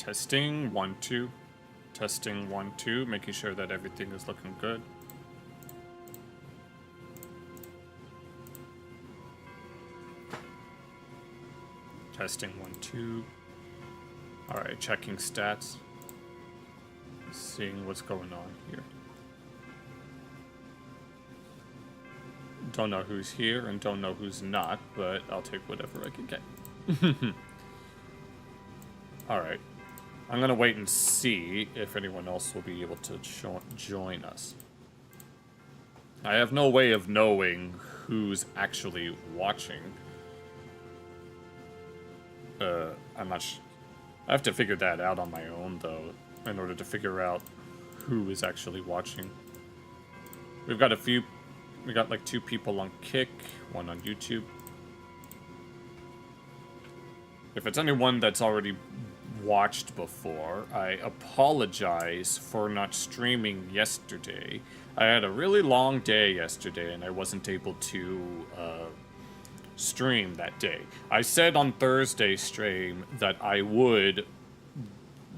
Testing 1 2. Testing 1 2, making sure that everything is looking good. Testing 1 2. Alright, checking stats. Seeing what's going on here. Don't know who's here and don't know who's not, but I'll take whatever I can get. Alright. I'm gonna wait and see if anyone else will be able to join us. I have no way of knowing who's actually watching. I'm not I have to figure that out on my own, though, in order to figure out who is actually watching. We've got we got like 2 people on Kick, 1 on YouTube. If it's anyone that's already watched before, I apologize for not streaming yesterday. I had a really long day yesterday and I wasn't able to stream that day. I said on Thursday's stream that I would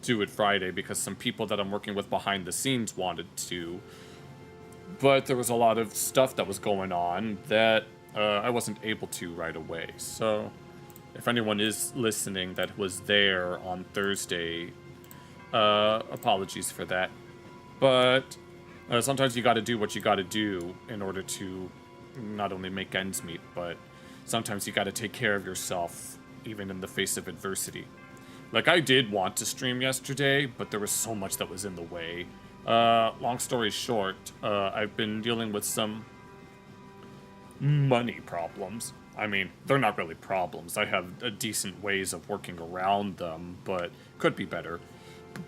do it Friday because some people that I'm working with behind the scenes wanted to, but there was a lot of stuff that was going on that I wasn't able to right away. So if anyone is listening that was there on Thursday, apologies for that. But sometimes you gotta do what you gotta do in order to not only make ends meet, but sometimes you gotta take care of yourself, even in the face of adversity. Like, I did want to stream yesterday, but there was so much that was in the way. Long story short, I've been dealing with some money problems. I mean, they're not really problems. I have decent ways of working around them, but could be better.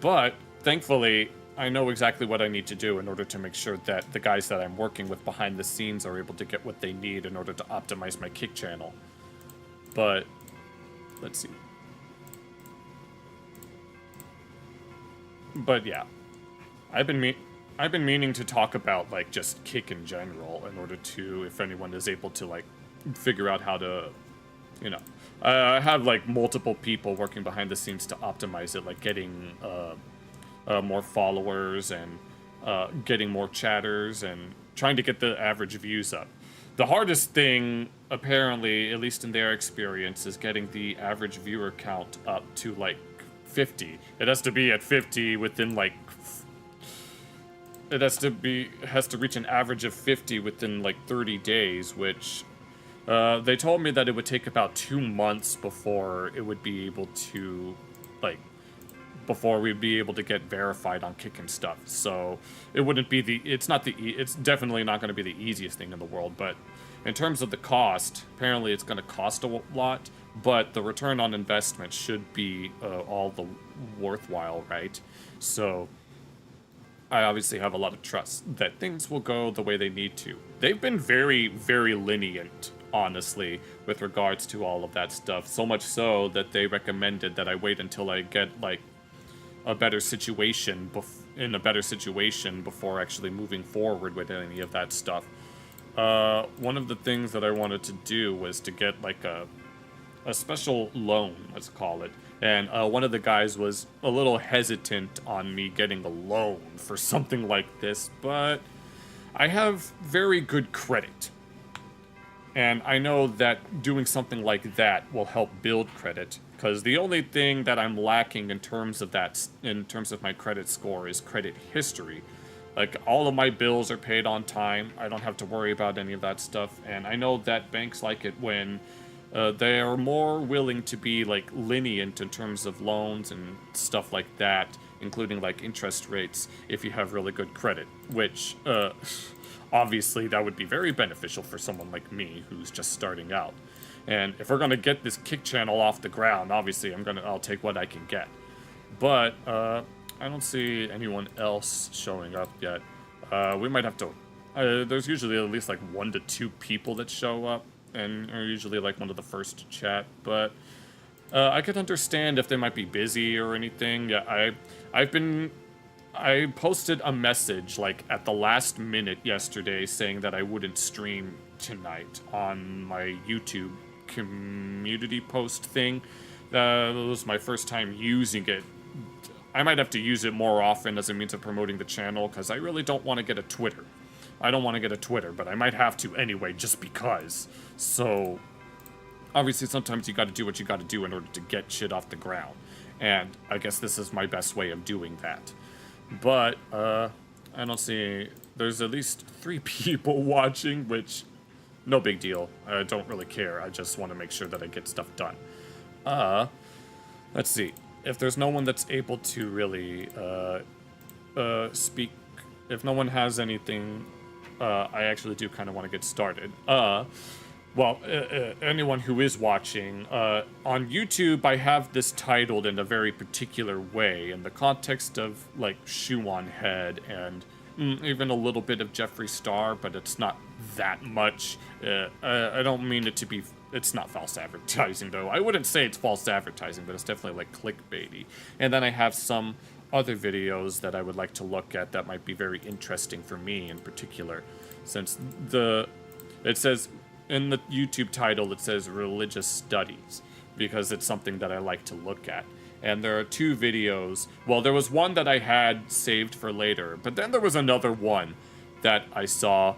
But, thankfully, I know exactly what I need to do in order to make sure that the guys that I'm working with behind the scenes are able to get what they need in order to optimize my Kick channel. But, let's see. But yeah, I've been meaning to talk about, like, just Kick in general in order to, if anyone is able to, like, figure out how to, you know, I have, like, multiple people working behind the scenes to optimize it, like getting more followers and getting more chatters and trying to get the average views up. The hardest thing, apparently, at least in their experience, is getting the average viewer count up to, like, 50. It has to be at 50 within, like, it has to reach an average of 50 within, like, 30 days, which they told me that it would take about 2 months before it would be able to, like, before we'd be able to get verified on Kick and stuff. So it wouldn't be it's definitely not going to be the easiest thing in the world, but in terms of the cost, apparently it's going to cost a lot, but the return on investment should be all the worthwhile, right? So I obviously have a lot of trust that things will go the way they need to. They've been very, very lenient, honestly, with regards to all of that stuff. So much so that they recommended that I wait until I get, like, a better situation, in a better situation before actually moving forward with any of that stuff. One of the things that I wanted to do was to get, like, a special loan, let's call it. And one of the guys was a little hesitant on me getting a loan for something like this, but I have very good credit. And I know that doing something like that will help build credit, because the only thing that I'm lacking in terms of my credit score is credit history. Like, all of my bills are paid on time. I don't have to worry about any of that stuff. And I know that banks like it when they are more willing to be, like, lenient in terms of loans and stuff like that, including, like, interest rates, if you have really good credit, which, obviously, that would be very beneficial for someone like me who's just starting out. And if we're gonna get this Kick channel off the ground, obviously I'll take what I can get. But I don't see anyone else showing up yet. We might have to. There's usually at least like 1 to 2 people that show up, and are usually like one of the first to chat. But I could understand if they might be busy or anything. Yeah, I posted a message, like, at the last minute yesterday saying that I wouldn't stream tonight on my YouTube community post thing. That was my first time using it I might have to use it more often as a means of promoting the channel, because I really don't want to get a Twitter. I don't want to get a Twitter, but I might have to anyway, just because. So, obviously sometimes you gotta do what you gotta do in order to get shit off the ground. And I guess this is my best way of doing that. But, I don't see... There's at least 3 people watching, which... No big deal. I don't really care. I just want to make sure that I get stuff done. Let's see. If there's no one that's able to really, speak... If no one has anything, I actually do kind of want to get started. Well, anyone who is watching, on YouTube, I have this titled in a very particular way, in the context of, like, SHOE0NHEAD and even a little bit of Jeffree Star, but it's not that much. I don't mean it to be... It's not false advertising, though. I wouldn't say it's false advertising, but it's definitely, like, clickbaity. And then I have some other videos that I would like to look at that might be very interesting for me in particular, since it says... In the YouTube title, it says religious studies, because it's something that I like to look at. And there are 2 videos. Well, there was one that I had saved for later, but then there was another one that I saw.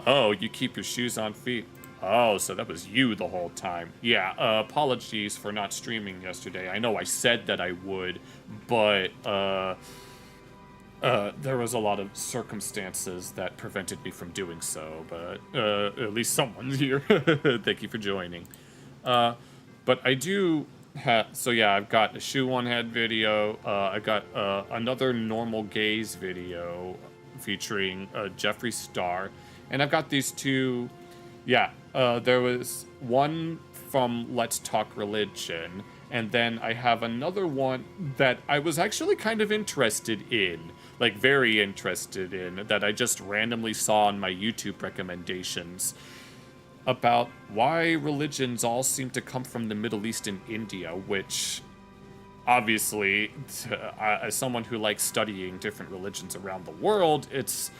Oh, you keep your shoes on feet. Oh, so that was you the whole time. Yeah, apologies for not streaming yesterday. I know I said that I would, but, there was a lot of circumstances that prevented me from doing so, but at least someone's here. Thank you for joining. But I do have... So yeah, I've got a SHOE0NHEAD video. I got another normal gaze video featuring Jeffree Star. And I've got these 2... Yeah, there was one from Let's Talk Religion. And then I have another one that I was actually kind of interested in. Like, very interested in, that I just randomly saw on my YouTube recommendations, about why religions all seem to come from the Middle East and India, which, obviously, as someone who likes studying different religions around the world, it's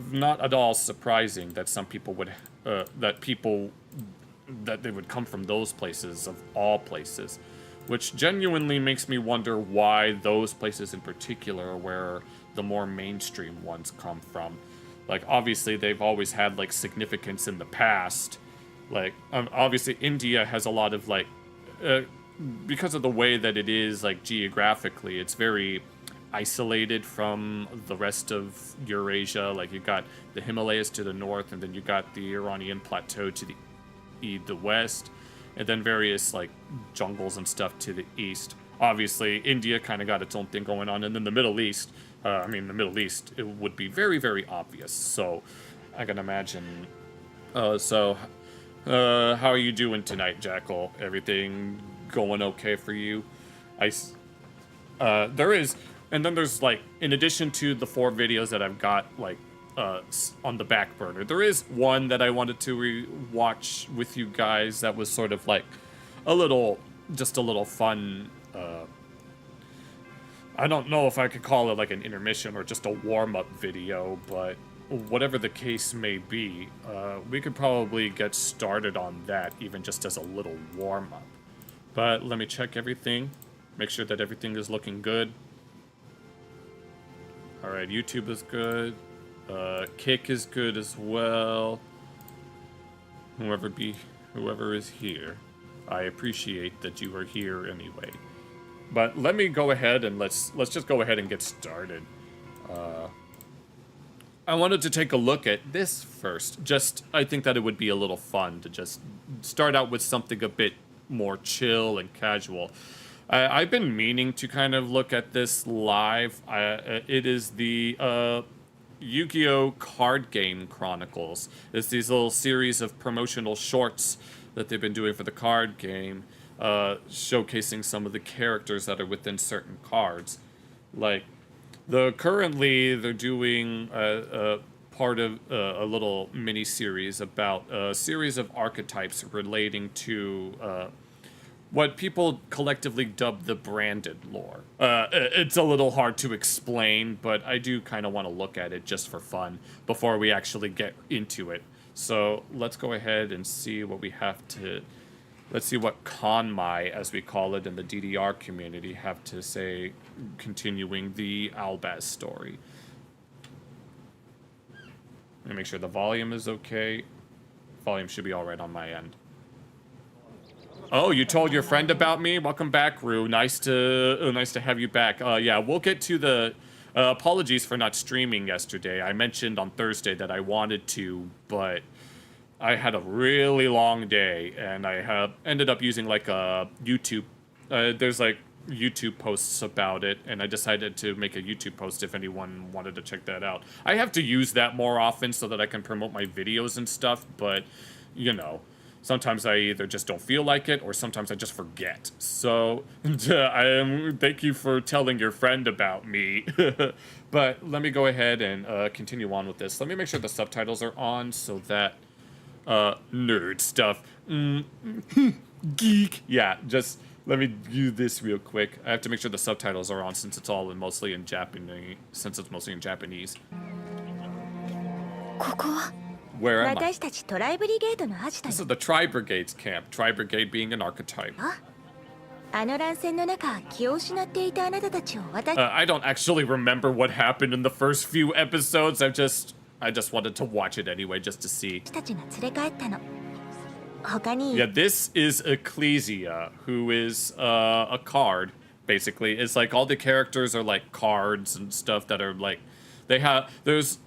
not at all surprising that some people would, that they would come from those places, of all places. Which genuinely makes me wonder why those places in particular are where the more mainstream ones come from. Like, obviously, they've always had, like, significance in the past. Like, obviously, India has a lot of, like, because of the way that it is, like, geographically, it's very isolated from the rest of Eurasia. Like, you got the Himalayas to the north, and then you got the Iranian plateau to the west. And then various, like, jungles and stuff to the east. Obviously, India kind of got its own thing going on. And then the Middle East, the Middle East, it would be very, very obvious. So, I can imagine. How are you doing tonight, Jackal? Everything going okay for you? There is... And then there's, like, in addition to the 4 videos that I've got, like, on the back burner, there is one that I wanted to watch with you guys that was sort of like just a little fun, I don't know if I could call it like an intermission or just a warm-up video, but whatever the case may be, we could probably get started on that even just as a little warm-up. But let me check everything, make sure that everything is looking good. Alright, YouTube is good. Kick is good as well. Whoever is here, I appreciate that you are here anyway. But let me go ahead and let's just go ahead and get started. I wanted to take a look at this first. I think that it would be a little fun to just start out with something a bit more chill and casual. I've been meaning to kind of look at this live. It is the Yu-Gi-Oh! Card Game Chronicles. It's these little series of promotional shorts that they've been doing for the card game, showcasing some of the characters that are within certain cards. Like, currently they're doing part of a little mini-series about a series of archetypes relating to what people collectively dub the branded lore. It's a little hard to explain, but I do kind of want to look at it just for fun before we actually get into it. So let's go ahead and see what we have to Let's see what Konmai, as we call it in the DDR community, have to say, continuing the Albaz story. Let me make sure the volume is okay. Volume should be all right on my end. Oh, you told your friend about me? Welcome back, Rue. Nice to have you back. Yeah, we'll get to the apologies for not streaming yesterday. I mentioned on Thursday that I wanted to, but I had a really long day, and I have ended up using like a YouTube. There's like YouTube posts about it, and I decided to make a YouTube post if anyone wanted to check that out. I have to use that more often so that I can promote my videos and stuff, but you know, sometimes I either just don't feel like it, or sometimes I just forget. So, thank you for telling your friend about me. But let me go ahead and continue on with this. Let me make sure the subtitles are on so that nerd stuff. Geek. Yeah, just let me do this real quick. I have to make sure the subtitles are on since it's all mostly in Japanese. Where am I? This is the Tri-Brigade's camp. Tri-Brigade being an archetype. I don't actually remember what happened in the first few episodes. I just wanted to watch it anyway, just to see. Yeah, this is Ecclesia, who is a card, basically. It's like all the characters are like cards and stuff that are like, there's,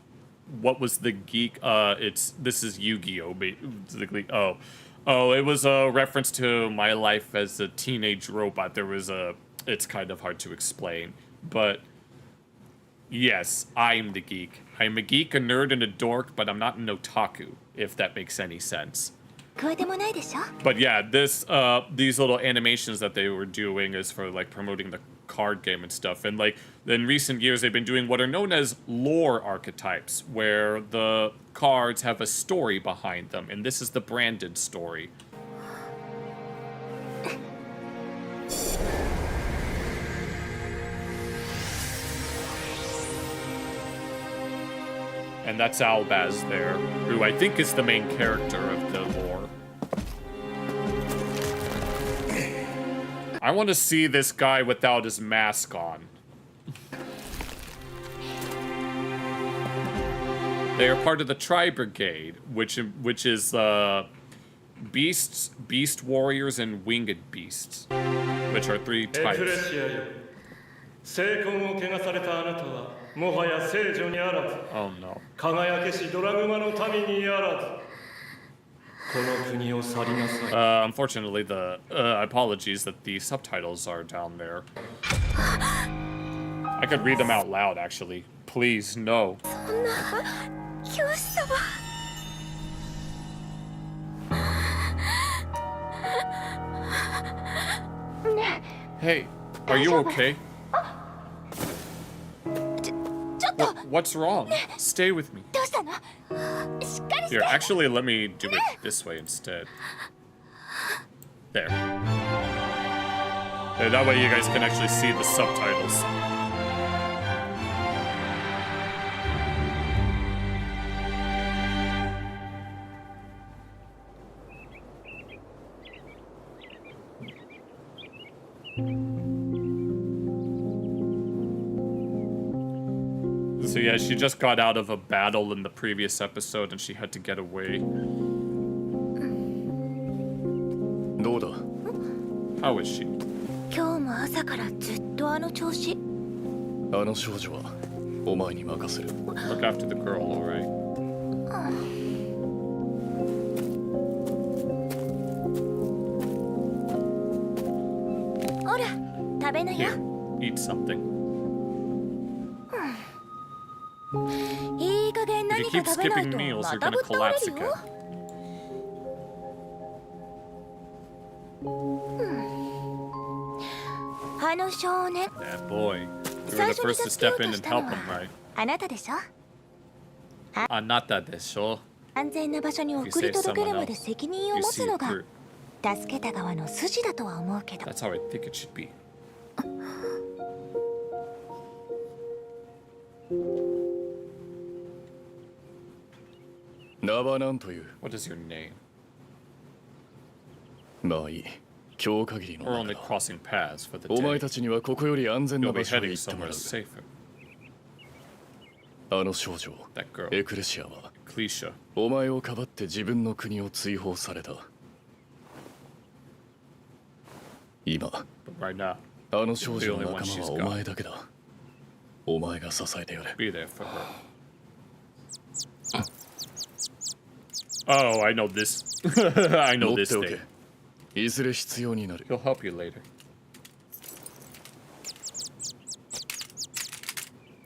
what was the geek? This is Yu-Gi-Oh! Basically. Oh, it was a reference to my life as a teenage robot. It's kind of hard to explain, but yes, I'm the geek. I'm a geek, a nerd, and a dork, but I'm not an otaku, if that makes any sense. But yeah, these little animations that they were doing is for like promoting the card game and stuff. And like in recent years, they've been doing what are known as lore archetypes, where the cards have a story behind them, and this is the branded story. And that's Albaz there, who I think is the main character of the lore. I want to see this guy without his mask on. They are part of the Tri-Brigade, which is beasts, beast warriors, and winged beasts, which are 3 types. Oh no. Unfortunately, apologies that the subtitles are down there. I could read them out loud, actually. Please, no. Hey, are you okay? What's wrong? Stay with me. Here, actually, let me do it this way instead. There. And that way you guys can actually see the subtitles. So yeah, she just got out of a battle in the previous episode and she had to get away. How is she? Look after the girl, alright? Here, eat something. If you keep skipping meals, you're gonna collapse again. That boy. You were the first to step in and help him, right? Anata desho? If you save someone else, you see it through. That's how I think it should be. What is your name? We're only crossing paths for the day. お前たちにはここより安全な You'll be 場所へ heading 行ってもら somewhere う。 safer. あの少女 That girl, エクレシアは Clecia. お前をかばって自分の国を追放された。今 But right now, あの少女の仲間はお前だけだ。お前が支えてやれ。 be there for her. Oh, I know this. I 持 know って this お thing. け。いずれ必要になる。 He'll help you later.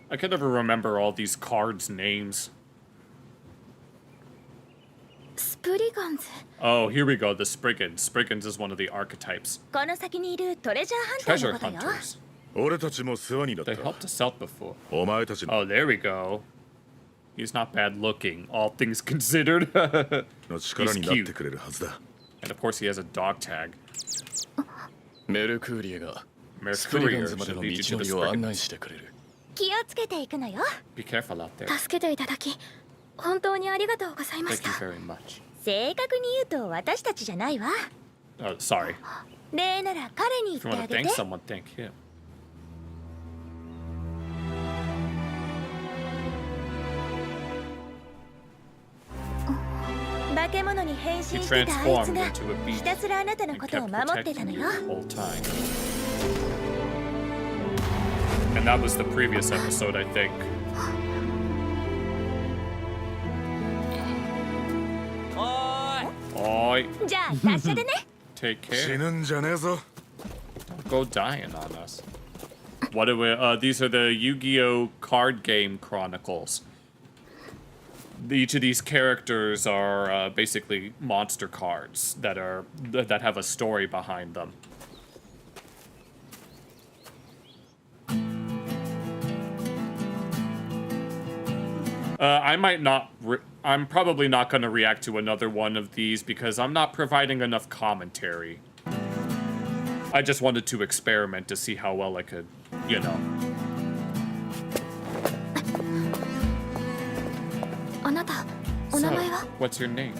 I can never remember all these cards' names. スプリガンズ。 Oh, here we go. The Spriggans. Spriggans is one of the archetypes. この先にいるトレジャーハンター Treasure のことよ。 hunters. 俺たちも世話になっ They た。 helped us out before. お前たちの Oh, there we go. He's not bad looking, all things considered. の力になってくれるはずだ。 And of course, he has a dog tag. メルクーリエがスプリガ Mercurier ンズまで should の lead 道 you の to り the を案内 Spriggans. してくれる。気をつけていくのよ。 Be careful out there. 助けていただき本当にありがとうございまし Thank た。 you very much. 正確に言うと私たちじゃないわ。 Oh, sorry. 礼なら彼に If 言 you って want あ to げ thank て。 someone, thank him. 化け物に変身 He してたあいつ transformed が into a ひ beast たすらあなたの and ことを kept 守ってた protecting の you よ。 the whole time. And that was the previous episode, I think. おーい。じゃあ達者でね。Take 死 care. ぬんじゃねえぞ。 Go dying on us. What do we, these are the Yu-Gi-Oh! Card Game Chronicles. Each of these characters are basically monster cards that have a story behind them. I might not. I'm probably not going to react to another one of these because I'm not providing enough commentary. I just wanted to experiment to see how well I could, you know. あなたお名前は So, what's your name?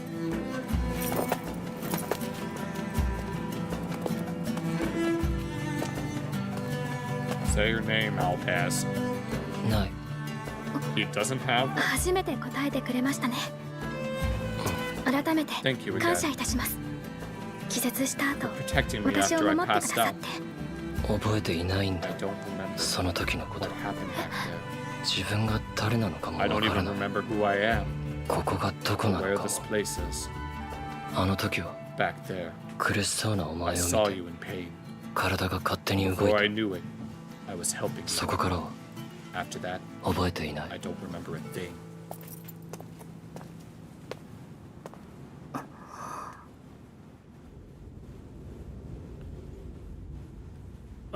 Say your name, Alpaz. ない。 He doesn't have one? 初めて答えてくれましたね。改めて Thank you again. 感謝いたします。気絶した後 Protecting me 私を after I 守ってくだ passed さ out. って覚えていないん I だ。 don't remember その時のこと what。happened back 自分が誰なのかも there. I わ don't から even ない。 remember who I am ここがどこ or なの where か this を。 place is. あの時は Back there, 苦しそうなお I 前を saw 見て you in pain. 体が勝手に動い Before た。 I knew it, I was helping そ you. こからは After that, 覚えていな I い。 don't remember a thing.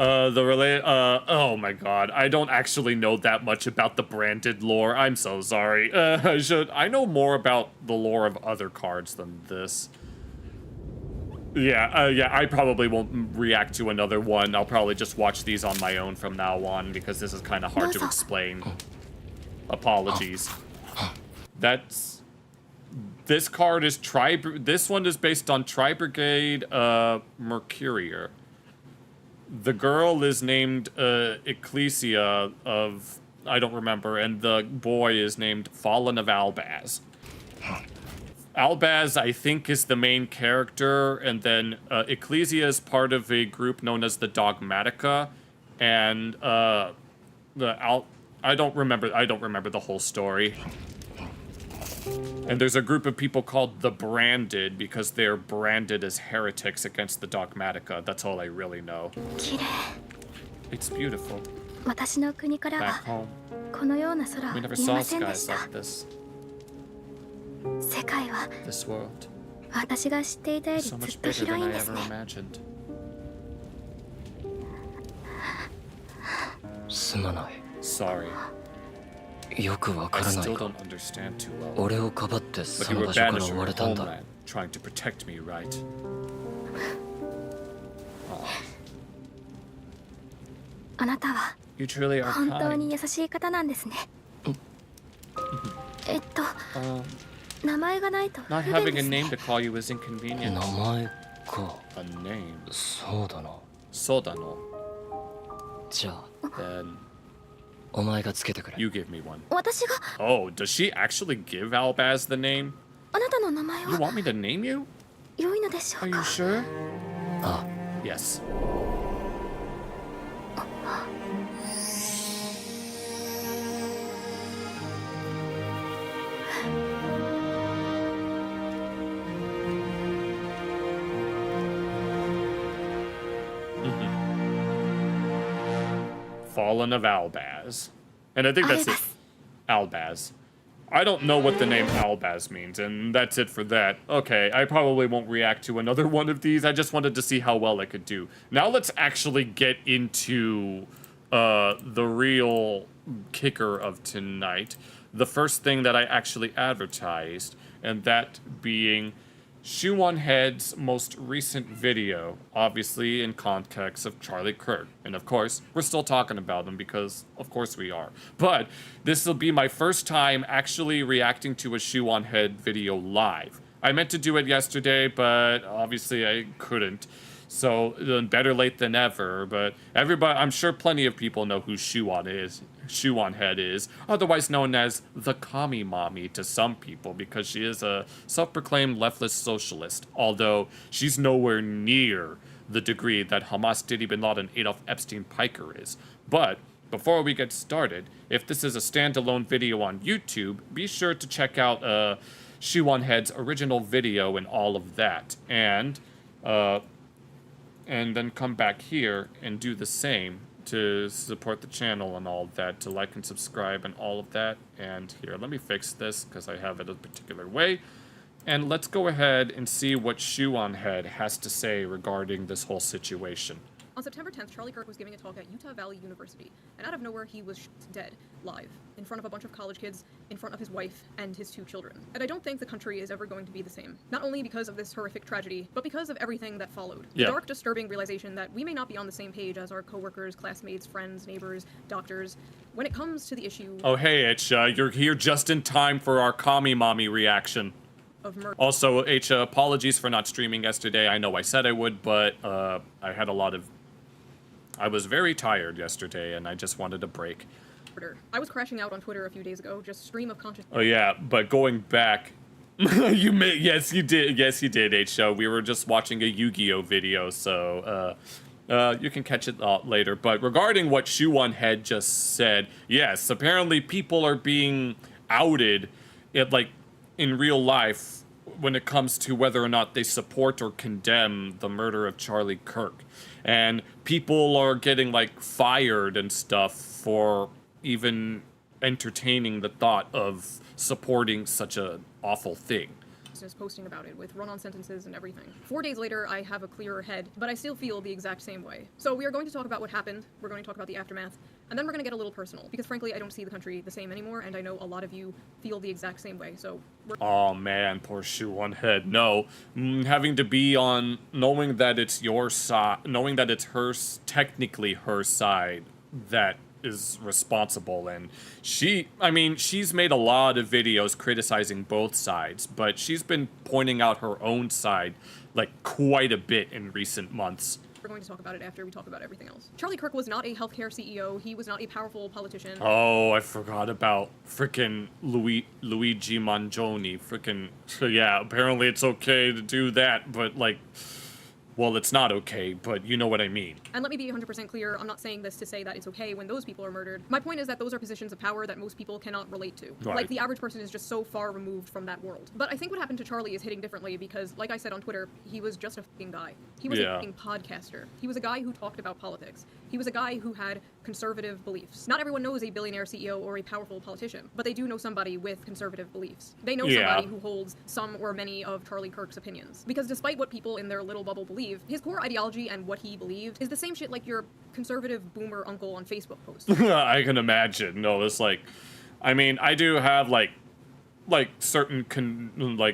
Oh my god, I don't actually know that much about the branded lore. I'm so sorry. I know more about the lore of other cards than this. Yeah, I probably won't react to another one. I'll probably just watch these on my own from now on because this is kind of hard to explain. Apologies. This card is this one is based on Tri-Brigade Mercurier. The girl is named Ecclesia of I don't remember, and the boy is named Fallen of Albaz. Albaz, I think, is the main character, and then Ecclesia is part of a group known as the Dogmatica, and I don't remember the whole story. And there's a group of people called the Branded because they're branded as heretics against the Dogmatica. That's all I really know. 綺麗。 It's beautiful. 私の国から Back は home, このような空 we は never 見え saw ませんで skies した。 like this. 世界は This world 私が知っていたより is ず so っ much と bigger 広い than ん I ですね。 ever imagined. すまない。 Sorry, よくわ I からない still が don't understand too well. 俺をかばって But そ you の were 場所から banished 追 from わ your れたんだ。 homeland, trying to protect me, right? あなたは You truly are 本当 kind. に優しい方なんですね。名前がないと Not 不便 having で a す name ね。 to call you is 名 inconvenient. 前か A name. そうだな Sodano. じゃあ Then お前がつけてくれ you give me one. 私が Oh, does she actually give Albaz the name? あなたの名前 You は want me to name you? 良いのでしょ Are う you か sure? あ Yes. Fallen of Albaz. And I think that's it. Albaz. I don't know what the name Albaz means, and that's it for that. Okay, I probably won't react to another one of these. I just wanted to see how well I could do. Now let's actually get into the real kicker of tonight. The first thing that I actually advertised, and that being SHOE0NHEAD's most recent video, obviously in context of Charlie Kirk. And of course, we're still talking about him because of course we are. But this will be my first time actually reacting to a SHOE0NHEAD video live. I meant to do it yesterday, but obviously I couldn't. So better late than ever, but everybody, I'm sure plenty of people know who SHOE0NHEAD is, otherwise known as the Kami Mommy to some people, because she is a self-proclaimed leftist socialist, although she's nowhere near the degree that Hamas Diddy Bin Laden Adolf Epstein Piker is. But before we get started, if this is a standalone video on YouTube, be sure to check out SHOE0NHEAD's original video and all of that, and then come back here and do the same to support the channel and all of that, to like and subscribe and all of that. And here, let me fix this because I have it a particular way. And let's go ahead and see what SHOE0NHEAD has to say regarding this whole situation. On September 10th, Charlie Kirk was giving a talk at Utah Valley University, and out of nowhere he was dead, live, in front of a bunch of college kids, in front of his wife and his 2 children. And I don't think the country is ever going to be the same. Not only because of this horrific tragedy, but because of everything that followed. Yeah. The dark, disturbing realization that we may not be on the same page as our coworkers, classmates, friends, neighbors, doctors, when it comes to the issue Oh, hey, Itcha, you're here just in time for our Kami Mommy reaction. of murder. Also, Itcha, apologies for not streaming yesterday. I know I said I would, but I was very tired yesterday, and I just wanted a break. I was crashing out on Twitter a few days ago, just stream of consciousness. Oh yeah, but going back, yes you did, H-Show. We were just watching a Yu-Gi-Oh video, so you can catch it later. But regarding what SHOE0NHEAD just said, yes, apparently people are being outed, in real life when it comes to whether or not they support or condemn the murder of Charlie Kirk. And people are getting, fired and stuff for even entertaining the thought of supporting such an awful thing. Posting about it with run-on sentences and everything. 4 days later, I have a clearer head, but I still feel the exact same way. So we are going to talk about what happened, we're going to talk about the aftermath, and then we're going to get a little personal, because frankly, I don't see the country the same anymore, and I know a lot of you feel the exact same way, so Oh man, poor SHOE0NHEAD. No, having to be on, knowing that it's your side, knowing that it's technically her side that is responsible, and she's made a lot of videos criticizing both sides, but she's been pointing out her own side quite a bit in recent months. we're going to talk about it after we talk about everything else. Charlie Kirk was not a healthcare CEO, he was not a powerful politician. Oh, I forgot about frickin' Luigi Mangione. Yeah, apparently it's okay to do that, but well, it's not okay, but you know what I mean. And let me be 100% clear, I'm not saying this to say that it's okay when those people are murdered. My point is that those are positions of power that most people cannot relate to. Right. The average person is just so far removed from that world. But I think what happened to Charlie is hitting differently because, like I said on Twitter, he was just a fucking guy. He was a fucking podcaster. He was a guy who talked about politics. He was a guy who had conservative beliefs. Not everyone knows a billionaire CEO or a powerful politician, but they do know somebody with conservative beliefs. They know somebody who holds some or many of Charlie Kirk's opinions. Because despite what people in their little bubble believe, his core ideology and what he believed is the same shit like your conservative boomer uncle on Facebook posts. I can imagine. No, it's I do have certain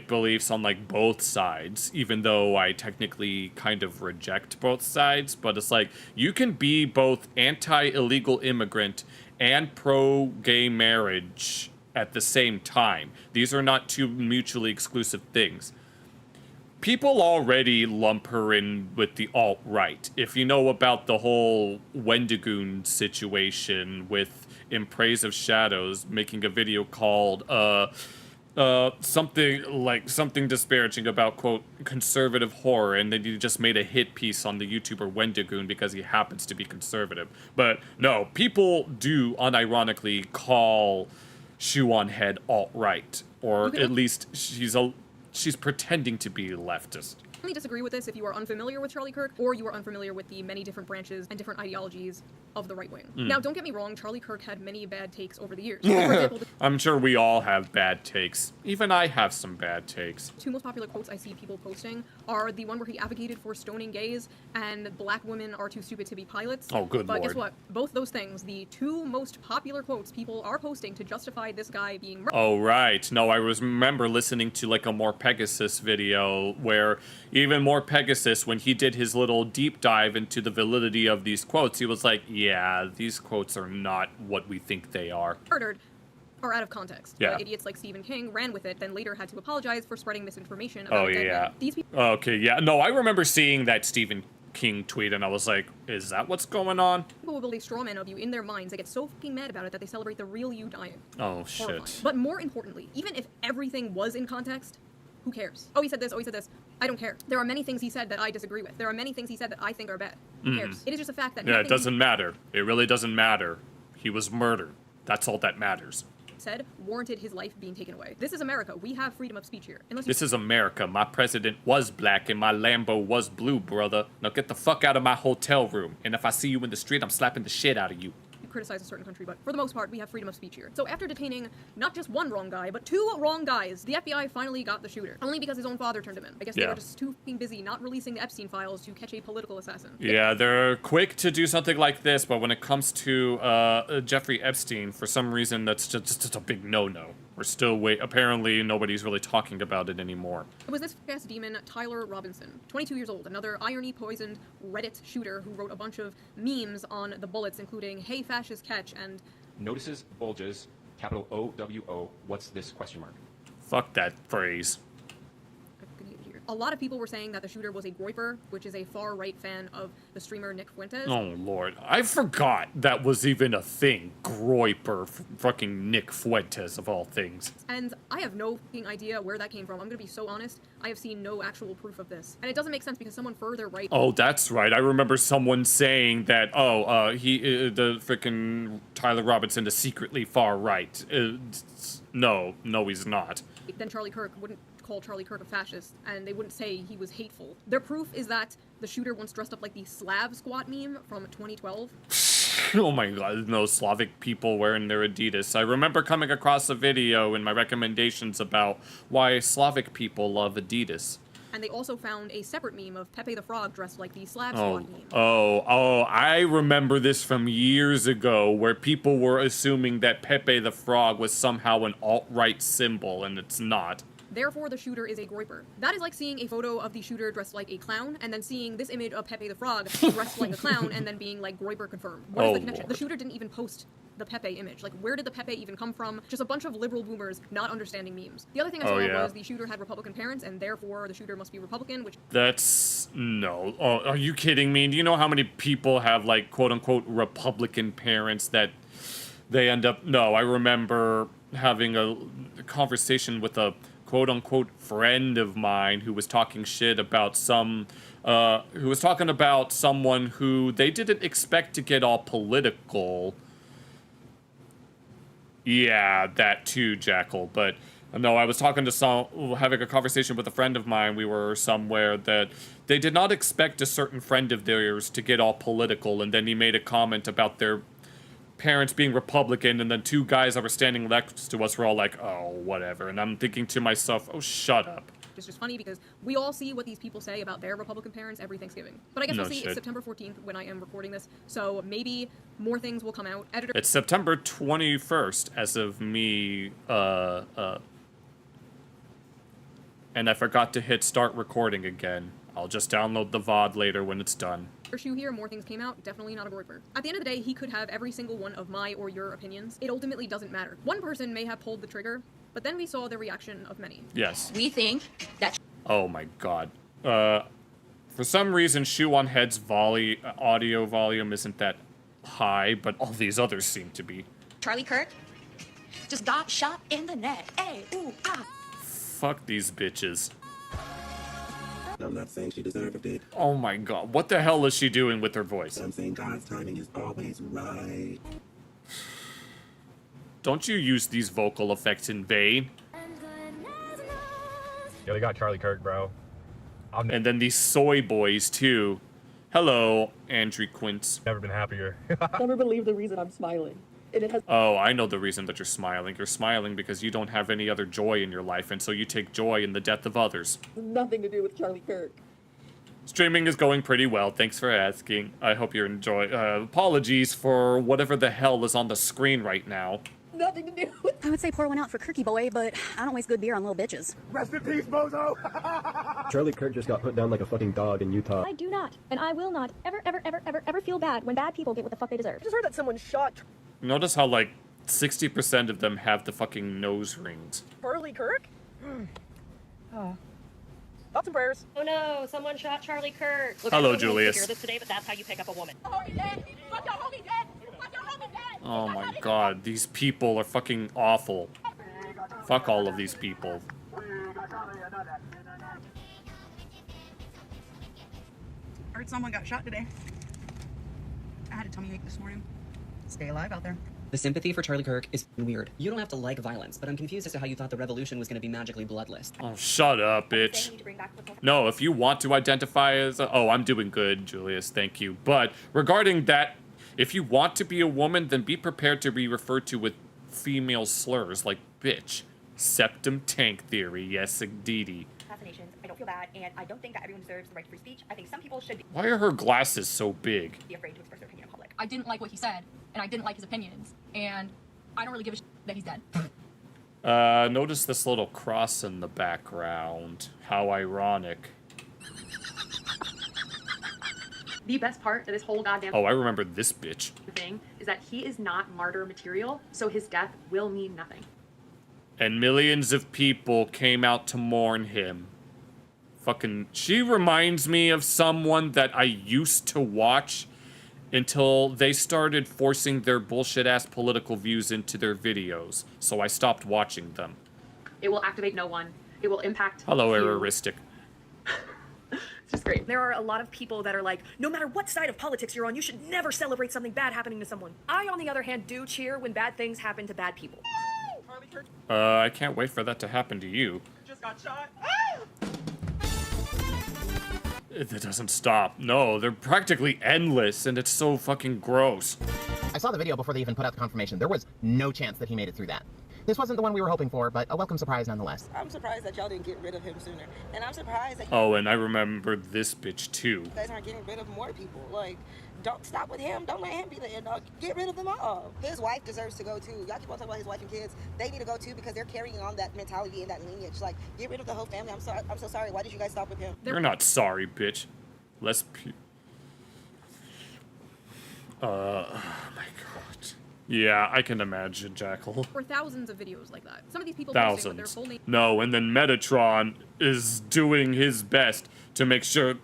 beliefs on both sides, even though I technically kind of reject both sides, but it's you can be both anti-illegal immigrant and pro-gay marriage at the same time. These are not two mutually exclusive things. people already lump her in with the alt-right. If you know about the whole Wendigoon situation with In Praise of Shadows making a video called something disparaging about, quote, conservative horror, and then he just made a hit piece on the YouTuber Wendigoon because he happens to be conservative. But no, people do unironically call SHOE0NHEAD alt-right, or at least she's pretending to be leftist. I disagree with this if you are unfamiliar with Charlie Kirk, or you are unfamiliar with the many different branches and different ideologies of the right wing. Now, don't get me wrong, Charlie Kirk had many bad takes over the years. For example, I'm sure we all have bad takes. Even I have some bad takes. Two most popular quotes I see people posting are the one where he advocated for stoning gays and black women are too stupid to be pilots. Oh, good But lord. guess what? Both those things, the two most popular quotes people are posting to justify this guy being murdered. Oh, right. No, I remember listening to like a More Pegasus video where even More Pegasus, when he did his little deep dive into the validity of these quotes, he was like, yeah, these quotes are not what we think they are. Murdered are out of context. Yeah. Idiots like Stephen King ran with it, then later had to apologize for spreading misinformation about dead yeah. men. These people Okay, yeah. No, I remember seeing that Stephen King tweet and I was like, is that what's going on? will believe straw men of you in their minds. They get so fucking mad about it that they celebrate the real you dying. Oh, Horrifying. shit. But more importantly, even if everything was in context, who cares? Oh, he said this, oh, he said this. I don't care. There are many things he said that I disagree with. There are many things he said that I think are bad. Who cares? It is just a fact that Yeah, it nothing doesn't matter. It really doesn't matter. He was murdered. That's all that matters. he said warranted his life being taken away. This is America. We have freedom of speech here. Unless you This is America. My president was black and my Lambo was blue, brother. Now get the fuck out of my hotel room. And if I see you in the street, I'm slapping the shit out of you. criticize a certain country, but for the most part, we have freedom of speech here. So after detaining not just one wrong guy, but two wrong guys, the FBI finally got the shooter. Only because his own father turned him in. I guess they were just too fucking busy not releasing the Epstein files to catch a political assassin. Yeah, they're quick to do something like this, but when it comes to Jeffrey Epstein, for some reason, that's just a big no-no. We're still apparently nobody's really talking about it anymore. It was this fast demon, Tyler Robinson, 22 years old, another irony-poisoned Reddit shooter who wrote a bunch of memes on the bullets, including, "Hey, fascist catch," and notices bulges, capital O-W-O, what's this question mark? Fuck that phrase. a lot of people were saying that the shooter was a groiper, which is a far-right fan of the streamer Nick Fuentes. Oh, Lord. I forgot that was even a thing. Groiper. Fucking Nick Fuentes, of all things. And I have no fucking idea where that came from. I'm gonna be so honest. I have seen no actual proof of this. And it doesn't make sense because someone further right... Oh, that's right. I remember someone saying that, the freaking Tyler Robinson is secretly far right. No, he's not. Then Charlie Kirk wouldn't call Charlie Kirk a fascist, and they wouldn't say he was hateful. Their proof is that the shooter once dressed up like the Slav squat meme from 2012. Oh my god, no Slavic people wearing their Adidas. I remember coming across a video in my recommendations about why Slavic people love Adidas. And they also found a separate meme of Pepe the Frog dressed like the Slav squat meme. I remember this from years ago where people were assuming that Pepe the Frog was somehow an alt-right symbol, and it's not. Therefore, the shooter is a groiper. That is like seeing a photo of the shooter dressed like a clown, and then seeing this image of Pepe the Frog dressed like a clown, and then being like, groiper confirmed. What is the connection? Lord. The shooter didn't even post the Pepe image. Like, where did the Pepe even come from? Just a bunch of liberal boomers not understanding memes. The other thing I saw was the shooter had Republican parents, and therefore the shooter must be Republican, which... That's... no. Oh, are you kidding me? Do you know how many people have, like, quote-unquote Republican parents that they end up... No, I remember having a conversation with a quote-unquote friend of mine who was talking shit about someone who they didn't expect to get all political. Yeah, that too, Jackal. But no, I was talking to having a conversation with a friend of mine. We were somewhere that they did not expect a certain friend of theirs to get all political, and then he made a comment about their parents being Republican, and then two guys that were standing next to us were all like, oh, whatever. And I'm thinking to myself, oh, shut up. It's just funny because we all see what these people say about their Republican parents every Thanksgiving. But I guess we'll see. It's September 14th when I am recording this, so maybe more things will come out. It's September 21st as of me, and I forgot to hit start recording again. I'll just download the VOD later when it's done. Shoe here, more things came out, definitely not a groiper. At the end of the day, he could have every single one of my or your opinions. It ultimately doesn't matter. One person may have pulled the trigger, but then we saw the reaction of many. Yes. We think that Oh my god. For some reason, SHOE0NHEAD's audio volume isn't that high, but all these others seem to be. Charlie Kirk just got shot in the neck. Hey, ooh, ah. Fuck these bitches. I'm not saying she deserved it. Oh my god, what the hell is she doing with her voice? I'm saying God's timing is always right. Don't you use these vocal effects in vain? Yeah, they got Charlie Kirk, bro. And then these soy boys, too. Hello, Andrew Quince. Never been happier. Never believe the reason I'm smiling. And it has Oh, I know the reason that you're smiling. You're smiling because you don't have any other joy in your life, and so you take joy in the death of others. nothing to do with Charlie Kirk. Streaming is going pretty well. Thanks for asking. I hope you're enjoying. Apologies for whatever the hell is on the screen right now. Nothing to do with... I would say pour one out for Kirky Boy, but I don't waste good beer on little bitches. Rest in peace, Bozo! Charlie Kirk just got put down like a fucking dog in Utah. I do not, and I will not, ever feel bad when bad people get what the fuck they deserve. I just heard that someone shot Notice how, like, 60% of them have the fucking nose rings. Charlie Kirk? Oh. Thoughts and prayers. Oh no, someone shot Charlie Kirk. Look, Hello, I don't know if you Julius. hear this today, but that's how you pick up a woman. Oh my god, these people are fucking awful. Fuck all of these people. I heard someone got shot today. I had a tummy ache this morning. Stay alive out there. The sympathy for Charlie Kirk is weird. You don't have to like violence, but I'm confused as to how you thought the revolution was going to be magically bloodless. Oh, shut up, bitch. No, if you want to identify as oh, I'm doing good, Julius, thank you. But regarding that, if you want to be a woman, then be prepared to be referred to with female slurs like bitch. Septum tank theory, yes, indeedy. Assassinations, I don't feel bad, and I don't think that everyone deserves the right to free speech. I think some people should Why are her glasses so big? be afraid to express their opinion in public. I didn't like what he said, and I didn't like his opinions, and I don't really give a shit that he's dead. Notice this little cross in the background. How ironic. The best part of this whole goddamn Oh, I remember this bitch. thing is that he is not martyr material, so his death will mean nothing. And millions of people came out to mourn him. Fucking, she reminds me of someone that I used to watch until they started forcing their bullshit-ass political views into their videos. So I stopped watching them. It will activate no one. It will impact Hello, you. Erroristic. It's just great. There are a lot of people that are like, no matter what side of politics you're on, you should never celebrate something bad happening to someone. I, on the other hand, do cheer when bad things happen to bad people. I can't wait for that to happen to you. Just got shot. It doesn't stop. No, they're practically endless, and it's so fucking gross. I saw the video before they even put out the confirmation. There was no chance that he made it through that. This wasn't the one we were hoping for, but a welcome surprise nonetheless. I'm surprised that y'all didn't get rid of him sooner. And I'm surprised that Oh, and I remember this bitch, too. you guys aren't getting rid of more people. Like, don't stop with him. Don't let him be the end dog. Get rid of them all. His wife deserves to go too. Y'all keep on talking about his wife and kids. They need to go too because they're carrying on that mentality and that lineage. Like, get rid of the whole family. I'm so sorry. Why did you guys stop with him? You're not sorry, bitch. Oh my god. Yeah, I can imagine, Jackal. For thousands of videos like that. Some of these people posting with their Thousands. full name. No, and then Metatron is doing his best to make sure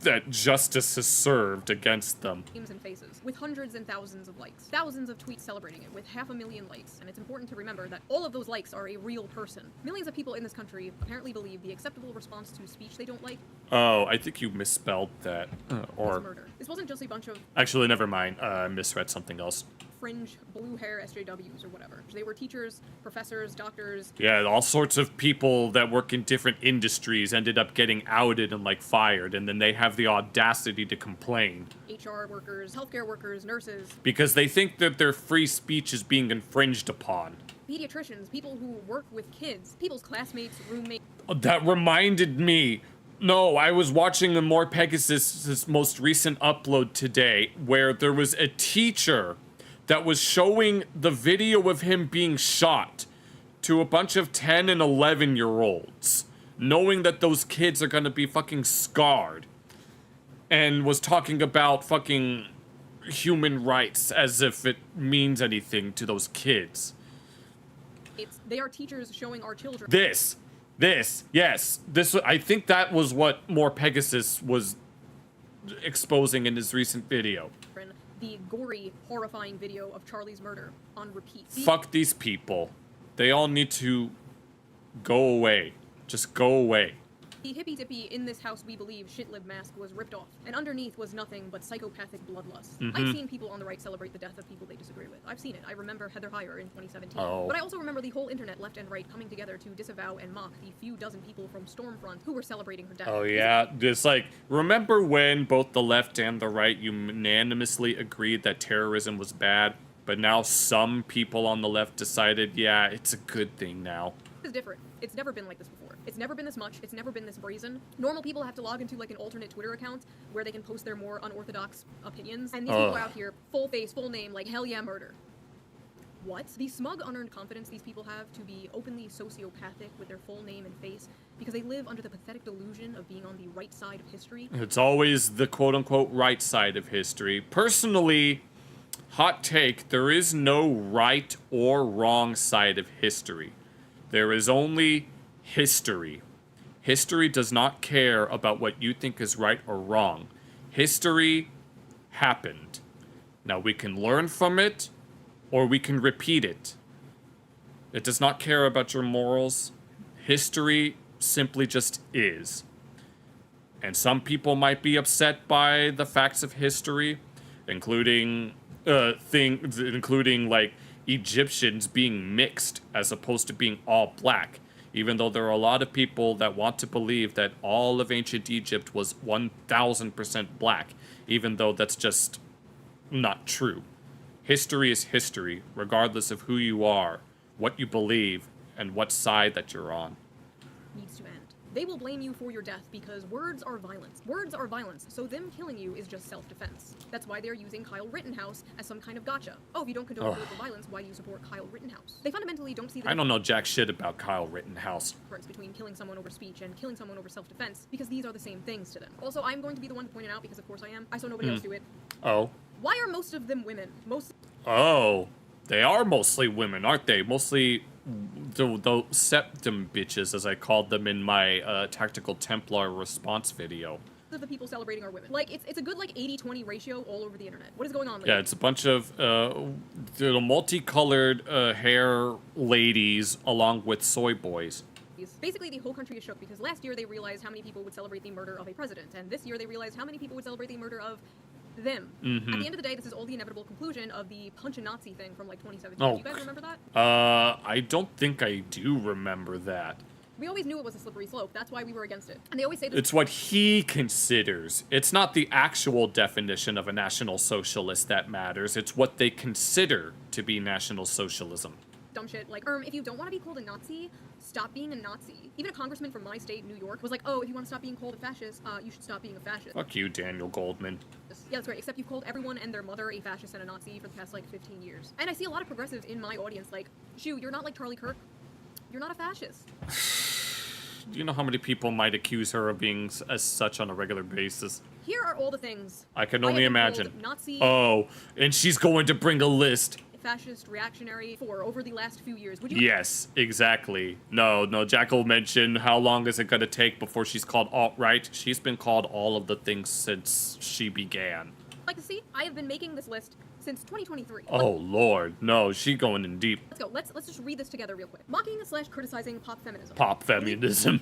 that justice is served against them. Names and faces, with hundreds and thousands of likes. Thousands of tweets celebrating it, with 500,000 likes. And it's important to remember that all of those likes are a real person. Millions of people in this country apparently believe the acceptable response to speech they don't like Oh, I think you misspelled that. is Or, murder. This wasn't just a bunch of actually, never mind. I misread something else. fringe blue hair SJWs or whatever. They were teachers, professors, doctors. Yeah, all sorts of people that work in different industries ended up getting outed and, like, fired, and then they have the audacity to complain. HR workers, healthcare workers, nurses, Because they think that their free speech is being infringed upon. pediatricians, people who work with kids, people's classmates, roommates. That reminded me. No, I was watching the More Pegasus' most recent upload today, where there was a teacher that was showing the video of him being shot to a bunch of 10 and 11-year-olds, knowing that those kids are gonna be fucking scarred, and was talking about fucking human rights as if it means anything to those kids. They are teachers showing our children. This This, yes. This, I think that was what More Pegasus was exposing in his recent video. The gory, horrifying video of Charlie's murder on repeat. Fuck these people. They all need to go away. Just go away. The hippy-dippy in this house we believe shitlib mask was ripped off, and underneath was nothing but psychopathic bloodlust. I've seen people on the right celebrate the death of people they disagree with. I've seen it. I remember Heather Heyer in 2017. But I also remember the whole internet, left and right, coming together to disavow and mock the few dozen people from Stormfront who were celebrating her death. Oh yeah, it's like, remember when both the left and the right unanimously agreed that terrorism was bad, but now some people on the left decided, yeah, it's a good thing now. It's different. It's never been like this before. It's never been this much. It's never been this brazen. Normal people have to log into like an alternate Twitter account where they can post their more unorthodox opinions. And these people out here, full face, full name, like hell yeah murder. What? The smug, unearned confidence these people have to be openly sociopathic with their full name and face because they live under the pathetic delusion of being on the right side of history. It's always the quote-unquote right side of history. Personally, hot take, there is no right or wrong side of history. There is only history. History does not care about what you think is right or wrong. History happened. Now we can learn from it, or we can repeat it. It does not care about your morals. History simply just is. And some people might be upset by the facts of history, including like Egyptians being mixed as opposed to being all black, even though there are a lot of people that want to believe that all of ancient Egypt was 1000% black, even though that's just not true. History is history, regardless of who you are, what you believe, and what side that you're on. Needs to end. They will blame you for your death because words are violence. Words are violence, so them killing you is just self-defense. That's why they're using Kyle Rittenhouse as some kind of gotcha. Oh, if you don't condone political violence, why do you support Kyle Rittenhouse? They fundamentally don't see the I don't know jack shit about Kyle Rittenhouse. difference between killing someone over speech and killing someone over self-defense because these are the same things to them. Also, I'm going to be the one to point it out because of course I am. I saw nobody else do it. Oh. Why are most of them women? Oh. They are mostly women, aren't they? Mostly the septum bitches, as I called them in my Tactical Templar response video. Of the people celebrating are women. Like, it's a good, like, 80-20 ratio all over the internet. What is going on? Yeah, it's a bunch of multicolored hair ladies along with soy boys. Basically, the whole country is shook because last year they realized how many people would celebrate the murder of a president, and this year they realized how many people would celebrate the murder of them. At the end of the day, this is all the inevitable conclusion of the punch a Nazi thing from, like, 2017. Oh. Do you guys remember that? I don't think I do remember that. We always knew it was a slippery slope. That's why we were against it. And they always say this— It's what he considers. It's not the actual definition of a National Socialist that matters. It's what they consider to be National Socialism. Dumb shit. Like, if you don't want to be called a Nazi, stop being a Nazi. Even a congressman from my state, New York, was like, oh, if you want to stop being called a fascist, you should stop being a fascist. Fuck you, Daniel Goldman. Yeah, that's right, except you've called everyone and their mother a fascist and a Nazi for the past, like, 15 years. And I see a lot of progressives in my audience like, Shoo, you're not like Charlie Kirk. You're not a fascist. Do you know how many people might accuse her of being as such on a regular basis? Here are all the things. I can only imagine. Nazi, oh, and she's going to bring a list. Fascist, reactionary, for over the last few years. Would you— Yes, exactly. No, Jackal mentioned how long is it going to take before she's called alt-right. She's been called all of the things since she began. Like to see? I have been making this list since 2023. Oh, Lord. No, she going in deep. Let's go. Let's just read this together real quick. Mocking / criticizing pop feminism. Pop feminism.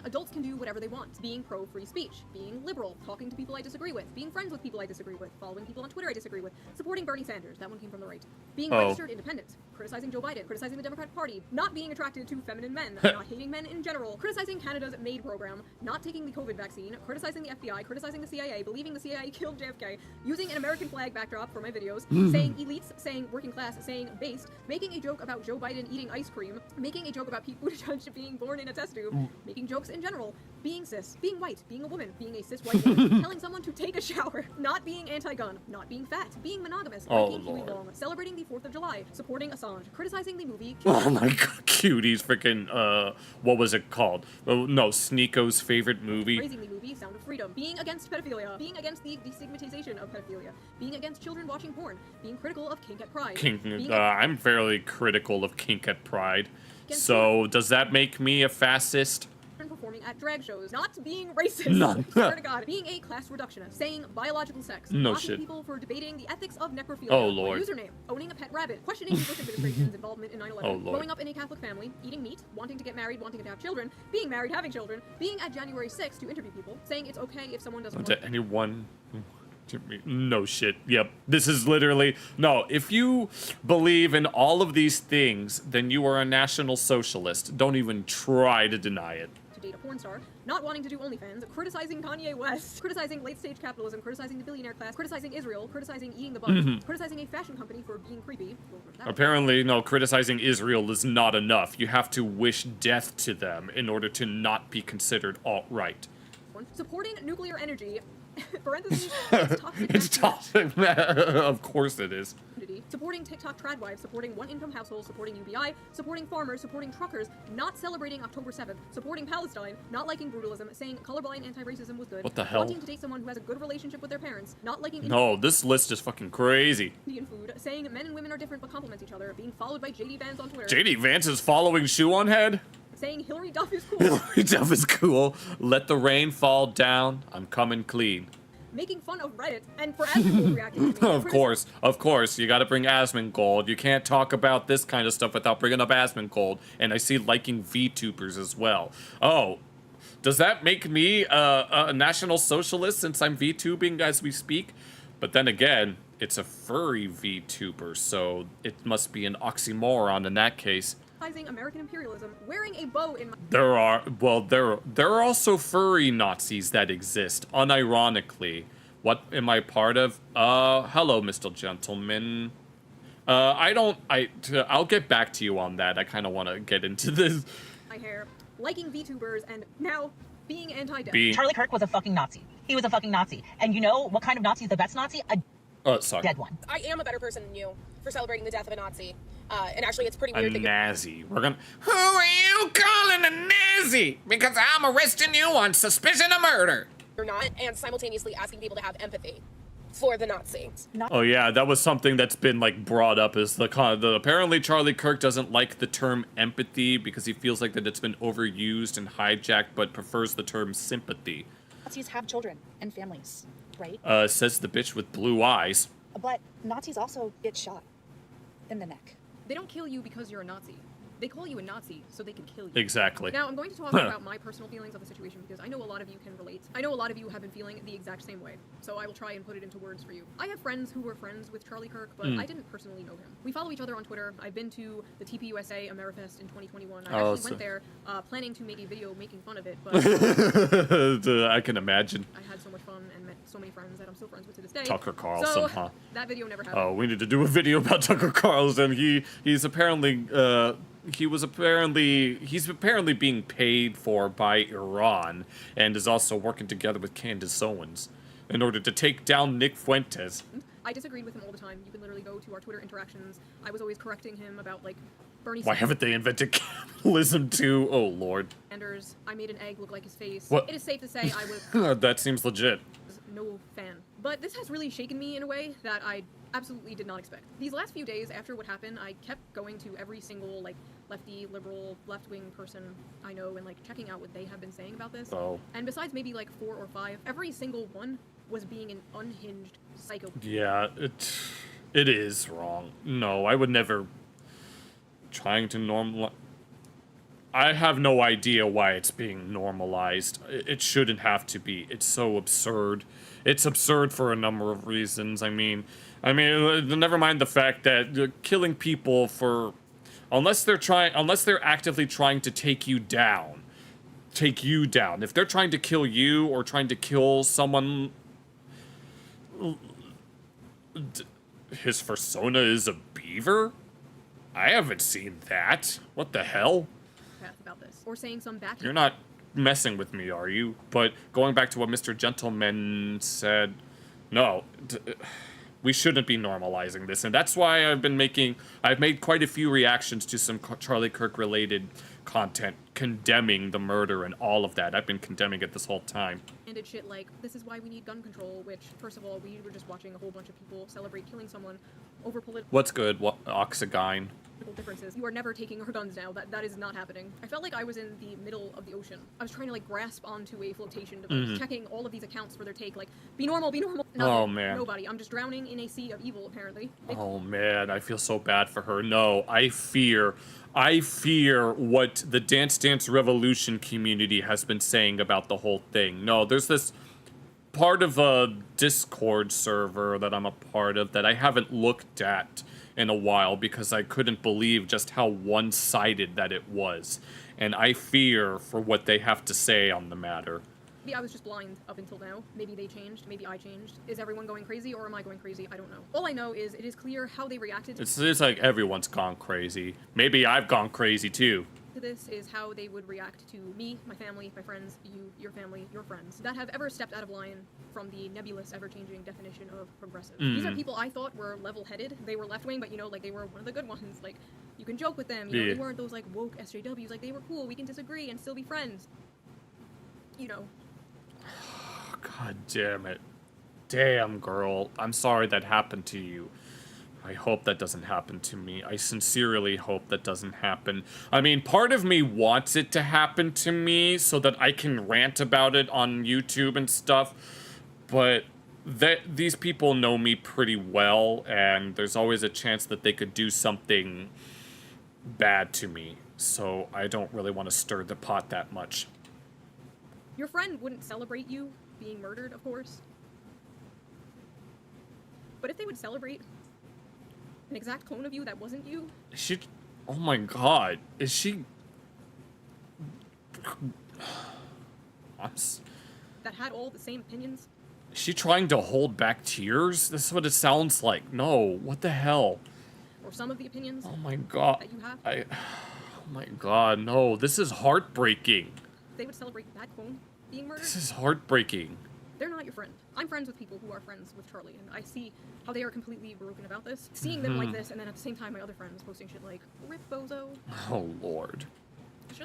Adults can do whatever they want. Being pro-free speech. Being liberal. Talking to people I disagree with. Being friends with people I disagree with. Following people on Twitter I disagree with. Supporting Bernie Sanders. That one came from the right. Being registered independent. Criticizing Joe Biden. Criticizing the Democratic Party. Not being attracted to feminine men. Not hating men in general. Criticizing Canada's MAID program. Not taking the COVID vaccine. Criticizing the FBI. Criticizing the CIA. Believing the CIA killed JFK. Using an American flag backdrop for my videos. Saying elites. Saying working class. Saying based. Making a joke about Joe Biden eating ice cream. Making a joke about Pete Buttigieg being born in a test tube. Making jokes in general. Being cis, being white, being a woman, being a cis white woman, telling someone to take a shower, not being anti-gun, not being fat, being monogamous, liking Huey Long, celebrating the 4th of July, supporting Assange, criticizing the movie. Oh my god, Cutie's freaking, what was it called? Oh, no, Sneeko's favorite movie. Praising the movie Sound of Freedom, being against pedophilia, being against the destigmatization of pedophilia, being against children watching porn, being critical of kink at Pride. I'm fairly critical of kink at Pride. So does that make me a fascist? Performing at drag shows, not being racist. None. Swear to God, being a class reductionist, saying biological sex, No mocking shit. people for debating the ethics of necrophilia. Oh, Lord. My username, owning a pet rabbit, questioning the Bush administration's involvement in 9/11, Oh, Lord. growing up in a Catholic family, eating meat, wanting to get married, wanting to have children, being married, having children, being at January 6th to interview people, saying it's okay if someone doesn't want To anyone? No shit. Yep. This is literally no. If you believe in all of these things, then you are a National Socialist. Don't even try to deny it. to date a porn star, not wanting to do OnlyFans, criticizing Kanye West, criticizing late-stage capitalism, criticizing the billionaire class, criticizing Israel, criticizing eating the bugs, criticizing a fashion company for being creepy. Apparently, no, criticizing Israel is not enough. You have to wish death to them in order to not be considered alt-right. Supporting nuclear energy, parentheses, it's toxic. It's toxic. Of course it is. Supporting TikTok trad wives, supporting one-income households, supporting UBI, supporting farmers, supporting truckers, not celebrating October 7th, supporting Palestine, not liking brutalism, saying colorblind anti-racism was good. What the hell? Wanting to date someone who has a good relationship with their parents, not liking No, this list is fucking crazy. Indian food, saying men and women are different but complement each other, being followed by JD Vance on Twitter. JD Vance is following SHOE0NHEAD? Saying Hillary Duff is cool. Hillary Duff is cool. Let the rain fall down. I'm coming clean. Making fun of Reddit, and for Asmongold reacting to me. Of course, you gotta bring Asmongold. You can't talk about this kind of stuff without bringing up Asmongold. And I see liking VTubers as well. Oh, does that make me a National Socialist since I'm VTubing as we speak? But then again, it's a furry VTuber, so it must be an oxymoron in that case. American imperialism, wearing a bow in my There are also furry Nazis that exist, unironically. What am I part of? Hello, Mr. Gentleman. I'll get back to you on that. I kind of want to get into this. my hair, liking VTubers, and now being anti-death. Charlie Kirk was a fucking Nazi. He was a fucking Nazi. And you know what kind of Nazi is the best Nazi? Sorry. Dead one. I am a better person than you for celebrating the death of a Nazi. And actually, it's pretty A weird that Nazi. We're gonna. Who are you calling a Nazi? Because I'm arresting you on suspicion of murder. you're not, and simultaneously asking people to have empathy for the Nazi. Oh yeah, that was something that's been like brought up as the apparently Charlie Kirk doesn't like the term empathy because he feels like that it's been overused and hijacked, but prefers the term sympathy. Nazis have children and families, right? Says the bitch with blue eyes. But Nazis also get shot in the neck. They don't kill you because you're a Nazi. They call you a Nazi so they can kill you. Exactly. Now, I'm going to talk about my personal feelings of the situation because I know a lot of you can relate. I know a lot of you have been feeling the exact same way, so I will try and put it into words for you. I have friends who were friends with Charlie Kirk, but I didn't personally know him. We follow each other on Twitter. I've been to the TPUSA Amerifest in 2021. I actually went there planning to make a video making fun of it, but I can imagine. I had so much fun and met so many friends that I'm still friends with to this day. Tucker Carlson, so, huh? That video never happened. Oh, we need to do a video about Tucker Carlson. He's apparently he's apparently being paid for by Iran and is also working together with Candace Owens in order to take down Nick Fuentes. I disagreed with him all the time. You can literally go to our Twitter interactions. I was always correcting him about, like, Bernie Why haven't they invented capitalism too? Oh, Lord. Sanders. I made an egg look like his face. What? It is safe to say I was That seems legit. no fan. But this has really shaken me in a way that I absolutely did not expect. These last few days after what happened, I kept going to every single, like, lefty, liberal, left-wing person I know and, like, checking out what they have been saying about this. Oh. And besides maybe, like, 4 or 5, every single one was being an unhinged psycho. Yeah, it is wrong. No, I would never trying to normalize. I have no idea why it's being normalized. It shouldn't have to be. It's so absurd. It's absurd for a number of reasons. I mean, never mind the fact that killing people for, unless they're actively trying to take you down. If they're trying to kill you or trying to kill someone, his persona is a beaver? I haven't seen that. What the hell? About this, or saying some back. You're not messing with me, are you? But going back to what Mr. Gentleman said, no, we shouldn't be normalizing this, and that's why I've made quite a few reactions to some Charlie Kirk related content condemning the murder and all of that. I've been condemning it this whole time. And it's shit like, this is why we need gun control, which, first of all, we were just watching a whole bunch of people celebrate killing someone over political. What's good? What, Oxygen? differences. You are never taking our guns now. That is not happening. I felt like I was in the middle of the ocean. I was trying to like grasp onto a flotation device, checking all of these accounts for their take, like, be normal, be normal. Oh man. Nobody. I'm just drowning in a sea of evil, apparently. Oh man, I feel so bad for her. No, I fear what the Dance Dance Revolution community has been saying about the whole thing. No, there's this part of a Discord server that I'm a part of that I haven't looked at in a while because I couldn't believe just how one-sided that it was. And I fear for what they have to say on the matter. Maybe I was just blind up until now. Maybe they changed. Maybe I changed. Is everyone going crazy or am I going crazy? I don't know. All I know is it is clear how they reacted to It's like everyone's gone crazy. Maybe I've gone crazy too. this is how they would react to me, my family, my friends, you, your family, your friends, that have ever stepped out of line from the nebulous, ever-changing definition of progressive. These are people I thought were level-headed. They were left-wing, but, you know, like, they were one of the good ones. Like, you can joke with them. You know, they weren't those, like, woke SJWs. Like, they were cool. We can disagree and still be friends. You know. God damn it. Damn, girl. I'm sorry that happened to you. I hope that doesn't happen to me. I sincerely hope that doesn't happen. I mean, part of me wants it to happen to me so that I can rant about it on YouTube and stuff, but these people know me pretty well, and there's always a chance that they could do something bad to me, so I don't really want to stir the pot that much. Your friend wouldn't celebrate you being murdered, of course. But if they would celebrate an exact clone of you that wasn't you. She, oh my god, is she? That had all the same opinions. Is she trying to hold back tears? This is what it sounds like. No, what the hell? Or some of the opinions. Oh my god. That you have. Oh my god, no, this is heartbreaking. They would celebrate that clone being murdered. This is heartbreaking. They're not your friend. I'm friends with people who are friends with Charlie, and I see how they are completely broken about this. Seeing them like this, and then at the same time my other friends posting shit like, "Rip Bozo." Oh lord.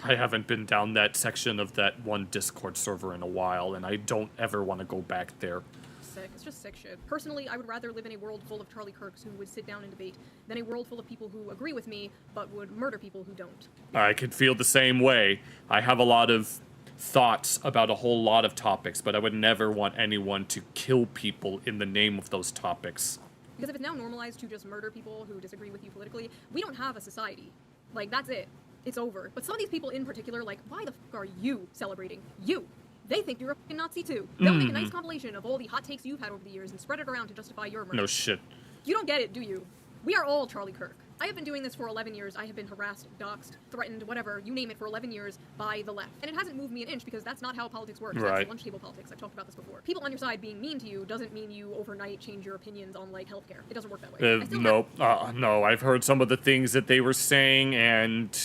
I haven't been down that section of that one Discord server in a while, and I don't ever want to go back there. Sick. It's just sick shit. Personally, I would rather live in a world full of Charlie Kirks who would sit down and debate than a world full of people who agree with me, but would murder people who don't. I could feel the same way. I have a lot of thoughts about a whole lot of topics, but I would never want anyone to kill people in the name of those topics. Because if it's now normalized to just murder people who disagree with you politically, we don't have a society. Like, that's it. It's over. But some of these people in particular, like, why the fuck are you celebrating? You! They think you're a fucking Nazi too. They'll make a nice compilation of all the hot takes you've had over the years and spread it around to justify your murder. No shit. You don't get it, do you? We are all Charlie Kirk. I have been doing this for 11 years. I have been harassed, doxxed, threatened, whatever, you name it, for 11 years by the left. And it hasn't moved me an inch because that's not how politics works. Right. That's lunch table politics. I've talked about this before. People on your side being mean to you doesn't mean you overnight change your opinions on, like, healthcare. It doesn't work that way. No, I've heard some of the things that they were saying, and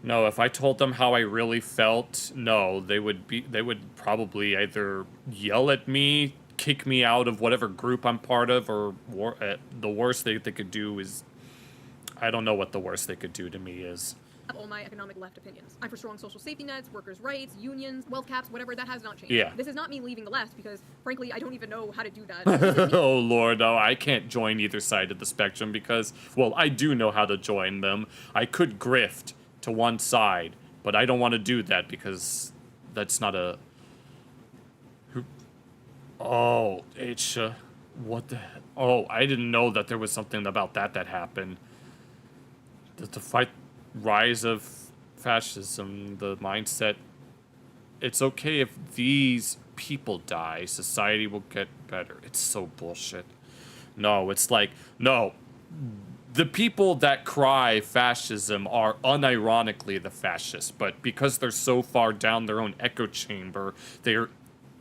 no, if I told them how I really felt, no, they would probably either yell at me, kick me out of whatever group I'm part of, or the worst they could do is, I don't know what the worst they could do to me is. I have all my economic left opinions. I'm for strong social safety nets, workers' rights, unions, wealth caps, whatever. That has not changed. Yeah. This is not me leaving the left because, frankly, I don't even know how to do that. Oh lord, no, I can't join either side of the spectrum because, well, I do know how to join them. I could grift to one side, but I don't want to do that because that's not a... Oh, what the... Oh, I didn't know that there was something about that happened. The fight, rise of fascism, the mindset. It's okay if these people die, society will get better. It's so bullshit. No, it's like, no. The people that cry fascism are unironically the fascists, but because they're so far down their own echo chamber, they're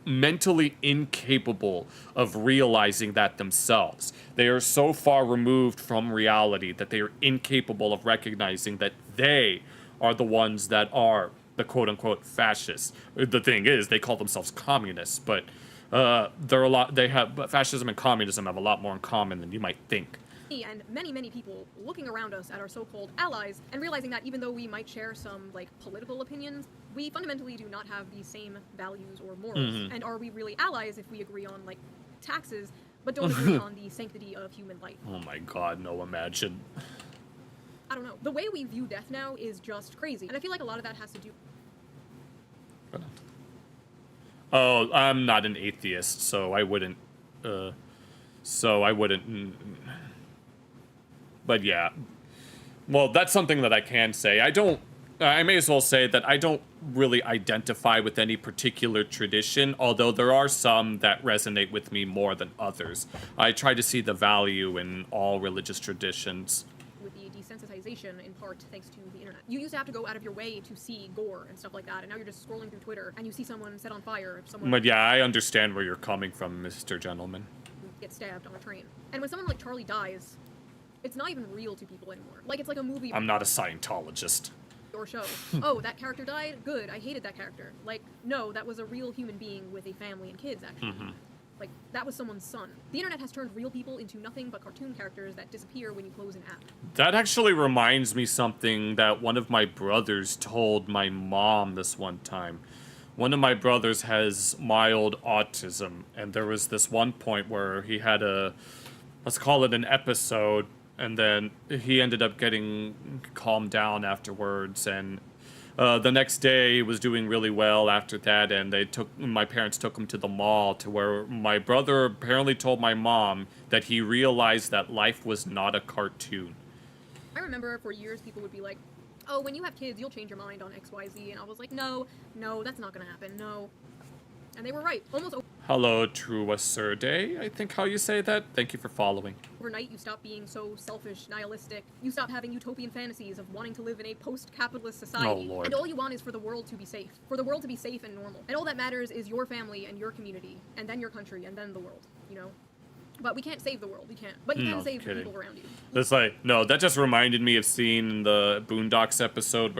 mentally incapable of realizing that themselves. They are so far removed from reality that they are incapable of recognizing that they are the ones that are the quote-unquote fascists. The thing is, they call themselves communists, but fascism and communism have a lot more in common than you might think. And many, many people looking around us at our so-called allies and realizing that even though we might share some, like, political opinions, we fundamentally do not have the same values or morals. And are we really allies if we agree on, like, taxes, but don't agree on the sanctity of human life? Oh my god, no, imagine. I don't know. The way we view death now is just crazy. And I feel like a lot of that has to do... Oh, I'm not an atheist, so I wouldn't, but yeah. Well, that's something that I can say. I may as well say that I don't really identify with any particular tradition, although there are some that resonate with me more than others. I try to see the value in all religious traditions. With the desensitization, in part thanks to the internet. You used to have to go out of your way to see gore and stuff like that, and now you're just scrolling through Twitter and you see someone set on fire. But yeah, I understand where you're coming from, Mr. Gentleman. Get stabbed on a train. And when someone like Charlie dies, it's not even real to people anymore. Like, it's like a movie. I'm not a Scientologist. Or show. Oh, that character died? Good, I hated that character. Like, no, that was a real human being with a family and kids, actually. Like, that was someone's son. The internet has turned real people into nothing but cartoon characters that disappear when you close an app. That actually reminds me something that one of my brothers told my mom this one time. One of my brothers has mild autism, and there was this one point where he had let's call it an episode, and then he ended up getting calmed down afterwards, and the next day he was doing really well after that, and my parents took him to the mall, to where my brother apparently told my mom that he realized that life was not a cartoon. I remember for years people would be like, oh, when you have kids, you'll change your mind on XYZ, and I was like, no, that's not gonna happen, no. And they were right, almost Hello, Trudevrc, I think how you say that. Thank you for following. overnight. You stop being so selfish, nihilistic. You stop having utopian fantasies of wanting to live in a post-capitalist society. Oh, Lord. And all you want is for the world to be safe. For the world to be safe and normal. And all that matters is your family and your community, and then your country, and then the world, you know? But we can't save the world, we can't. But you can save the people around you. It's like, no, that just reminded me of seeing the Boondocks episode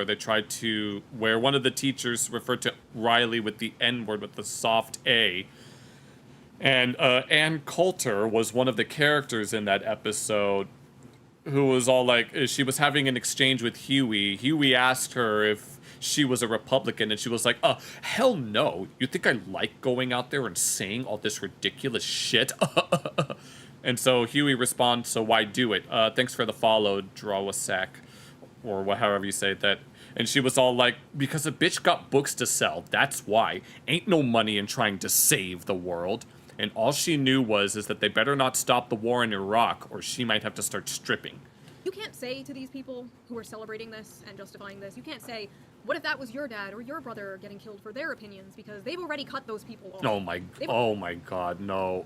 where one of the teachers referred to Riley with the N-word with the soft A. And Ann Coulter was one of the characters in that episode who was all like, she was having an exchange with Huey. Huey asked her if she was a Republican, and she was like, hell no. You think I like going out there and saying all this ridiculous shit? And so Huey responds, so why do it? Thanks for the follow, Drawasak, or however you say that. And she was all like, because a bitch got books to sell, that's why. Ain't no money in trying to save the world. And all she knew is that they better not stop the war in Iraq, or she might have to start stripping. You can't say to these people who are celebrating this and justifying this, you can't say, what if that was your dad or your brother getting killed for their opinions? Because they've already cut those people off. Oh my god, no.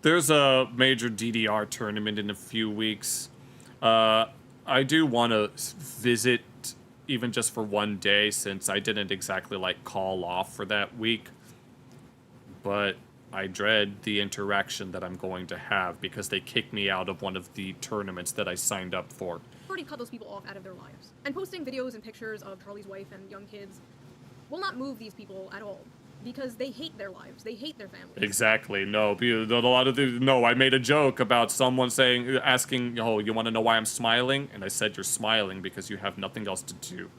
There's a major DDR tournament in a few weeks. I do want to visit, even just for one day, since I didn't exactly, call off for that week. But I dread the interaction that I'm going to have, because they kicked me out of one of the tournaments that I signed up for. Already cut those people off out of their lives. And posting videos and pictures of Charlie's wife and young kids will not move these people at all. Because they hate their lives. They hate their families. Exactly. No, I made a joke about someone asking, oh, you want to know why I'm smiling? And I said, you're smiling because you have nothing else to do.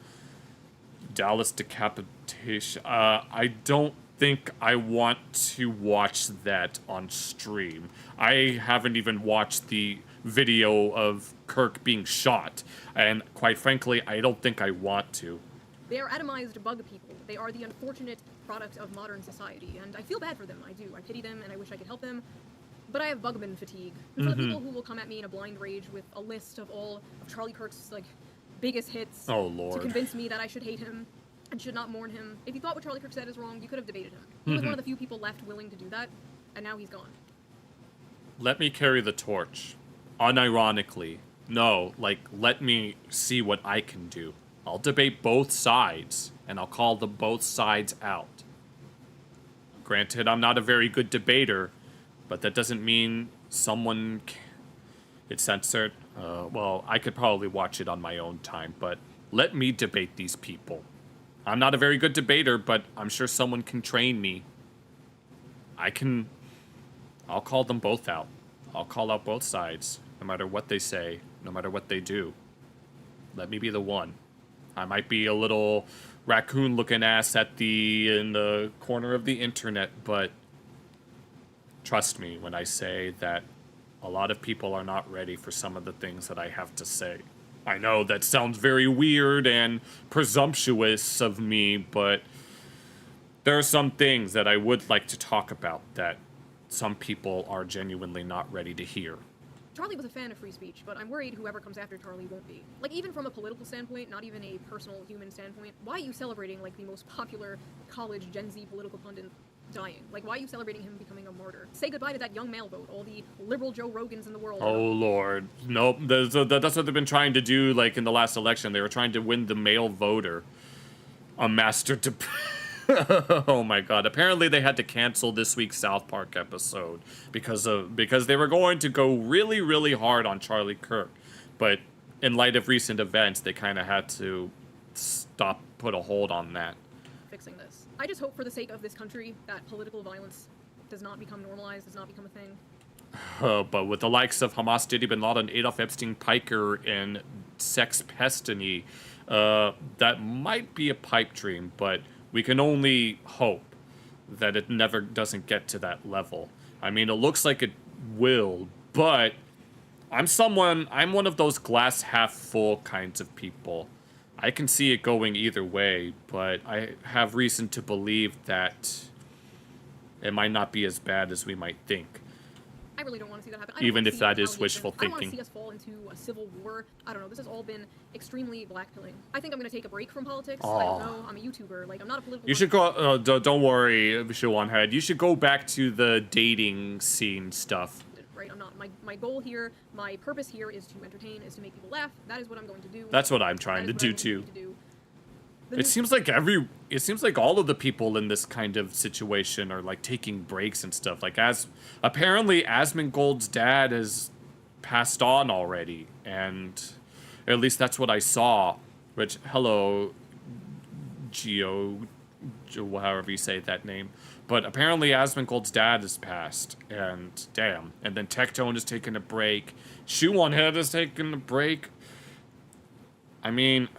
Dallas decapitation. I don't think I want to watch that on stream. I haven't even watched the video of Kirk being shot. And quite frankly, I don't think I want to. They are atomized bug people. They are the unfortunate product of modern society, and I feel bad for them. I do. I pity them, and I wish I could help them. But I have bugman fatigue. And for the people who will come at me in a blind rage with a list of all of Charlie Kirk's biggest hits to convince me that I should hate him and should not mourn him. If you thought what Charlie Kirk said is wrong, you could have debated him. He was one of the few people left willing to do that, and now he's gone. Let me carry the torch. Unironically. No, let me see what I can do. I'll debate both sides, and I'll call the both sides out. Granted, I'm not a very good debater, but that doesn't mean it's censored. Well, I could probably watch it on my own time, but let me debate these people. I'm not a very good debater, but I'm sure someone can train me. I'll call them both out. I'll call out both sides, no matter what they say, no matter what they do. Let me be the one. I might be a little raccoon-looking ass in the corner of the internet, but trust me when I say that a lot of people are not ready for some of the things that I have to say. I know that sounds very weird and presumptuous of me, but there are some things that I would like to talk about that some people are genuinely not ready to hear. Charlie was a fan of free speech, but I'm worried whoever comes after Charlie won't be. Like, even from a political standpoint, not even a personal human standpoint, why are you celebrating, like, the most popular college Gen Z political pundit dying? Like, why are you celebrating him becoming a martyr? Say goodbye to that young male vote, all the liberal Joe Rogans in the world. Oh, Lord. Nope, that's what they've been trying to do, like, in the last election. They were trying to win the male voter. A master to... Oh my god. Apparently they had to cancel this week's South Park episode because they were going to go really, really hard on Charlie Kirk. But in light of recent events, they kind of had to put a hold on that. Fixing this. I just hope for the sake of this country that political violence does not become normalized, does not become a thing. But with the likes of Hamas, Diddy Bin Laden, Adolf Epstein, Piker, and Sex Pestany, that might be a pipe dream, but we can only hope that it never doesn't get to that level. I mean, it looks like it will, but I'm one of those glass half full kinds of people. I can see it going either way, but I have reason to believe that it might not be as bad as we might think. I really don't want to see that happen. Even if that is wishful thinking. I don't want to see us fall into a civil war. I don't know. This has all been extremely blackpilling. I think I'm going to take a break from politics. I don't know. I'm a YouTuber. Like, I'm not a political... You should go... don't worry, SHOE0NHEAD. You should go back to the dating scene stuff. Right, I'm not. My goal here, my purpose here is to entertain, is to make people laugh. That is what I'm going to do. That's what I'm trying to do, too. It seems like all of the people in this kind of situation are like taking breaks and stuff. Like, apparently Asmongold's dad has passed on already, and at least that's what I saw. Which, hello, Geo, however you say that name. But apparently Asmongold's dad has passed, and damn. And then Tectone has taken a break. SHOE0NHEAD has taken a break. I mean,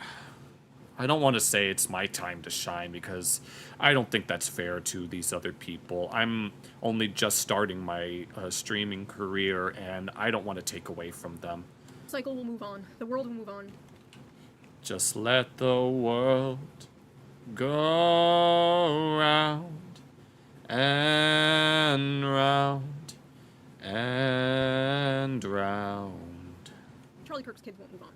I don't want to say it's my time to shine because I don't think that's fair to these other people. I'm only just starting my streaming career, and I don't want to take away from them. The cycle will move on. The world will move on. Just let the world go round and round and round. Charlie Kirk's kids won't move on.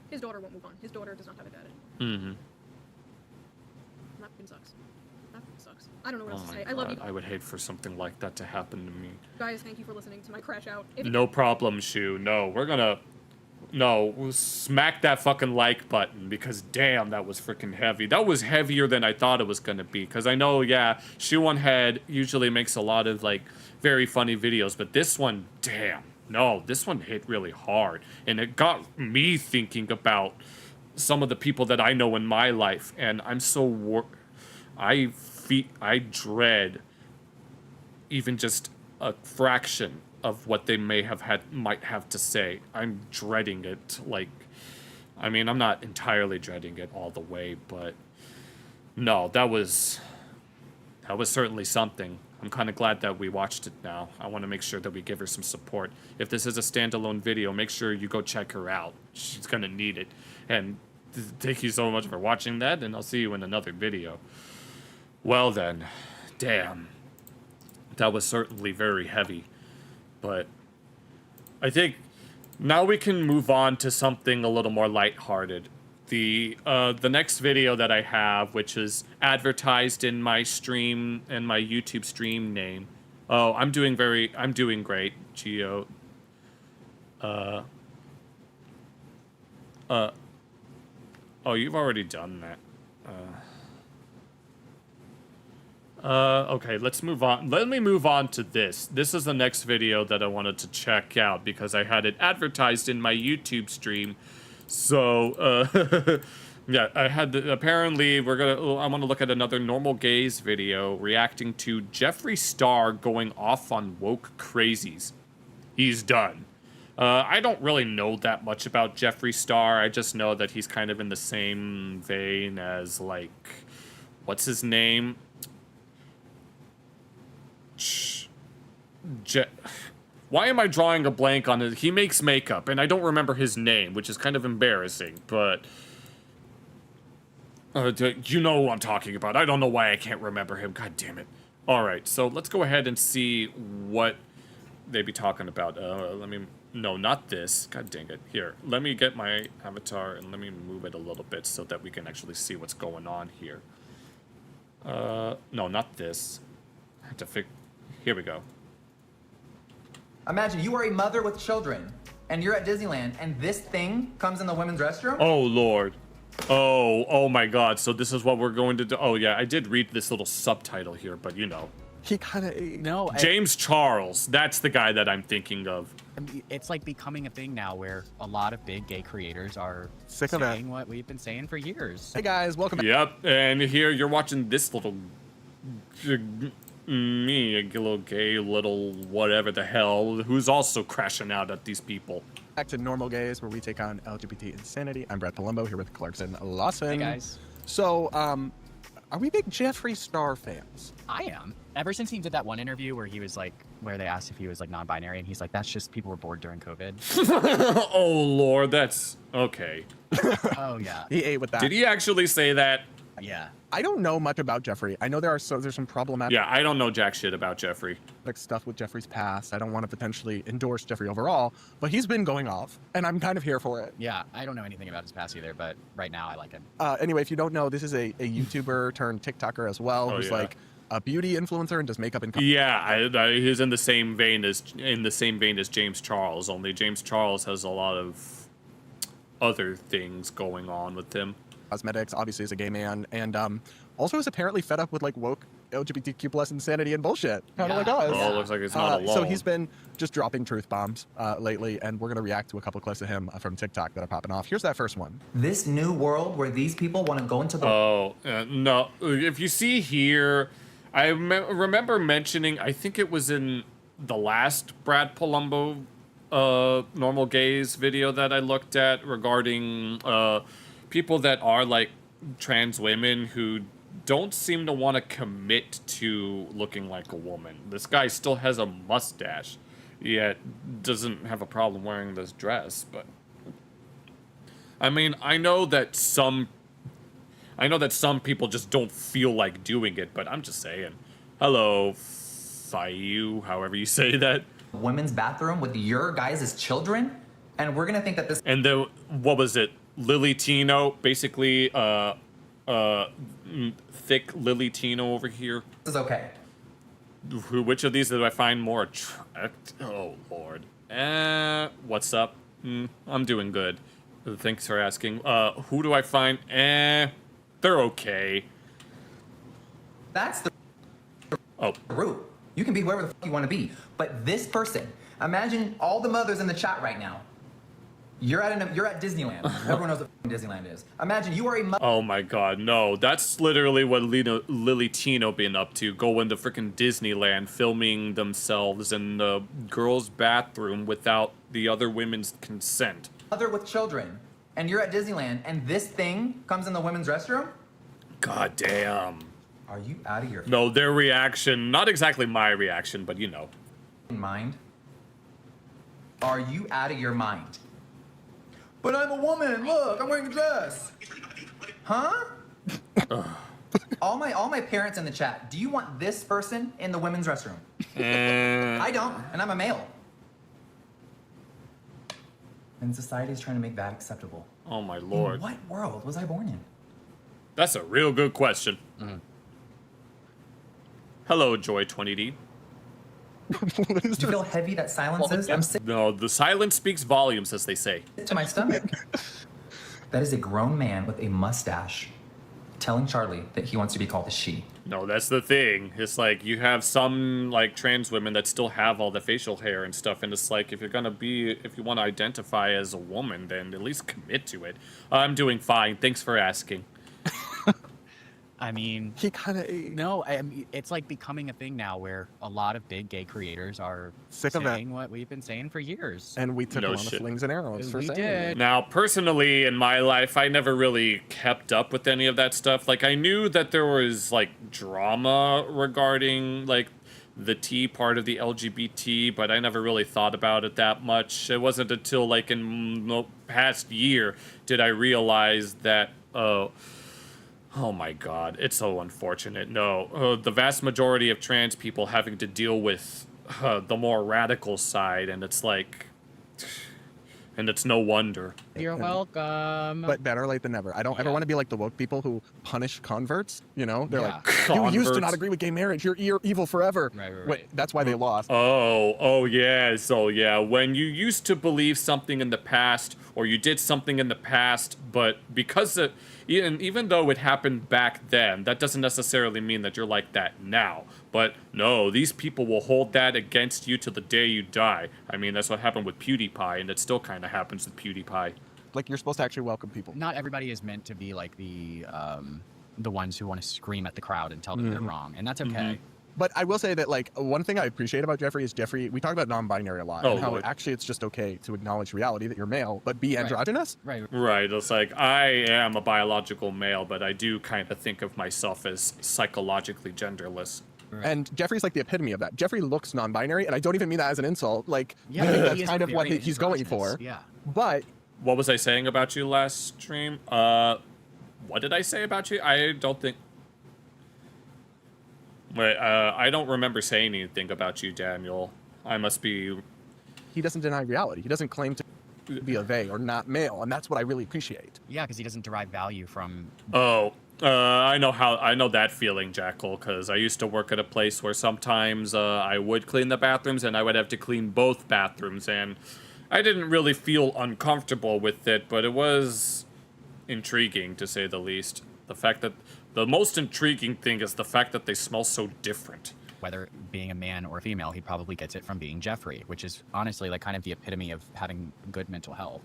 His daughter won't move on. His daughter does not have a dad. Mm-hmm. That fucking sucks. That fucking sucks. I don't know what else to say. I love you. I would hate for something like that to happen to me. Guys, thank you for listening to my crash out. No problem, Shu. No, we're gonna... No, smack that fucking like button because damn, that was freaking heavy. That was heavier than I thought it was gonna be. Because I know, yeah, SHOE0NHEAD usually makes a lot of, like, very funny videos. But this one, damn. No, this one hit really hard. And it got me thinking about some of the people that I know in my life. And I'm so... I dread even just a fraction of what they might have to say. I'm dreading it. Like, I mean, I'm not entirely dreading it all the way, but no, that was certainly something. I'm kind of glad that we watched it now. I want to make sure that we give her some support. If this is a standalone video, make sure you go check her out. She's gonna need it. And thank you so much for watching that, and I'll see you in another video. Well then, damn. That was certainly very heavy. But I think now we can move on to something a little more lighthearted. The next video that I have, which is advertised in my stream and my YouTube stream name. Oh, I'm doing great, Geo. Oh, you've already done that. Okay, let's move on. Let me move on to this. This is the next video that I wanted to check out because I had it advertised in my YouTube stream. So, yeah, I had apparently I'm gonna look at another normal gaze video reacting to Jeffree Star going off on woke crazies. He's done. I don't really know that much about Jeffree Star. I just know that he's kind of in the same vein as, like, what's his name? Why am I drawing a blank on it? He makes makeup, and I don't remember his name, which is kind of embarrassing, but... you know who I'm talking about. I don't know why I can't remember him. God damn it. Alright, so let's go ahead and see what they be talking about. Let me... No, not this. God dang it. Here, let me get my avatar, and let me move it a little bit so that we can actually see what's going on here. No, not this. I have to Here we go. Imagine you are a mother with children, and you're at Disneyland, and this thing comes in the women's restroom? Oh, Lord. Oh my God. So this is what we're going to do. Oh, yeah, I did read this little subtitle here, but you know. He kind of... No. James Charles. That's the guy that I'm thinking of. It's like becoming a thing now where a lot of big gay creators are sick of saying what we've been saying for years. Hey, guys. Welcome back. Yep. And here you're watching this little... Me, a little gay, little whatever the hell, who's also crashing out at these people. Back to Normal Gays, where we take on LGBT insanity. I'm Brad Palumbo, here with Clarkson Lawson. Hey, guys. So, are we big Jeffree Star fans? I am. Ever since he did that one interview where he was like, where they asked if he was like non-binary, and he's like, that's just people were bored during COVID. Oh, Lord, that's... Okay. Oh, yeah. He ate with that. Did he actually say that? Yeah. I don't know much about Jeffree. I know there's some problematic... Yeah, I don't know jack shit about Jeffree. Like stuff with Jeffree's past. I don't want to potentially endorse Jeffree overall, but he's been going off, and I'm kind of here for it. Yeah, I don't know anything about his past either, but right now I like him. Anyway, if you don't know, this is a YouTuber turned TikToker as well, who's like a beauty influencer and does makeup and... Yeah, he's in the same vein as James Charles, only James Charles has a lot of other things going on with him. Cosmetics, obviously is a gay man, and also is apparently fed up with like woke LGBTQ plus insanity and bullshit, kind of like us. Oh, looks like he's not alone. So he's been just dropping truth bombs lately, and we're gonna react to a couple clips of him from TikTok that are popping off. Here's that first one. This new world where these people want to go into the... Oh, no. If you see here, I remember mentioning, I think it was in the last Brad Palumbo Normal Gays video that I looked at regarding people that are like trans women who don't seem to want to commit to looking like a woman. This guy still has a mustache, yet doesn't have a problem wearing this dress, but I mean, I know that some people just don't feel like doing it, but I'm just saying. Hello, Fayu, however you say that. Women's bathroom with your guys' children, and we're gonna think that this... And then, what was it? Lily Tino, basically, thick Lily Tino over here. This is okay. Which of these do I find more attractive? Oh, Lord. What's up? I'm doing good. Thanks for asking. Who do I find? They're okay. That's the root. You can be whoever the fuck you want to be. But this person, imagine all the mothers in the chat right now. You're at Disneyland. Everyone knows what Disneyland is. Imagine you are a mother. Oh my God, no! That's literally what Lily Tino been up to. Going to freaking Disneyland, filming themselves in the girls' bathroom without the other women's consent. Mother with children, and you're at Disneyland, and this thing comes in the women's restroom. God damn. Are you out of your... No, their reaction, not exactly my reaction, but you know. Mind? Are you out of your mind? But I'm a woman. Look, I'm wearing a dress. Huh? all my parents in the chat. Do you want this person in the women's restroom? I don't, and I'm a male. And society is trying to make that acceptable. Oh my Lord. In what world was I born in? That's a real good question. Hello, Joy 20D. Do you feel heavy that silence is? I'm sick No, the silence speaks volumes, as they say. to my stomach. That is a grown man with a mustache telling Charlie that he wants to be called a she. No, that's the thing. It's like you have some like trans women that still have all the facial hair and stuff, and it's like if you want to identify as a woman, then at least commit to it. I'm doing fine. Thanks for asking. I mean, he kind of... No, I mean, it's like becoming a thing now where a lot of big gay creators are saying what we've been saying for years. And we took a lot of slings and arrows for saying it. Now, personally, in my life, I never really kept up with any of that stuff. Like, I knew that there was, like, drama regarding, like, the T part of the LGBT, but I never really thought about it that much. It wasn't until like in the past year did I realize that, oh my god, it's so unfortunate. No, the vast majority of trans people having to deal with the more radical side, and it's like, and it's no wonder. You're welcome. But better late than never. I don't ever want to be like the woke people who punish converts. You know, they're Yeah. like, you used to not agree with gay marriage. You're evil forever. Right. Wait, that's why they lost. Oh yeah. So yeah, when you used to believe something in the past, or you did something in the past, but because it, even though it happened back then, that doesn't necessarily mean that you're like that now. But no, these people will hold that against you to the day you die. I mean, that's what happened with PewDiePie, and it still kind of happens with PewDiePie. Like, you're supposed to actually welcome people. Not everybody is meant to be like the ones who want to scream at the crowd and tell them they're wrong, and that's okay. But I will say that, like, one thing I appreciate about Jeffrey is we talk about non-binary a lot, and how actually it's just okay to acknowledge reality that you're male, but be androgynous. Right. It's like, I am a biological male, but I do kind of think of myself as psychologically genderless. And Jeffrey's like the epitome of that. Jeffrey looks non-binary, and I don't even mean that as an insult. Like, Yeah, I think he that's is kind of what very he's going for. Yeah. But what was I saying about you last stream? What did I say about you? I don't think... Wait, I don't remember saying anything about you, Daniel. I must be... He doesn't deny reality. He doesn't claim to be a they or not male, and that's what I really appreciate. Yeah, because he doesn't derive value from... I know that feeling, Jackal, because I used to work at a place where sometimes I would clean the bathrooms, and I would have to clean both bathrooms, and I didn't really feel uncomfortable with it, but it was intriguing, to say the least. The fact that... The most intriguing thing is the fact that they smell so different. Whether being a man or a female, he probably gets it from being Jeffrey, which is honestly like kind of the epitome of having good mental health.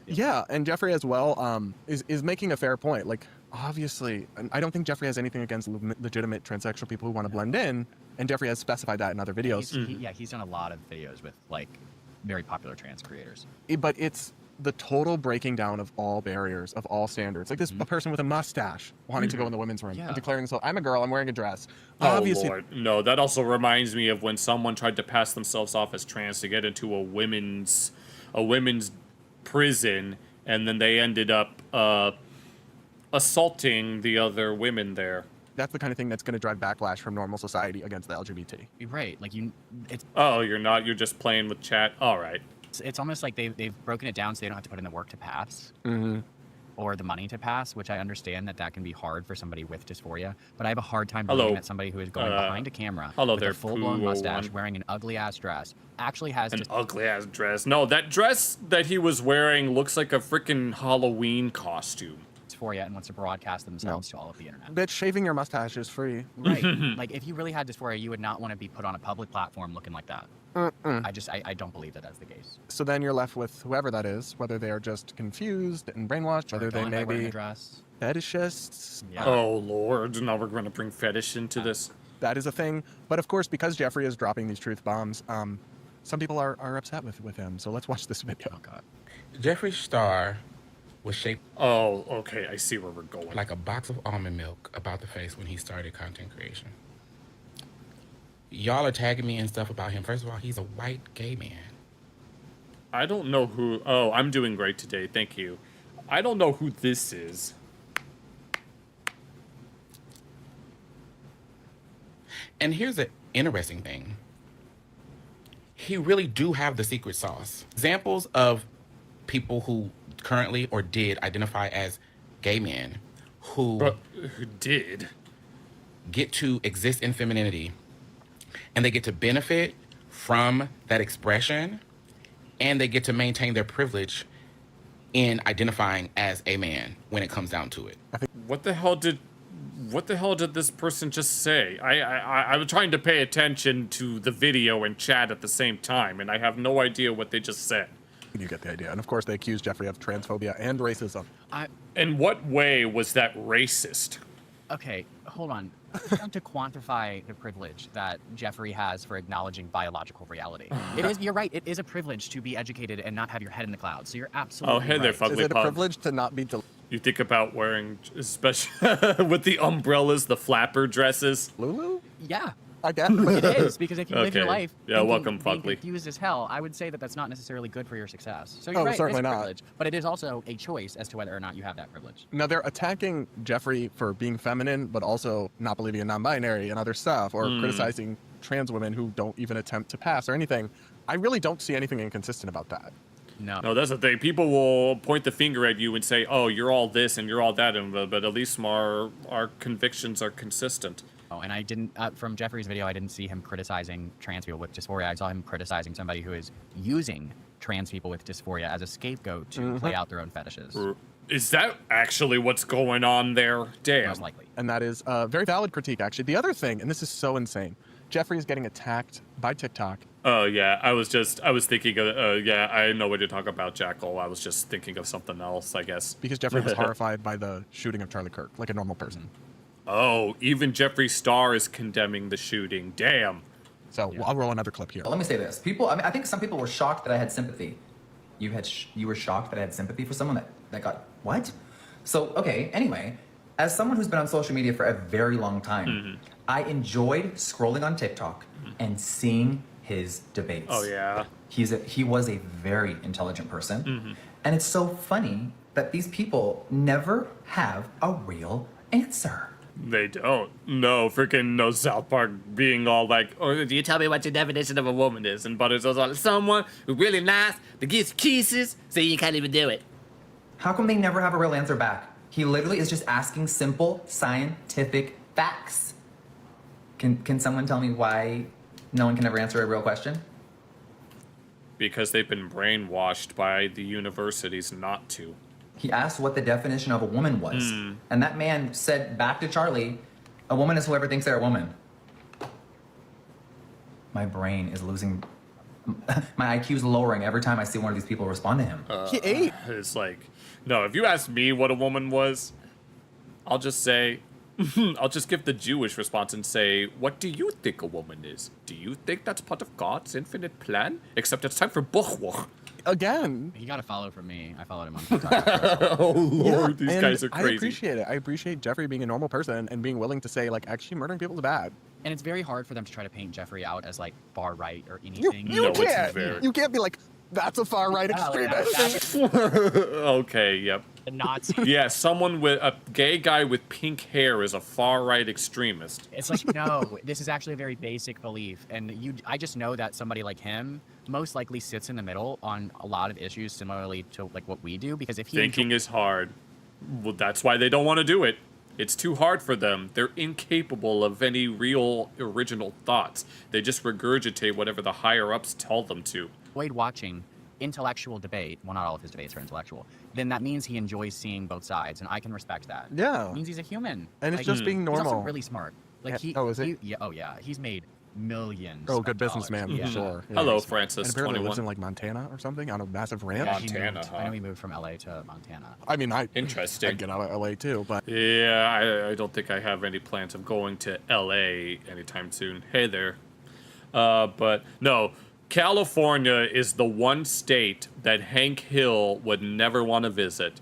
Yeah, and Jeffrey as well is making a fair point. Like, obviously, I don't think Jeffrey has anything against legitimate transsexual people who want to blend in, and Jeffrey has specified that in other videos. He's done a lot of videos with like very popular trans creators. But it's the total breaking down of all barriers, of all standards. Like this, a person with a mustache wanting to go in the women's room and declaring themselves, I'm a girl, I'm wearing a dress. Obviously, Lord. No, that also reminds me of when someone tried to pass themselves off as trans to get into a women's prison, and then they ended up assaulting the other women there. That's the kind of thing that's going to drive backlash from normal society against the LGBT. Right, like you're not, you're just playing with chat? All right. It's almost like they've broken it down so they don't have to put in the work to pass. Or the money to pass, which I understand that can be hard for somebody with dysphoria, but I have a hard time believing that somebody who is going behind a camera with a full-blown mustache, wearing an ugly-ass dress, actually has an ugly-ass dress. No, that dress that he was wearing looks like a freaking Halloween costume. Dysphoria and wants to broadcast themselves to all of the internet. Bitch, shaving your mustache is free. Right. Like, if you really had dysphoria, you would not want to be put on a public platform looking like that. I don't believe that that's the case. So then you're left with whoever that is, whether they are just confused and brainwashed, whether they may be fetishists. Yeah. Oh, Lord. Now we're going to bring fetish into this. That is a thing. But of course, because Jeffrey is dropping these truth bombs, some people are upset with him. So let's watch this video. Oh, God. Jeffrey's star was shaped... Oh, okay. I see where we're going. ...like a box of almond milk about the face when he started content creation. Y'all are tagging me and stuff about him. First of all, he's a white gay man. I don't know who... Oh, I'm doing great today. Thank you. I don't know who this is. And here's the interesting thing. He really do have the secret sauce. Examples of people who currently or did identify as gay men who did get to exist in femininity, and they get to benefit from that expression, and they get to maintain their privilege in identifying as a man when it comes down to it. What the hell did this person just say? I was trying to pay attention to the video and chat at the same time, and I have no idea what they just said. You get the idea. And of course, they accuse Jeffrey of transphobia and racism. In what way was that racist? Okay, hold on. To quantify the privilege that Jeffrey has for acknowledging biological reality. You're right, it is a privilege to be educated and not have your head in the clouds. So you're absolutely hey there, fugly Is it a privilege to not be... You think about wearing, especially with the umbrellas, the flapper dresses? Lulu? Yeah. I guess. It is, because if you live your Okay. life Yeah, thinking, welcome, being Fugly. confused as hell, I would say that that's not necessarily good for your success. So Oh, you're right, certainly it's not. privilege, but it is also a choice as to whether or not you have that privilege. Now, they're attacking Jeffrey for being feminine, but also not believing in non-binary and other stuff, or criticizing trans women who don't even attempt to pass or anything. I really don't see anything inconsistent about that. No, that's the thing. People will point the finger at you and say, "Oh, you're all this and you're all that," and but at least our convictions are consistent. Oh, and I didn't, from Jeffrey's video, I didn't see him criticizing trans people with dysphoria. I saw him criticizing somebody who is using trans people with dysphoria as a scapegoat to play out their own fetishes. Is that actually what's going on there? Damn. Most likely. And that is a very valid critique, actually. The other thing, and this is so insane, Jeffrey is getting attacked by TikTok. Oh, yeah. I was thinking of, yeah, I know what you're talking about, Jackal. I was just thinking of something else, I guess. Because Jeffrey was horrified by the shooting of Charlie Kirk, like a normal person. Oh, even Jeffree Star is condemning the shooting. Damn. So I'll roll another clip here. Well, let me say this. People, I think some people were shocked that I had sympathy. You were shocked that I had sympathy for someone that got, what? So, okay, anyway, as someone who's been on social media for a very long time, I enjoyed scrolling on TikTok and seeing his debates. Oh, yeah. He was a very intelligent person. And it's so funny that these people never have a real answer. They don't. No, freaking no South Park being all like, "Oh, do you tell me what your definition of a woman is?" And Butters was like, "Someone who's really nice, that gives kisses, so you can't even do it." How come they never have a real answer back? He literally is just asking simple scientific facts. Can someone tell me why no one can ever answer a real question? Because they've been brainwashed by the universities not to. He asked what the definition of a woman was. And that man said back to Charlie, a woman is whoever thinks they're a woman. My brain is losing, my IQ is lowering every time I see one of these people respond to him. He ate. It's like, no, if you ask me what a woman was, I'll just say, I'll just give the Jewish response and say, what do you think a woman is? Do you think that's part of God's infinite plan? Except it's time for buchwach. Again. He got a follow from me. I followed him on TikTok. Oh, Lord, these and guys are crazy. I appreciate it. I appreciate Jeffrey being a normal person and being willing to say, like, actually murdering people is bad. And it's very hard for them to try to paint Jeffrey out as, like, far right or anything. You can't be like, that's a far right extremist. Okay, yep. The Nazi. Yeah, someone with a gay guy with pink hair is a far right extremist. It's like, no, this is actually a very basic belief. And I just know that somebody like him most likely sits in the middle on a lot of issues similarly to like what we do, because if he Thinking is hard. Well, that's why they don't want to do it. It's too hard for them. They're incapable of any real original thoughts. They just regurgitate whatever the higher ups tell them to. enjoyed watching intellectual debate, well, not all of his debates are intellectual, then that means he enjoys seeing both sides, and I can respect that. Yeah. It means he's a human. And it's just being normal. He's also really smart. Like Yeah. Oh, is it? Yeah, he's made millions. Oh, of good dollars. businessman, Yeah. for sure. Yeah. Hello, Francis, And apparently 21. lives in like Montana or something on a massive ranch. Yeah, he Montana, moved. huh? I know he moved from LA to Montana. I mean, Interesting. I'd get out of LA too, but Yeah, I don't think I have any plans of going to LA anytime soon. Hey there. But no, California is the one state that Hank Hill would never want to visit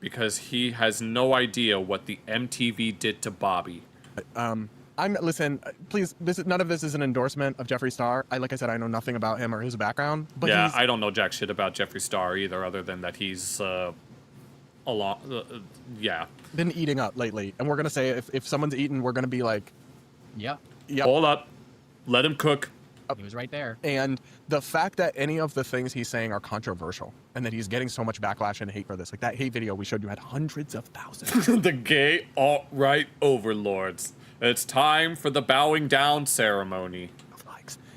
because he has no idea what the MTV did to Bobby. listen, please, none of this is an endorsement of Jeffree Star. Like I said, I know nothing about him or his background. But yeah, I don't know jack shit about Jeffree Star either, other than that he's yeah. been eating up lately. And we're going to say if someone's eating, we're going to be like, Yep. Hold up. Let him cook. He was right there. And the fact that any of the things he's saying are controversial and that he's getting so much backlash and hate for this, like that hate video we showed you had hundreds of thousands. The gay alt-right overlords. It's time for the bowing down ceremony.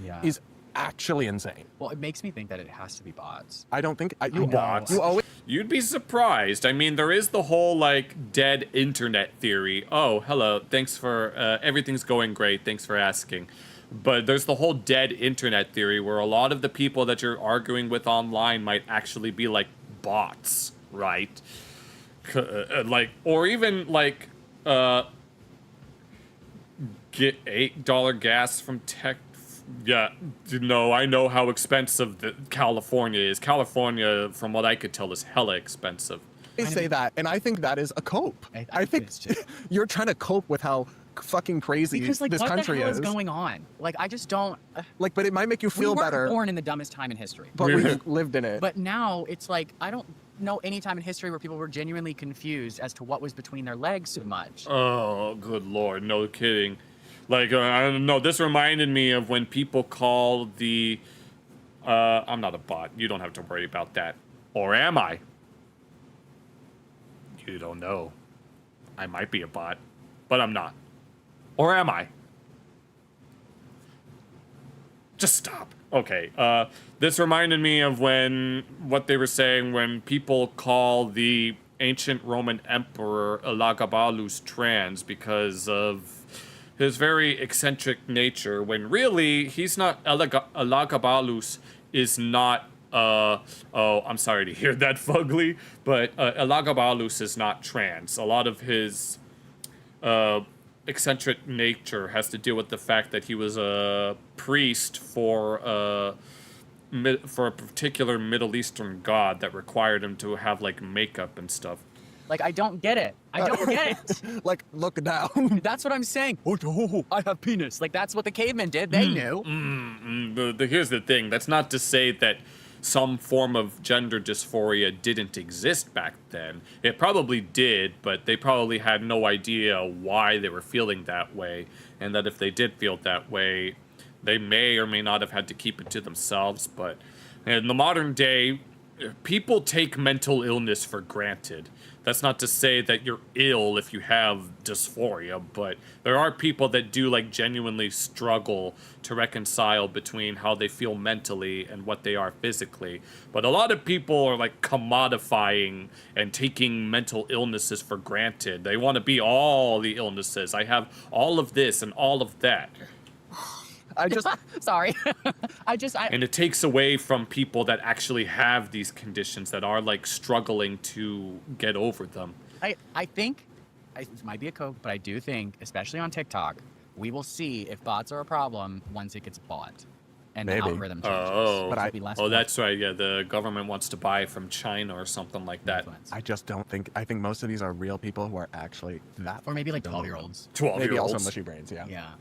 Yeah. Is actually insane. Well, it makes me think that it has to be bots. I don't think Bots. you always. You'd be surprised. I mean, there is the whole like dead internet theory. Oh, hello. Thanks for everything's going great. Thanks for asking. But there's the whole dead internet theory where a lot of the people that you're arguing with online might actually be like bots, right? Like, or even like get $8 gas from tech. Yeah, no, I know how expensive California is. California, from what I could tell, is hella expensive. They say that, and I think that is a cope. I think you're trying to cope with how fucking crazy Because like, this what country the hell is is. going on? Like, I just don't. Like, but it might make you feel we weren't better. born in the dumbest time in history. But we lived in it. But now it's like I don't know any time in history where people were genuinely confused as to what was between their legs so much. Oh, good lord, no kidding. Like, I don't know, this reminded me of when people call the... I'm not a bot. You don't have to worry about that. Or am I? You don't know. I might be a bot, but I'm not. Or am I? Just stop. Okay, this reminded me of what they were saying when people call the ancient Roman emperor Elagabalus trans because of his very eccentric nature, when really he's not. Elagabalus is not. Oh, I'm sorry to hear that, Fugly, but Elagabalus is not trans. A lot of his eccentric nature has to deal with the fact that he was a priest for a particular Middle Eastern god that required him to have like makeup and stuff. Like, I don't get it. I don't get it. Like, look down. That's what I'm saying. Oh, I have penis. Like, that's what the cavemen did. They knew. Here's the thing. That's not to say that some form of gender dysphoria didn't exist back then. It probably did, but they probably had no idea why they were feeling that way, and that if they did feel that way, they may or may not have had to keep it to themselves. But in the modern day, people take mental illness for granted. That's not to say that you're ill if you have dysphoria, but there are people that do like genuinely struggle to reconcile between how they feel mentally and what they are physically. But a lot of people are like commodifying and taking mental illnesses for granted. They want to be all the illnesses. I have all of this and all of that. I just sorry. And it takes away from people that actually have these conditions that are like struggling to get over them. I think this might be a code, but I do think, especially on TikTok, we will see if bots are a problem once it gets bought and the algorithm changes. That's right. Yeah, the government wants to buy from China or something like that. I just don't think. I think most of these are real people who are actually that. Or maybe like 12-year-olds. 12-year-olds. Maybe also mushy brains. Yeah. Yeah.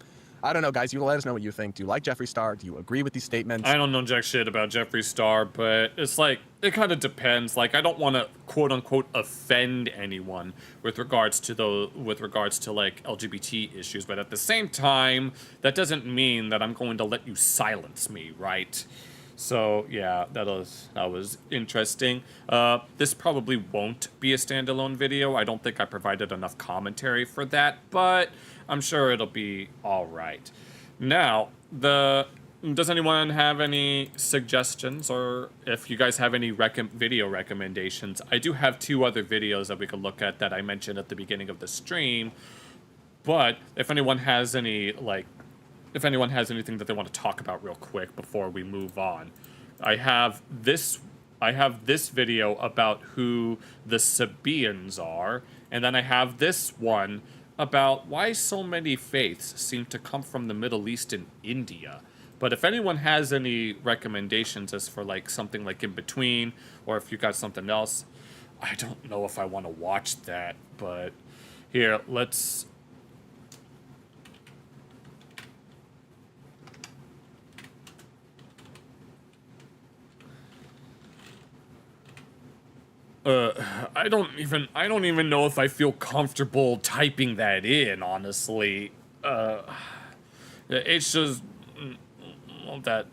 I don't know, guys. You let us know what you think. Do you like Jeffree Star? Do you agree with these statements? I don't know jack shit about Jeffree Star, but it's like, it kind of depends. Like, I don't want to quote unquote offend anyone with regards to like LGBT issues, but at the same time, that doesn't mean that I'm going to let you silence me, right? So yeah, that was interesting. This probably won't be a standalone video. I don't think I provided enough commentary for that, but I'm sure it'll be all right. Now, does anyone have any suggestions, or if you guys have any video recommendations? I do have 2 other videos that we could look at that I mentioned at the beginning of the stream, but if anyone has any, if anyone has anything that they want to talk about real quick before we move on, I have this video about who the Sabaeans are, and then I have this one about why so many faiths seem to come from the Middle East and India. But if anyone has any recommendations as for like something like in between, or if you got something else, I don't know if I want to watch that, but here, let's... I don't even know if I feel comfortable typing that in, honestly. It's just that.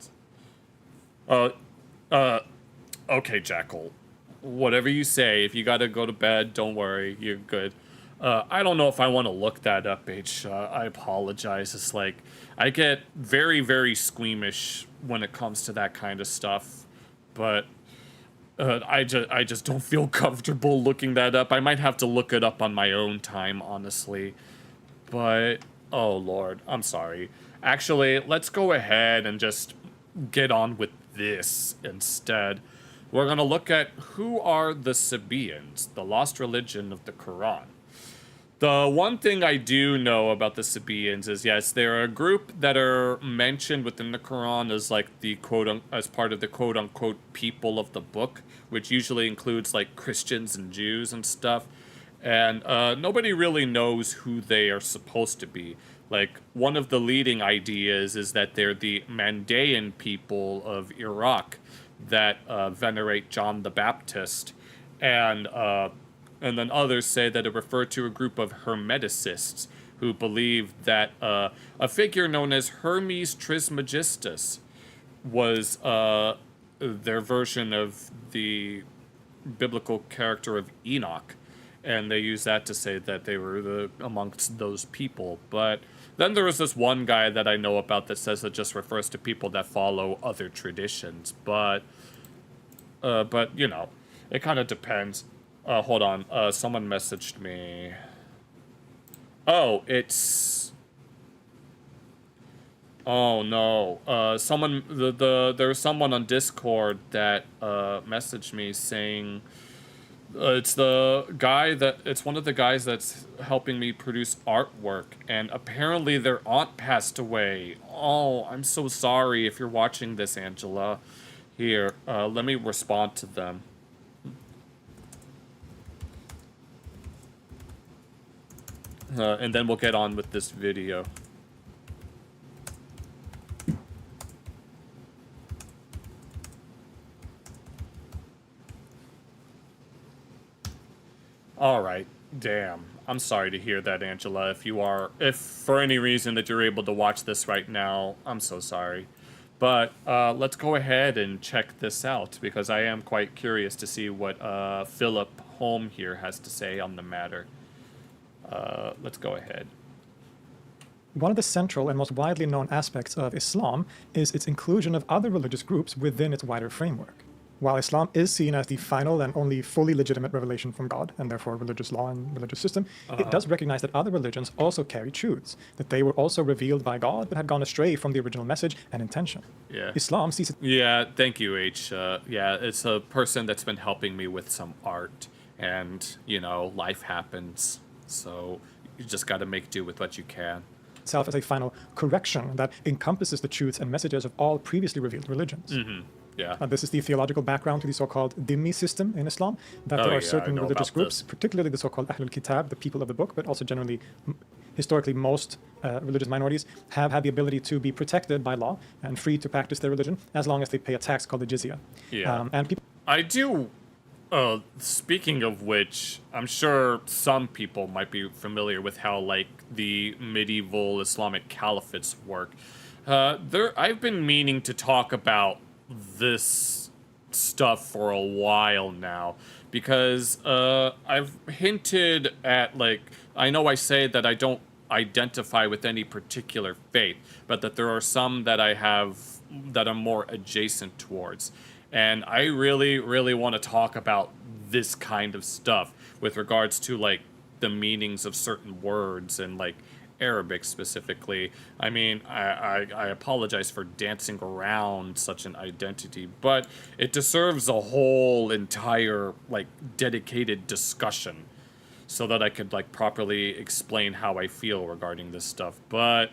Okay, Jackal. Whatever you say. If you gotta go to bed, don't worry. You're good. I don't know if I want to look that up, H. I apologize. It's like I get very, very squeamish when it comes to that kind of stuff, but. I just don't feel comfortable looking that up. I might have to look it up on my own time, honestly. But, oh lord, I'm sorry. Actually, let's go ahead and just get on with this instead. We're gonna look at who are the Sabaeans, the lost religion of the Quran. The one thing I do know about the Sabaeans is, yes, they're a group that are mentioned within the Quran as like the as part of the quote-unquote people of the book, which usually includes like Christians and Jews and stuff. And nobody really knows who they are supposed to be. Like, one of the leading ideas is that they're the Mandaean people of Iraq that venerate John the Baptist. And then others say that it referred to a group of Hermeticists who believed that a figure known as Hermes Trismegistus was their version of the biblical character of Enoch. And they use that to say that they were amongst those people. But then there was this one guy that I know about that says it just refers to people that follow other traditions. But you know, it kind of depends. Hold on. Someone messaged me. Oh, it's... Oh, no. There was someone on Discord that messaged me saying... it's one of the guys that's helping me produce artwork, and apparently their aunt passed away. Oh, I'm so sorry if you're watching this, Angela. Here, let me respond to them. And then we'll get on with this video. Alright, damn. I'm sorry to hear that, Angela. If for any reason that you're able to watch this right now, I'm so sorry. But let's go ahead and check this out, because I am quite curious to see what Philip Holm here has to say on the matter. Let's go ahead. One of the central and most widely known aspects of Islam is its inclusion of other religious groups within its wider framework. While Islam is seen as the final and only fully legitimate revelation from God, and therefore religious law and religious system, it does recognize that other religions also carry truths, that they were also revealed by God but had gone astray from the original message and intention. Yeah. Islam sees it... Yeah, thank you, H. Yeah, it's a person that's been helping me with some art, and, you know, life happens, so you just gotta make do with what you can. Itself as a final correction that encompasses the truths and messages of all previously revealed religions. Mm-hmm. Yeah. This is the theological background to the so-called dhimmi system in Islam, that there are certain religious groups, particularly the so-called Ahlul Kitab, the people of the book, but also generally, historically, most religious minorities have had the ability to be protected by law and free to practice their religion as long as they pay a tax called the jizya. Yeah. And people... I do... speaking of which, I'm sure some people might be familiar with how, like, the medieval Islamic caliphates work. I've been meaning to talk about this stuff for a while now, because I've hinted at, like, I know I say that I don't identify with any particular faith, but that there are some that I have that I'm more adjacent towards. And I really, really want to talk about this kind of stuff with regards to, like, the meanings of certain words and, like, Arabic specifically. I mean, I apologize for dancing around such an identity, but it deserves a whole entire, like, dedicated discussion so that I could, like, properly explain how I feel regarding this stuff. But,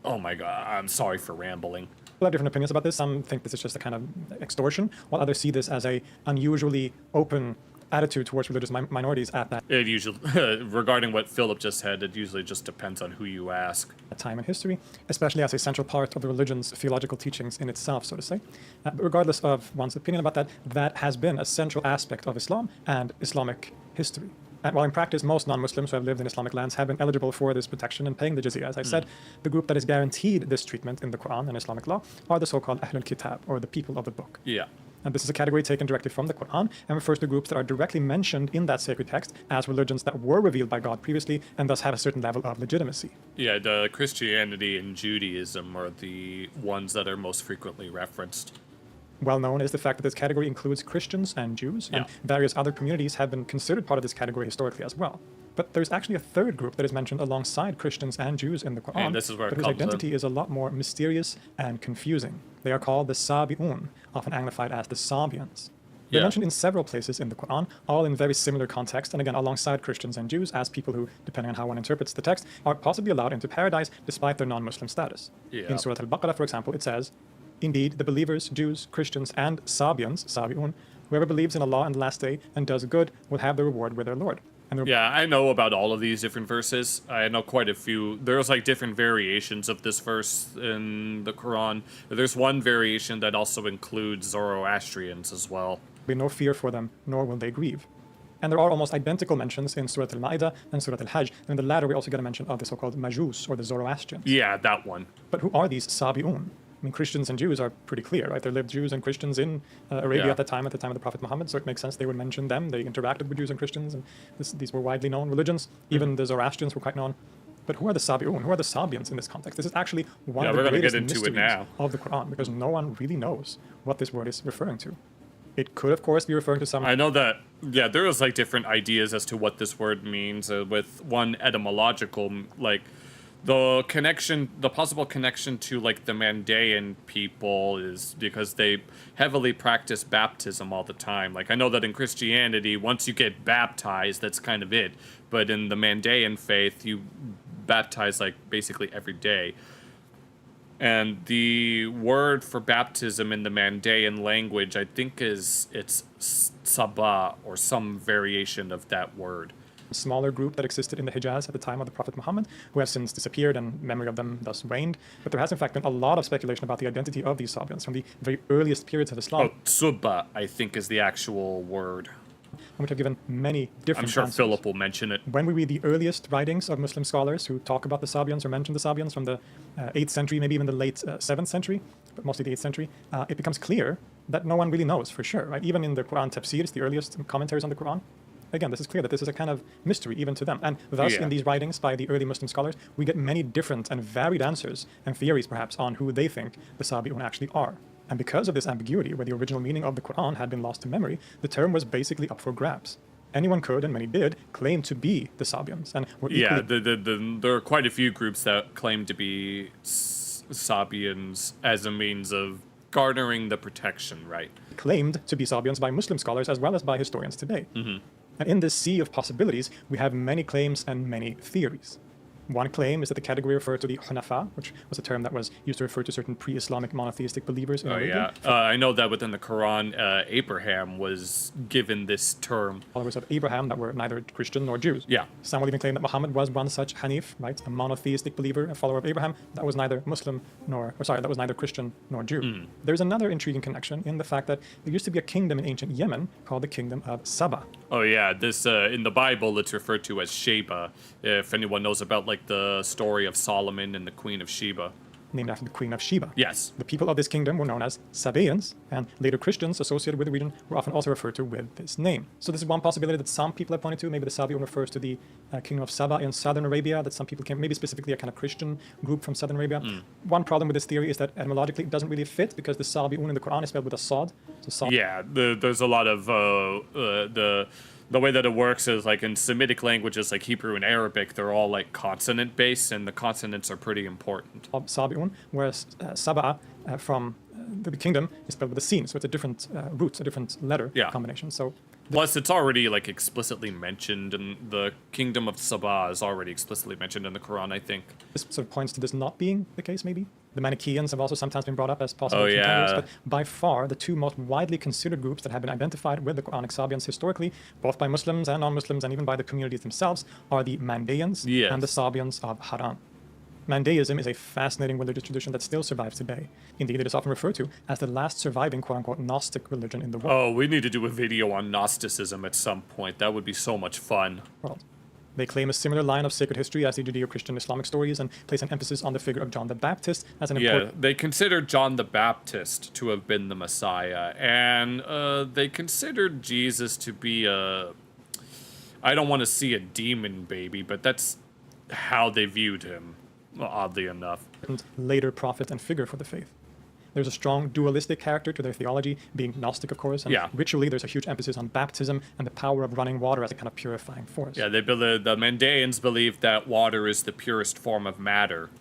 oh my god, I'm sorry for rambling. People have different opinions about this. Some think this is just a kind of extortion, while others see this as a unusually open attitude towards religious minorities at that. It usually, regarding what Philip just said, it usually just depends on who you ask. Time in history, especially as a central part of the religion's theological teachings in itself, so to say. But regardless of one's opinion about that, that has been a central aspect of Islam and Islamic history. And while in practice, most non-Muslims who have lived in Islamic lands have been eligible for this protection and paying the jizya. As I said, the group that is guaranteed this treatment in the Quran and Islamic law are the so-called Ahlul Kitab, or the people of the book. Yeah. And this is a category taken directly from the Quran and refers to groups that are directly mentioned in that sacred text as religions that were revealed by God previously and thus have a certain level of legitimacy. Yeah, the Christianity and Judaism are the ones that are most frequently referenced. Well known is the fact that this category includes Christians and Jews, and various other communities have been considered part of this category historically as well. But there's actually a third group that is mentioned alongside Christians and Jews in the Quran, and this is where but whose identity is a lot more mysterious and confusing. They are called the Sabi'un, often anglified as the Sabians. They're mentioned in several places in the Quran, all in very similar context, and again, alongside Christians and Jews, as people who, depending on how one interprets the text, are possibly allowed into paradise despite their non-Muslim status. In Surah Al-Baqarah, for example, it says, "Indeed, the believers, Jews, Christians, and Sabians, Sabi'un, whoever believes in Allah and the last day and does good will have the reward with their Lord." Yeah, I know about all of these different verses. I know quite a few. There's like different variations of this verse in the Quran. There's one variation that also includes Zoroastrians as well. Be no fear for them, nor will they grieve. And there are almost identical mentions in Surah Al-Ma'idah and Surah Al-Hajj. And in the latter, we also get a mention of the so-called Majus, or the Zoroastrians. Yeah, that one. But who are these Sabi'un? I mean, Christians and Jews are pretty clear, right? There lived Jews and Christians in Arabia at the time of the Prophet Muhammad, so it makes sense they would mention them. They interacted with Jews and Christians, and these were widely known religions. Even the Zoroastrians were quite known. But who are the Sabi'un? Who are the Sabians in this context? This is actually one of the greatest mysteries of the Quran, because no one really knows what this word is referring to. It could, of course, be referring to some... I know that, yeah, there was, like, different ideas as to what this word means, with one etymological, like... The possible connection to, like, the Mandaean people is because they heavily practice baptism all the time. Like, I know that in Christianity, once you get baptized, that's kind of it. But in the Mandaean faith, you baptize, like, basically every day. And the word for baptism in the Mandaean language, I think it's Sabah, or some variation of that word. Smaller group that existed in the Hijaz at the time of the Prophet Muhammad, who have since disappeared and memory of them thus waned. But there has in fact been a lot of speculation about the identity of these Sabians from the very earliest periods of Islam. Oh, Subba, I think, is the actual word. Which have given many different I'm sure answers. Philip will mention it. When we read the earliest writings of Muslim scholars who talk about the Sabians or mention the Sabians from the 8th century, maybe even the late 7th century, but mostly the 8th century, it becomes clear that no one really knows for sure, right? Even in the Quran tafsirs, the earliest commentaries on the Quran, again, this is clear that this is a kind of mystery even to them. And thus, in these writings by the early Muslim scholars, we get many different and varied answers and theories, perhaps, on who they think the Sabi'un actually are. And because of this ambiguity, where the original meaning of the Quran had been lost to memory, the term was basically up for grabs. Anyone could, and many did, claim to be the Sabians. And were equally... there are quite a few groups that claim to be Sabians as a means of garnering the protection, right? Claimed to be Sabians by Muslim scholars as well as by historians today. And in this sea of possibilities, we have many claims and many theories. One claim is that the category referred to the Hunafa, which was a term that was used to refer to certain pre-Islamic monotheistic believers in Arabia. I know that within the Quran, Abraham was given this term. Followers of Abraham that were neither Christian nor Jews. Yeah. Some will even claim that Muhammad was one such Hanif, right? A monotheistic believer, a follower of Abraham, that was neither that was neither Christian nor Jew. There's another intriguing connection in the fact that there used to be a kingdom in ancient Yemen called the Kingdom of Saba. Oh yeah, this in the Bible it's referred to as Sheba. If anyone knows about like the story of Solomon and the Queen of Sheba. Named after the Queen of Sheba. Yes. The people of this kingdom were known as Sabaeans, and later Christians associated with the region were often also referred to with this name. So this is one possibility that some people have pointed to. Maybe the Sabi'un refers to the Kingdom of Saba in southern Arabia, that some people came, maybe specifically a kind of Christian group from southern Arabia. One problem with this theory is that etymologically it doesn't really fit because the Sabi'un in the Quran is spelled with a Sod. So yeah, there's a lot of the way that it works is like in Semitic languages like Hebrew and Arabic, they're all like consonant based, and the consonants are pretty important. Sabi'un, whereas Saba'a from the kingdom is spelled with a sin, so it's a different root, a different letter combination. So plus, it's already like explicitly mentioned, and the Kingdom of Saba is already explicitly mentioned in the Quran, I think. This sort of points to this not being the case, maybe. The Manichaeans have also sometimes been brought up as possible contenders, but by far the two most widely considered groups that have been identified with the Quranic Sabians historically, both by Muslims and non-Muslims, and even by the communities themselves, are the Mandaeans and the Sabians of Haran. Mandaeism is a fascinating religious tradition that still survives today. Indeed, it is often referred to as the last surviving quote-unquote Gnostic religion in the world. Oh, we need to do a video on Gnosticism at some point. That would be so much fun. They claim a similar line of sacred history as the Judeo-Christian Islamic stories and place an emphasis on the figure of John the Baptist as an important... Yeah, they considered John the Baptist to have been the Messiah, and they considered Jesus to be I don't want to see a demon baby, but that's how they viewed him, oddly enough. Later prophet and figure for the faith. There's a strong dualistic character to their theology, being Gnostic, of course, and ritually there's a huge emphasis on baptism and the power of running water as a kind of purifying force. Yeah, the Mandaeans believe that water is the purest form of matter.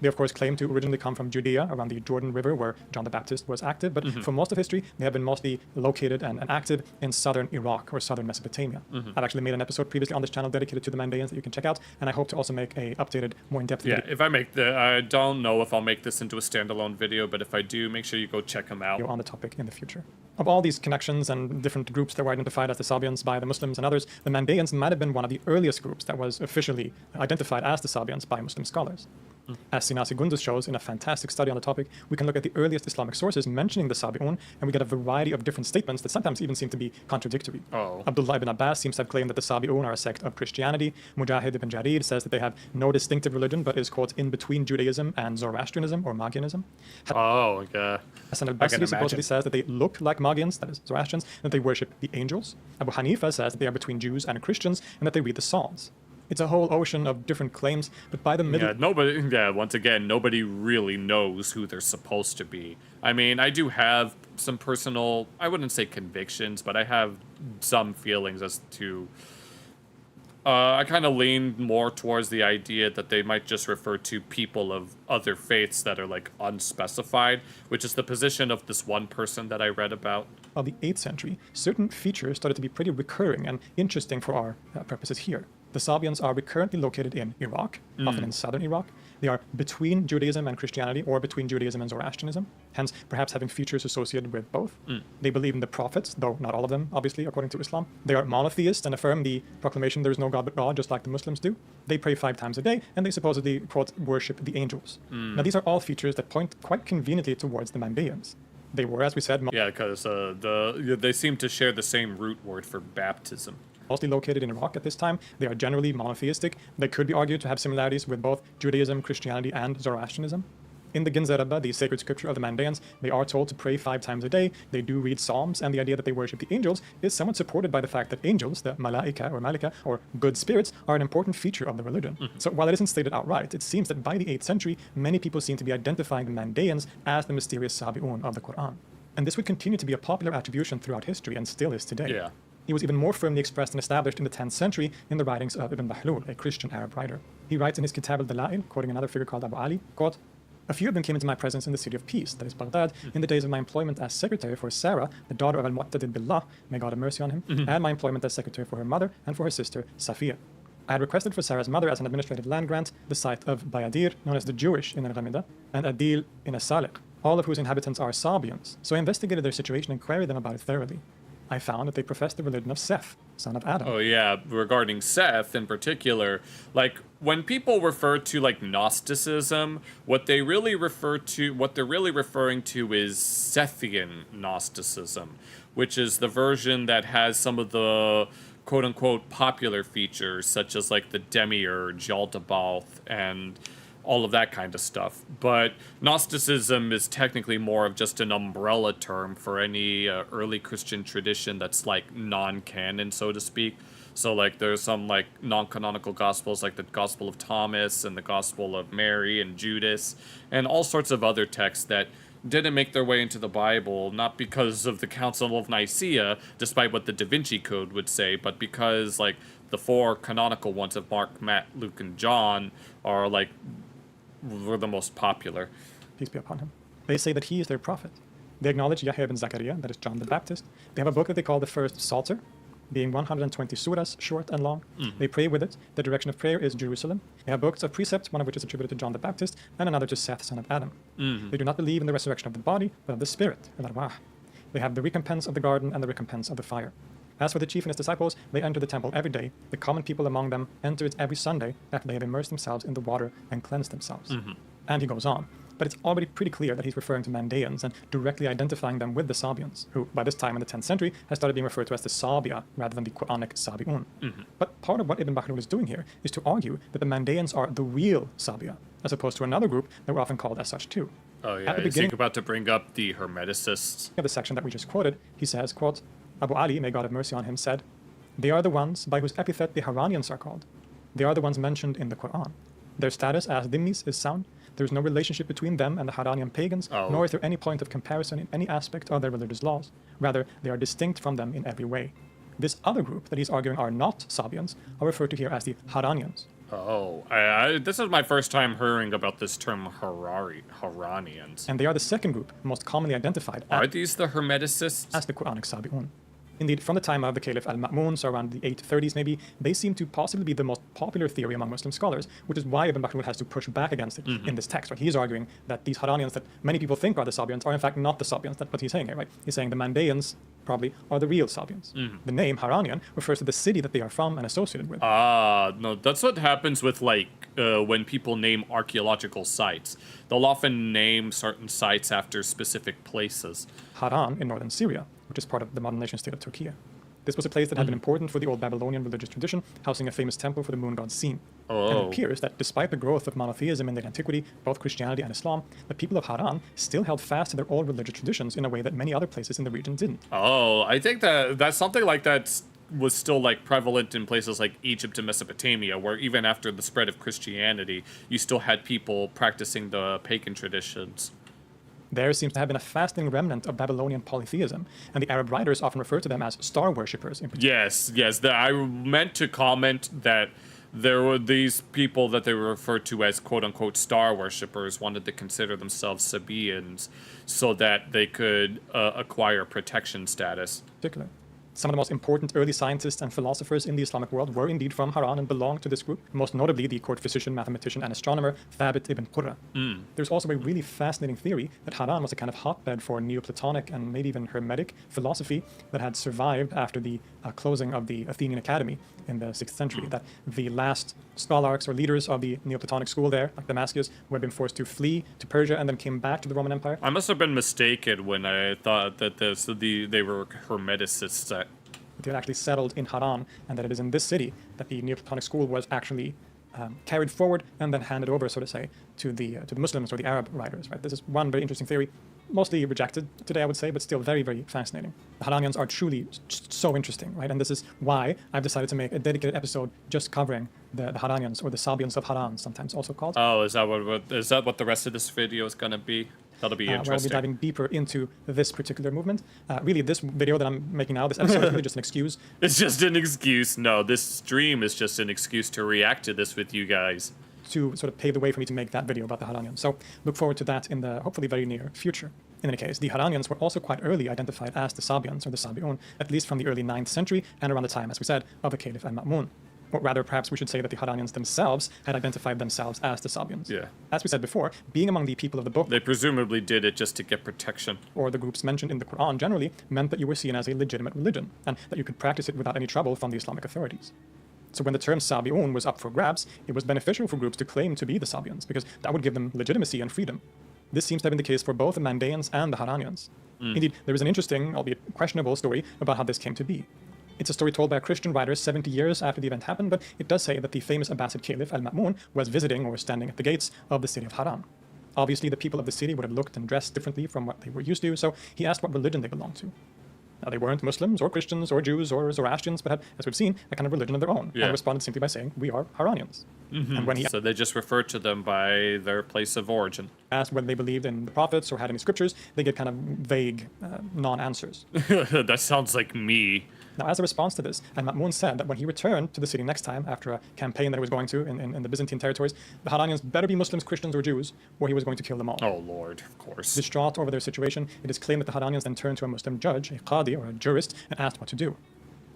They, of course, claim to originally come from Judea, around the Jordan River, where John the Baptist was active, but for most of history, they have been mostly located and active in southern Iraq or southern Mesopotamia. I've actually made an episode previously on this channel dedicated to the Mandaeans that you can check out, and I hope to also make a updated, more in-depth video. If I make I don't know if I'll make this into a standalone video, but if I do, make sure you go check them out. On the topic in the future. Of all these connections and different groups that were identified as the Sabians by the Muslims and others, the Mandaeans might have been one of the earliest groups that was officially identified as the Sabians by Muslim scholars. As Sinasi Gunduz shows in a fantastic study on the topic, we can look at the earliest Islamic sources mentioning the Sabi'un, and we get a variety of different statements that sometimes even seem to be contradictory. Abdullah ibn Abbas seems to have claimed that the Sabi'un are a sect of Christianity. Mujahid ibn Jarir says that they have no distinctive religion, but is, quote, in between Judaism and Zoroastrianism or Magianism. Hassan al-Basri supposedly says that they look like Magians, that is, Zoroastrians, and that they worship the angels. Abu Hanifa says that they are between Jews and Christians, and that they read the Psalms. It's a whole ocean of different claims, but by the middle... once again, nobody really knows who they're supposed to be. I mean, I do have some personal, I wouldn't say convictions, but I have some feelings as to... I kind of lean more towards the idea that they might just refer to people of other faiths that are, like, unspecified, which is the position of this one person that I read about. Of the 8th century, certain features started to be pretty recurring and interesting for our purposes here. The Sabians are recurrently located in Iraq, often in southern Iraq. They are between Judaism and Christianity, or between Judaism and Zoroastrianism, hence perhaps having features associated with both. They believe in the prophets, though not all of them, obviously, according to Islam. They are monotheist and affirm the proclamation there is no God but God, just like the Muslims do. They pray 5 times a day, and they supposedly, quote, worship the angels. Now, these are all features that point quite conveniently towards the Mandaeans. They were, as we said... because they seem to share the same root word for baptism. Mostly located in Iraq at this time. They are generally monotheistic. They could be argued to have similarities with both Judaism, Christianity, and Zoroastrianism. In the Ginzarabba, the sacred scripture of the Mandaeans, they are told to pray 5 times a day. They do read Psalms, and the idea that they worship the angels is somewhat supported by the fact that angels, the malaika or malika, or good spirits, are an important feature of the religion. So while it isn't stated outright, it seems that by the 8th century, many people seem to be identifying the Mandaeans as the mysterious Sabi'un of the Quran. And this would continue to be a popular attribution throughout history, and still is today. It was even more firmly expressed and established in the 10th century in the writings of Ibn Bahlul, a Christian Arab writer. He writes in his Kitab al-Dalail, quoting another figure called Abu Ali, quote, "A few of them came into my presence in the city of peace, that is Baghdad, in the days of my employment as secretary for Sarah, the daughter of al-Mu'tadid Billah, may God have mercy on him, and my employment as secretary for her mother and for her sister, Safiya. I had requested for Sarah's mother as an administrative land grant the site of Bayadir, known as the Jewish in Al-Ghamida, and Adil in As-Saliq, all of whose inhabitants are Sabians. So I investigated their situation and queried them about it thoroughly. I found that they professed the religion of Seth, son of Adam." Regarding Seth in particular, like, when people refer to, like, Gnosticism, what they're really referring to is Sethian Gnosticism, which is the version that has some of the quote-unquote popular features, such as, like, the Demiurge, Yaldabaoth, and all of that kind of stuff. But Gnosticism is technically more of just an umbrella term for any early Christian tradition that's, like, non-canon, so to speak. So, like, there's some, like, non-canonical gospels, like the Gospel of Thomas and the Gospel of Mary and Judas, and all sorts of other texts that didn't make their way into the Bible, not because of the Council of Nicaea, despite what the Da Vinci Code would say, but because, like, the 4 canonical ones of Mark, Matt, Luke, and John are, like, were the most popular. Peace be upon him. They say that he is their prophet. They acknowledge Yahya ibn Zakaria, that is John the Baptist. They have a book that they call the First Psalter, being 120 surahs, short and long. They pray with it. The direction of prayer is Jerusalem. They have books of precepts, one of which is attributed to John the Baptist, and another to Seth, son of Adam. They do not believe in the resurrection of the body, but of the spirit, al-arwah. They have the recompense of the garden and the recompense of the fire. As for the chief and his disciples, they enter the temple every day. The common people among them enter it every Sunday after they have immersed themselves in the water and cleansed themselves. And he goes on. But it's already pretty clear that he's referring to Mandaeans and directly identifying them with the Sabians, who, by this time in the 10th century, has started being referred to as the Sabia rather than the Quranic Sabi'un. But part of what Ibn Bahlul is doing here is to argue that the Mandaeans are the real Sabia, as opposed to another group that were often called as such too. At the beginning, about to bring up the Hermeticists. Of the section that we just quoted, he says, quote, Abu Ali, may God have mercy on him, said, "They are the ones by whose epithet the Haranians are called. They are the ones mentioned in the Quran. Their status as dhimmis is sound. There is no relationship between them and the Haranian pagans, nor is there any point of comparison in any aspect of their religious laws. Rather, they are distinct from them in every way. This other group that he's arguing are not Sabians are referred to here as the Haranians, Oh, this is my first time hearing about this term Haranians. And they are the second group most commonly identified. Are these the Hermeticists? As the Quranic Sabi'un. Indeed, from the time of the Caliph al-Ma'mun, so around the 830s maybe, they seem to possibly be the most popular theory among Muslim scholars, which is why Ibn Battuta has to push back against it in this text. Right? He's arguing that these Haranians that many people think are the Sabians are in fact not the Sabians. That's what he's saying here, right? He's saying the Mandaeans probably are the real Sabians. The name Haranian refers to the city that they are from and associated with. No, that's what happens with, like, when people name archaeological sites. They'll often name certain sites after specific places. Haran in northern Syria, which is part of the modern nation-state of Turkey. This was a place that had been important for the old Babylonian religious tradition, housing a famous temple for the moon god Sin. And it appears that despite the growth of monotheism in the antiquity, both Christianity and Islam, the people of Haran still held fast to their old religious traditions in a way that many other places in the region didn't. Oh, I think that's something like that was still like prevalent in places like Egypt and Mesopotamia, where even after the spread of Christianity, you still had people practicing the pagan traditions. There seems to have been a fascinating remnant of Babylonian polytheism, and the Arab writers often refer to them as star worshippers in particular. Yes. I meant to comment that there were these people that they were referred to as quote-unquote star worshippers wanted to consider themselves Sabaeans so that they could acquire protection status. Particularly. Some of the most important early scientists and philosophers in the Islamic world were indeed from Haran and belonged to this group, most notably the court physician, mathematician, and astronomer Thabit ibn Qurra. There's also a really fascinating theory that Haran was a kind of hotbed for Neoplatonic and maybe even Hermetic philosophy that had survived after the closing of the Athenian Academy in the 6th century, that the last scholarks or leaders of the Neoplatonic school there, like Damascus, who had been forced to flee to Persia and then came back to the Roman Empire. I must have been mistaken when I thought that they were Hermeticists. They had actually settled in Haran, and that it is in this city that the Neoplatonic school was actually carried forward and then handed over, so to say, to the Muslims or the Arab writers. Right? This is one very interesting theory, mostly rejected today, I would say, but still very, very fascinating. The Haranians are truly so interesting, right? And this is why I've decided to make a dedicated episode just covering the Haranians, or the Sabians of Haran, sometimes also called. Oh, is that what the rest of this video is going to be? That'll be interesting. Where I'll be diving deeper into this particular movement. Really, this video that I'm making now, this episode is really just an excuse. It's just an excuse. No, this stream is just an excuse to react to this with you guys. To sort of pave the way for me to make that video about the Haranians. So look forward to that in the hopefully very near future. In any case, the Haranians were also quite early identified as the Sabians, or the Sabi'un, at least from the early 9th century and around the time, as we said, of the Caliph al-Ma'mun. Or rather, perhaps we should say that the Haranians themselves had identified themselves as the Sabians. Yeah. As we said before, being among the people of the book... They presumably did it just to get protection. Or the groups mentioned in the Quran generally meant that you were seen as a legitimate religion, and that you could practice it without any trouble from the Islamic authorities. So when the term Sabi'un was up for grabs, it was beneficial for groups to claim to be the Sabians, because that would give them legitimacy and freedom. This seems to have been the case for both the Mandaeans and the Haranians. Indeed, there is an interesting, albeit questionable, story about how this came to be. It's a story told by a Christian writer 70 years after the event happened, but it does say that the famous Abbasid Caliph al-Ma'mun was visiting or standing at the gates of the city of Haran. Obviously, the people of the city would have looked and dressed differently from what they were used to, so he asked what religion they belonged to. Now, they weren't Muslims or Christians or Jews or Zoroastrians, but had, as we've seen, a kind of religion of their own, and responded simply by saying, "We are Haranians." And when he so they just referred to them by their place of origin. Asked whether they believed in the prophets or had any scriptures, they get kind of vague, non-answers. That sounds like me. Now, as a response to this, al-Ma'mun said that when he returned to the city next time, after a campaign that he was going to in the Byzantine territories, the Haranians better be Muslims, Christians, or Jews, or he was going to kill them all. Oh, Lord, of course. Distraught over their situation, it is claimed that the Haranians then turned to a Muslim judge, a qadi, or a jurist, and asked what to do.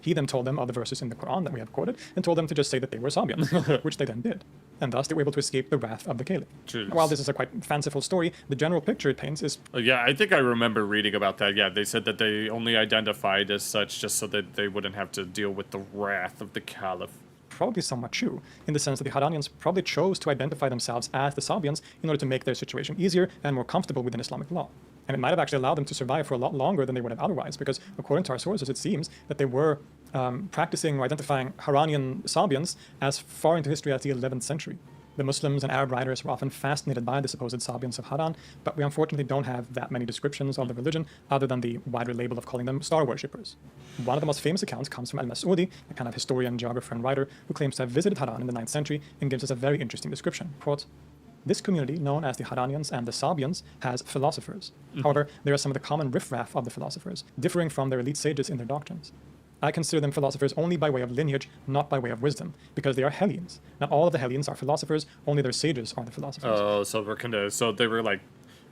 He then told them of the verses in the Quran that we have quoted, and told them to just say that they were Sabians, which they then did. And thus they were able to escape the wrath of the Caliph. While this is a quite fanciful story, the general picture it paints is... Yeah, I think I remember reading about that. Yeah, they said that they only identified as such just so that they wouldn't have to deal with the wrath of the Caliph. Probably somewhat true, in the sense that the Haranians probably chose to identify themselves as the Sabians in order to make their situation easier and more comfortable within Islamic law. And it might have actually allowed them to survive for a lot longer than they would have otherwise, because according to our sources, it seems that they were practicing or identifying Haranian Sabians as far into history as the 11th century. The Muslims and Arab writers were often fascinated by the supposed Sabians of Haran, but we unfortunately don't have that many descriptions of the religion other than the wider label of calling them star worshippers. One of the most famous accounts comes from al-Mas'udi, a kind of historian, geographer, and writer who claims to have visited Haran in the 9th century and gives us a very interesting description. Quote, "This community, known as the Haranians and the Sabians, has philosophers. However, there are some of the common riffraff of the philosophers, differing from their elite sages in their doctrines. I consider them philosophers only by way of lineage, not by way of wisdom, because they are Hellenes. Not all of the Hellenes are philosophers, only their sages are the philosophers. Oh, so they were like,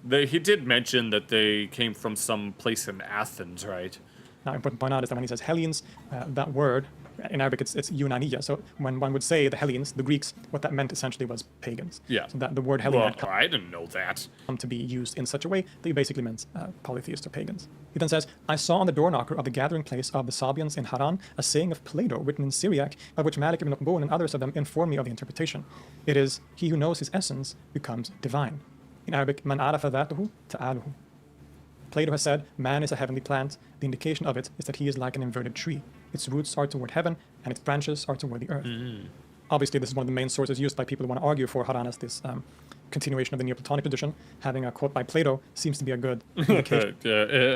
he did mention that they came from some place in Athens, right? Now, important to point out is that when he says Hellenes, that word, in Arabic it's Yunaniya. So when one would say the Hellenes, the Greeks, what that meant essentially was pagans. Yeah. So that the word Hellene had I didn't know that. come to be used in such a way that it basically meant polytheists or pagans. He then says, I saw on the door knocker of the gathering place of the Sabians in Haran a saying of Plato written in Syriac, of which Malik ibn Uqbun and others of them inform me of the interpretation. It is, he who knows his essence becomes divine. In Arabic, man arafa dhatuhu ta'aluhu. Plato has said, man is a heavenly plant. The indication of it is that he is like an inverted tree. Its roots are toward heaven, and its branches are toward the earth. Obviously, this is one of the main sources used by people who want to argue for Haran as this continuation of the Neoplatonic tradition. Having a quote by Plato seems to be a good indication.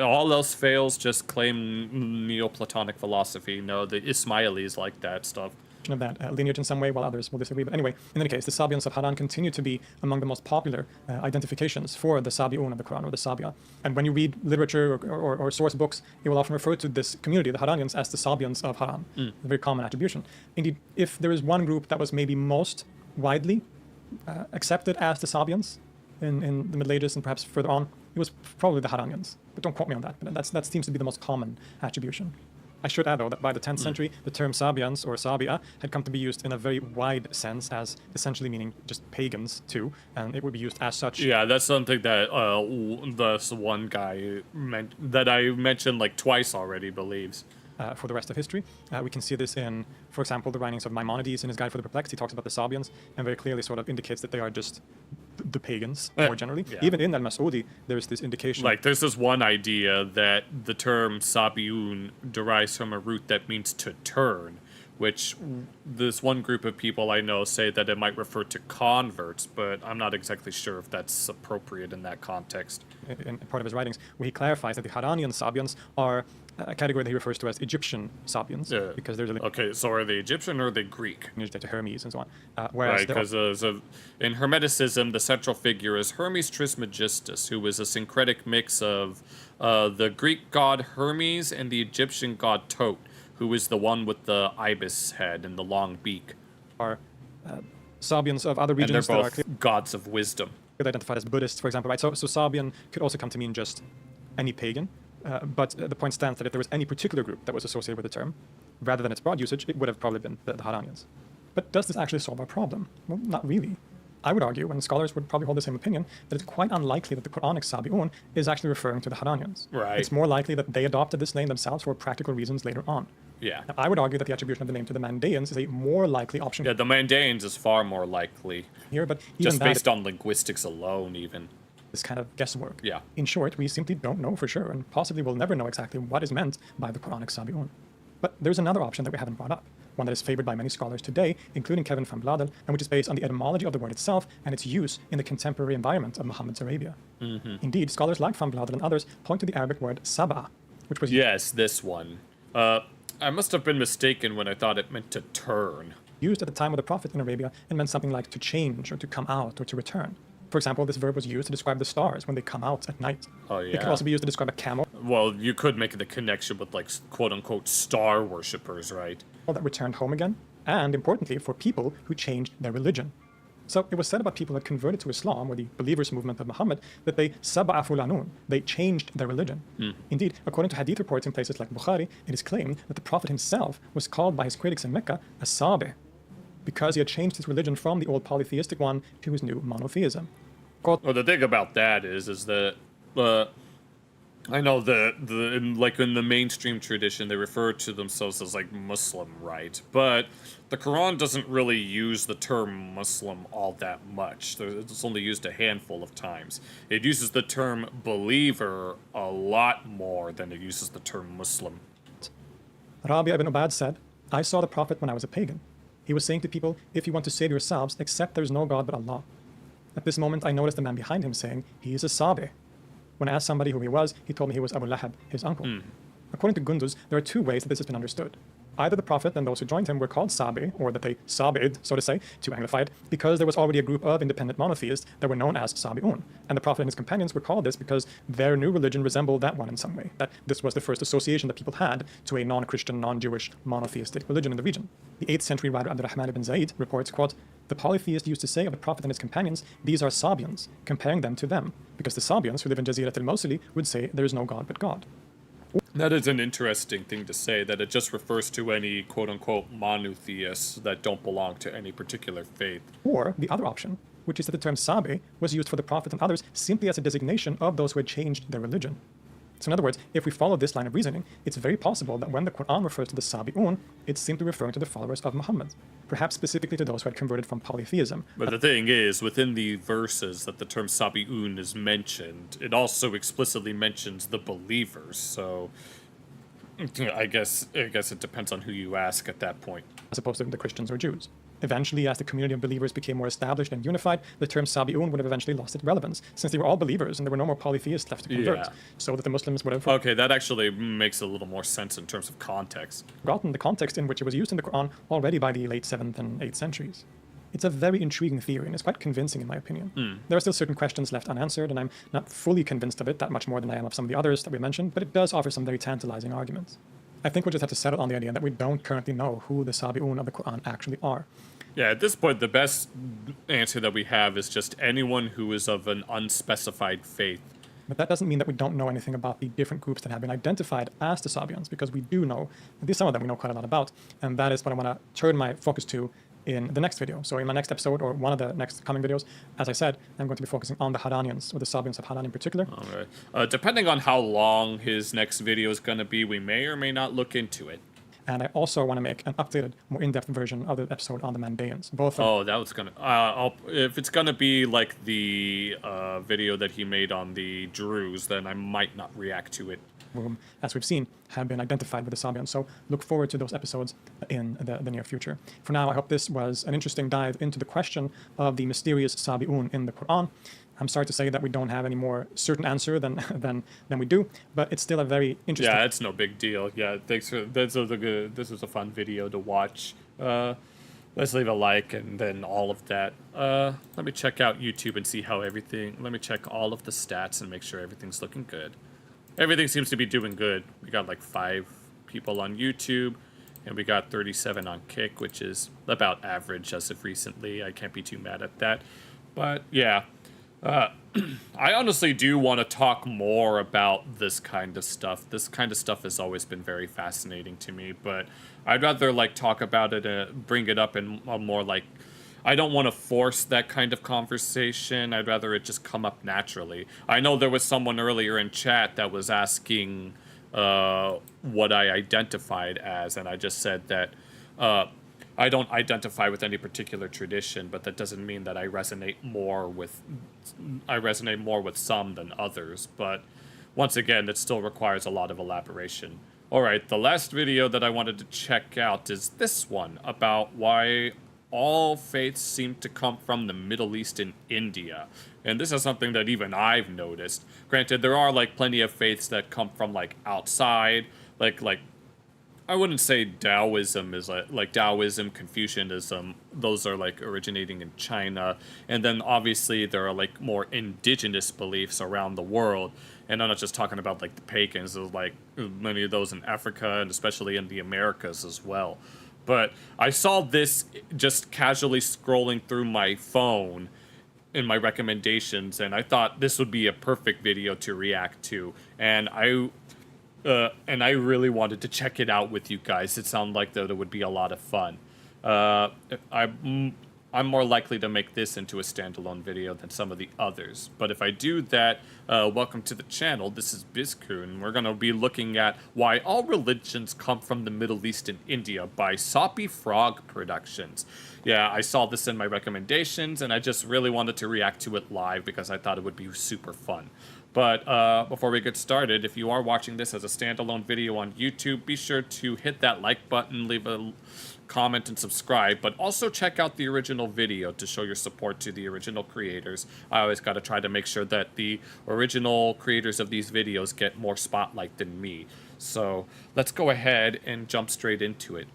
All else fails, just claim Neoplatonic philosophy. No, the Ismailis like that stuff. Of that lineage in some way, while others will disagree. But anyway, in any case, the Sabians of Haran continue to be among the most popular identifications for the Sabi'un of the Quran, or the Sabia. And when you read literature or source books, it will often refer to this community, the Haranians, as the Sabians of Haran. A very common attribution. Indeed, if there is one group that was maybe most widely accepted as the Sabians in the Middle Ages and perhaps further on, it was probably the Haranians. But don't quote me on that. But that seems to be the most common attribution. I should add, though, that by the 10th century, the term Sabians or Sabia had come to be used in a very wide sense as essentially meaning just pagans, too, and it would be used as such. Yeah, that's something that this one guy that I mentioned like twice already believes. For the rest of history. We can see this in, for example, the writings of Maimonides in his Guide for the Perplexed. He talks about the Sabians and very clearly sort of indicates that they are just the pagans, more generally. Yeah. Even in Al-Mas'udi, there's this indication. Like, there's this one idea that the term Sabiun derives from a root that means to turn, which this one group of people I know say that it might refer to converts, but I'm not exactly sure if that's appropriate in that context. In part of his writings, where he clarifies that the Haranian Sabians are a category that he refers to as Egyptian Sabians, because there's okay, so are they Egyptian or are they Greek? To Hermes and so on. Whereas right, because in Hermeticism, the central figure is Hermes Trismegistus, who is a syncretic mix of the Greek god Hermes and the Egyptian god Tot, who is the one with the ibis head and the long beak. Are Sabians of other regions and they're both that are gods of wisdom. Identified as Buddhists, for example, right? So Sabian could also come to mean just any pagan. But the point stands that if there was any particular group that was associated with the term, rather than its broad usage, it would have probably been the Haranians. But does this actually solve our problem? Well, not really. I would argue, and scholars would probably hold the same opinion, that it's quite unlikely that the Quranic Sabi'un is actually referring to the Haranians. Right. It's more likely that they adopted this name themselves for practical reasons later on. Yeah. Now, I would argue that the attribution of the name to the Mandaeans is a more likely option. Yeah, the Mandaeans is far more likely. Here, but even just that, based on linguistics alone, even. This kind of guesswork. Yeah. In short, we simply don't know for sure, and possibly will never know exactly what is meant by the Quranic Sabi'un. But there's another option that we haven't brought up, one that is favored by many scholars today, including Kevin van Bladel, and which is based on the etymology of the word itself and its use in the contemporary environment of Muhammad's Arabia. Indeed, scholars like van Bladel and others point to the Arabic word sab'a, which was this one. I must have been mistaken when I thought it meant to turn. Used at the time of the Prophet in Arabia and meant something like to change or to come out or to return. For example, this verb was used to describe the stars when they come out at night. Oh, yeah. It could also be used to describe a camel. Well, you could make the connection with, like, quote-unquote star worshippers, right? That returned home again, and importantly, for people who changed their religion. So it was said about people who had converted to Islam, or the believers movement of Muhammad, that they saba'a fulanun, they changed their religion. Indeed, according to hadith reports in places like Bukhari, it is claimed that the Prophet himself was called by his critics in Mecca a sabi, because he had changed his religion from the old polytheistic one to his new monotheism. Well, the thing about that is that I know in the mainstream tradition they refer to themselves as like Muslim, right? But the Quran doesn't really use the term Muslim all that much. It's only used a handful of times. It uses the term believer a lot more than it uses the term Muslim. Rabi' ibn Ubad said, I saw the Prophet when I was a pagan. He was saying to people, if you want to save yourselves, accept there is no God but Allah. At this moment, I noticed the man behind him saying, he is a Sabi. When I asked somebody who he was, he told me he was Abu Lahab, his uncle. According to Gunduz, there are two ways that this has been understood. Either the Prophet and those who joined him were called Sabi, or that they Sabid, so to say, to anglify it, because there was already a group of independent monotheists that were known as Sabi'un. And the Prophet and his companions were called this because their new religion resembled that one in some way, that this was the first association that people had to a non-Christian, non-Jewish, monotheistic religion in the region. The 8th century writer Abdurrahman ibn Zayd reports, quote, "The polytheist used to say of the Prophet and his companions, these are Sabians, comparing them to them, because the Sabians who live in Jazirat al-Mawsili would say there is no God but God." That is an interesting thing to say, that it just refers to any quote-unquote monotheists that don't belong to any particular faith. Or the other option, which is that the term Sabi was used for the Prophet and others simply as a designation of those who had changed their religion. So in other words, if we follow this line of reasoning, it's very possible that when the Quran refers to the Sabi'un, it's simply referring to the followers of Muhammad, perhaps specifically to those who had converted from polytheism. But the thing is, within the verses that the term Sabi'un is mentioned, it also explicitly mentions the believers, so I guess it depends on who you ask at that point. As opposed to the Christians or Jews. Eventually, as the community of believers became more established and unified, the term Sabi'un would have eventually lost its relevance, since they were all believers and there were no more polytheists left to convert. Yeah. So that the Muslims would have... Okay, that actually makes a little more sense in terms of context. ...forgotten the context in which it was used in the Quran already by the late 7th and 8th centuries. It's a very intriguing theory, and it's quite convincing in my opinion. There are still certain questions left unanswered, and I'm not fully convinced of it that much more than I am of some of the others that we mentioned, but it does offer some very tantalizing arguments. I think we'll just have to settle on the idea that we don't currently know who the Sabi'un of the Quran actually are. Yeah, at this point, the best answer that we have is just anyone who is of an unspecified faith. But that doesn't mean that we don't know anything about the different groups that have been identified as the Sabians, because we do know, at least some of them we know quite a lot about, and that is what I want to turn my focus to in the next video. So in my next episode, or one of the next coming videos, as I said, I'm going to be focusing on the Haranians, or the Sabians of Haran in particular. All right. Depending on how long his next video is going to be, we may or may not look into it. And I also want to make an updated, more in-depth version of the episode on the Mandaeans. Both. That was gonna. If it's gonna be like the video that he made on the Druze, then I might not react to it. Whom, as we've seen, have been identified with the Sabians. So look forward to those episodes in the near future. For now, I hope this was an interesting dive into the question of the mysterious Sabi'un in the Quran. I'm sorry to say that we don't have any more certain answer than we do, but it's still a very interesting... Yeah, it's no big deal. Yeah, thanks for... This was a fun video to watch. Let's leave a like and then all of that. Let me check out YouTube and see how everything... Let me check all of the stats and make sure everything's looking good. Everything seems to be doing good. We got like 5 people on YouTube, and we got 37 on Kick, which is about average as of recently. I can't be too mad at that. But yeah... I honestly do want to talk more about this kind of stuff. This kind of stuff has always been very fascinating to me, but I'd rather like talk about it, bring it up in a more like, I don't want to force that kind of conversation. I'd rather it just come up naturally. I know there was someone earlier in chat that was asking what I identified as, and I just said that I don't identify with any particular tradition, but that doesn't mean that I resonate more with some than others. But once again, it still requires a lot of elaboration. All right, the last video that I wanted to check out is this one about why all faiths seem to come from the Middle East and India. And this is something that even I've noticed. Granted, there are like plenty of faiths that come from like outside, like I wouldn't say Taoism is like Taoism, Confucianism, those are like originating in China. And then obviously there are like more indigenous beliefs around the world. And I'm not just talking about like the pagans, there's like many of those in Africa and especially in the Americas as well. But I saw this just casually scrolling through my phone in my recommendations, and I thought this would be a perfect video to react to. And I really wanted to check it out with you guys. It sounded like that it would be a lot of fun. I'm more likely to make this into a standalone video than some of the others. But if I do that, welcome to the channel. This is Bizcoon. We're going to be looking at Why All Religions Come from the Middle East and India by Soppy Frog Productions. Yeah, I saw this in my recommendations, and I just really wanted to react to it live because I thought it would be super fun. But before we get started, if you are watching this as a standalone video on YouTube, be sure to hit that like button, leave a comment, and subscribe. But also check out the original video to show your support to the original creators. I always got to try to make sure that the original creators of these videos get more spotlight than me. So let's go ahead and jump straight into it.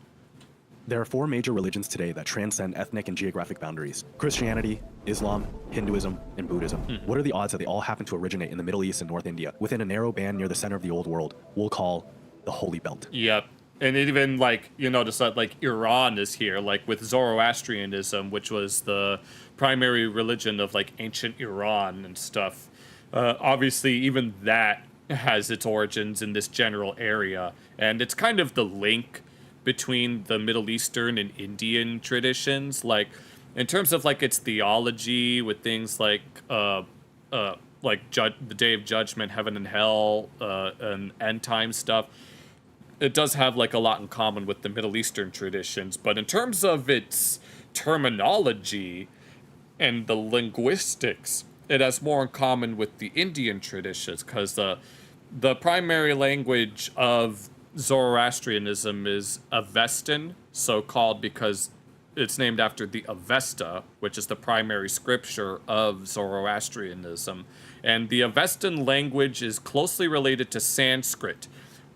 There are 4 major religions today that transcend ethnic and geographic boundaries: Christianity, Islam, Hinduism, and Buddhism. What are the odds that they all happen to originate in the Middle East and North India, within a narrow band near the center of the old world we'll call the Holy Belt? Yep. And even, like, you notice that, like, Iran is here, like, with Zoroastrianism, which was the primary religion of, like, ancient Iran and stuff. Obviously, even that has its origins in this general area. And it's kind of the link between the Middle Eastern and Indian traditions. Like, in terms of, like, its theology with things like the Day of Judgment, Heaven and Hell, and end time stuff, it does have, like, a lot in common with the Middle Eastern traditions. But in terms of its terminology and the linguistics, it has more in common with the Indian traditions, because the primary language of Zoroastrianism is Avestan, so called because it's named after the Avesta, which is the primary scripture of Zoroastrianism. And the Avestan language is closely related to Sanskrit,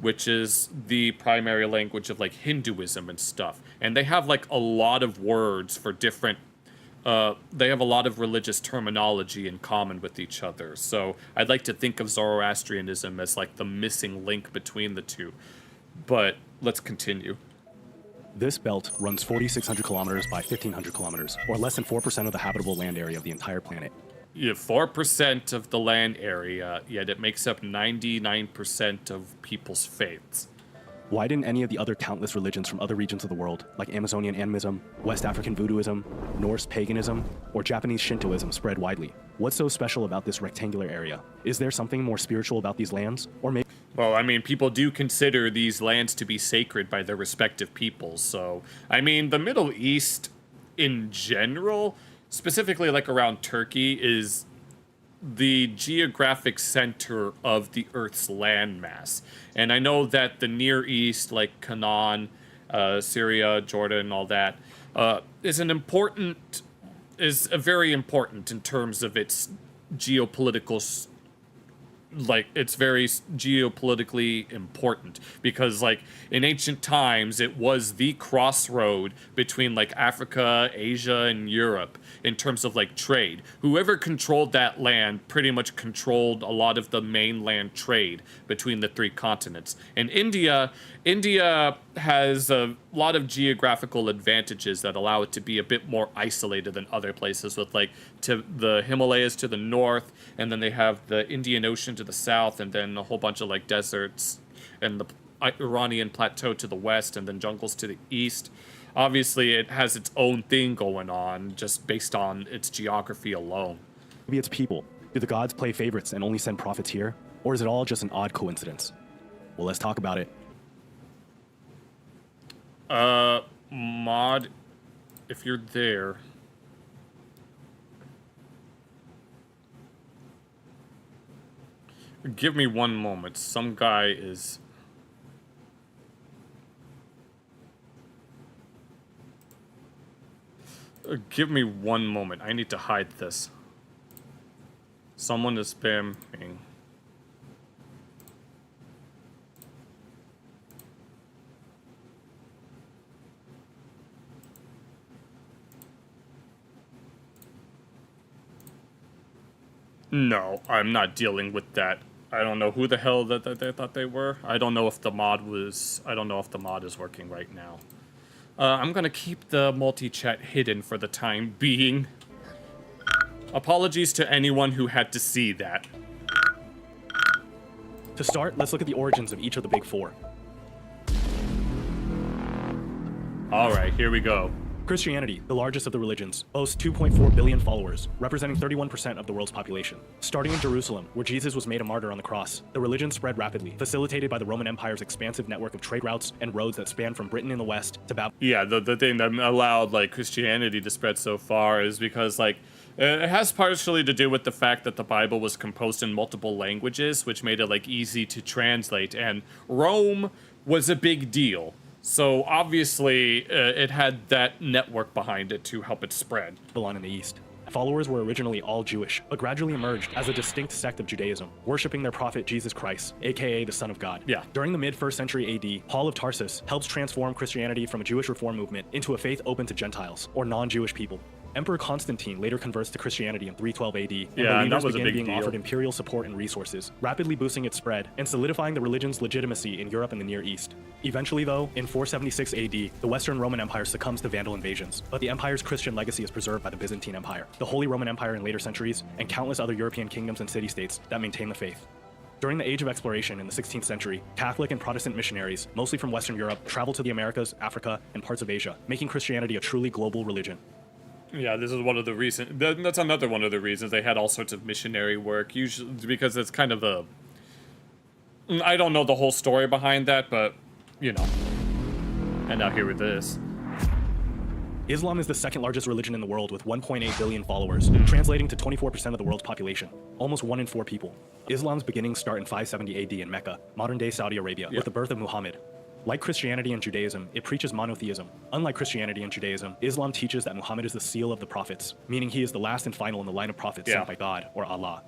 which is the primary language of, like, Hinduism and stuff. And they have, like, a lot of words for different they have a lot of religious terminology in common with each other. So I'd like to think of Zoroastrianism as, like, the missing link between the two. But let's continue. This belt runs 4,600 kilometers by 1,500 kilometers, or less than 4% of the habitable land area of the entire planet. Yeah, 4% of the land area, yet it makes up 99% of people's faiths. Why didn't any of the other countless religions from other regions of the world, like Amazonian animism, West African voodooism, Norse paganism, or Japanese Shintoism, spread widely? What's so special about this rectangular area? Is there something more spiritual about these lands? Or maybe... Well, I mean, people do consider these lands to be sacred by their respective peoples, so... I mean, the Middle East, in general, specifically, like, around Turkey, is the geographic center of the Earth's landmass. And I know that the Near East, like Canaan, Syria, Jordan, all that, is very important in terms of its geopolitical, like, it's very geopolitically important, because, like, in ancient times, it was the crossroad between, like, Africa, Asia, and Europe in terms of, like, trade. Whoever controlled that land pretty much controlled a lot of the mainland trade between the 3 continents. And India has a lot of geographical advantages that allow it to be a bit more isolated than other places, with, like, to the Himalayas to the north, and then they have the Indian Ocean to the south, and then a whole bunch of, like, deserts and the Iranian plateau to the west, and then jungles to the east. Obviously, it has its own thing going on just based on its geography alone. Maybe it's people. Do the gods play favorites and only send prophets here? Or is it all just an odd coincidence? Well, let's talk about it. Mod, if you're there... Give me one moment. Some guy is... Give me one moment. I need to hide this. Someone is spamming. No, I'm not dealing with that. I don't know who the hell that they thought they were. I don't know if the mod is working right now. I'm gonna keep the multi-chat hidden for the time being. Apologies to anyone who had to see that. To start, let's look at the origins of each of the big 4. Alright, here we go. Christianity, the largest of the religions, boasts 2.4 billion followers, representing 31% of the world's population. Starting in Jerusalem, where Jesus was made a martyr on the cross, the religion spread rapidly, facilitated by the Roman Empire's expansive network of trade routes and roads that span from Britain in the west to Babylon. Yeah, the thing that allowed, like, Christianity to spread so far is because, like, it has partially to do with the fact that the Bible was composed in multiple languages, which made it, like, easy to translate, and Rome was a big deal. So obviously, it had that network behind it to help it spread. Babylon in the east. Followers were originally all Jewish, but gradually emerged as a distinct sect of Judaism, worshipping their prophet Jesus Christ, aka the Son of God. Yeah. During the mid-1st century AD, Paul of Tarsus helps transform Christianity from a Jewish reform movement into a faith open to Gentiles, or non-Jewish people. Emperor Constantine later converts to Christianity in 312 AD, and believers begin being offered imperial support and resources, rapidly boosting its spread and solidifying the religion's legitimacy in Europe and the Near East. Eventually, though, in 476 AD, the Western Roman Empire succumbs to Vandal invasions, but the empire's Christian legacy is preserved by the Byzantine Empire, the Holy Roman Empire in later centuries, and countless other European kingdoms and city-states that maintain the faith. During the Age of Exploration in the 16th century, Catholic and Protestant missionaries, mostly from Western Europe, traveled to the Americas, Africa, and parts of Asia, making Christianity a truly global religion. Yeah, this is one of the reasons. That's another one of the reasons they had all sorts of missionary work. Usually, because it's kind of a. I don't know the whole story behind that, but you know. And now here with this. Islam is the second largest religion in the world with 1.8 billion followers, translating to 24% of the world's population, almost 1 in 4 people. Islam's beginnings start in 570 AD in Mecca, modern-day Saudi Arabia, with the birth of Muhammad. Like Christianity and Judaism, it preaches monotheism. Unlike Christianity and Judaism, Islam teaches that Muhammad is the seal of the prophets, meaning he is the last and final in the line of prophets sent by God, or Allah.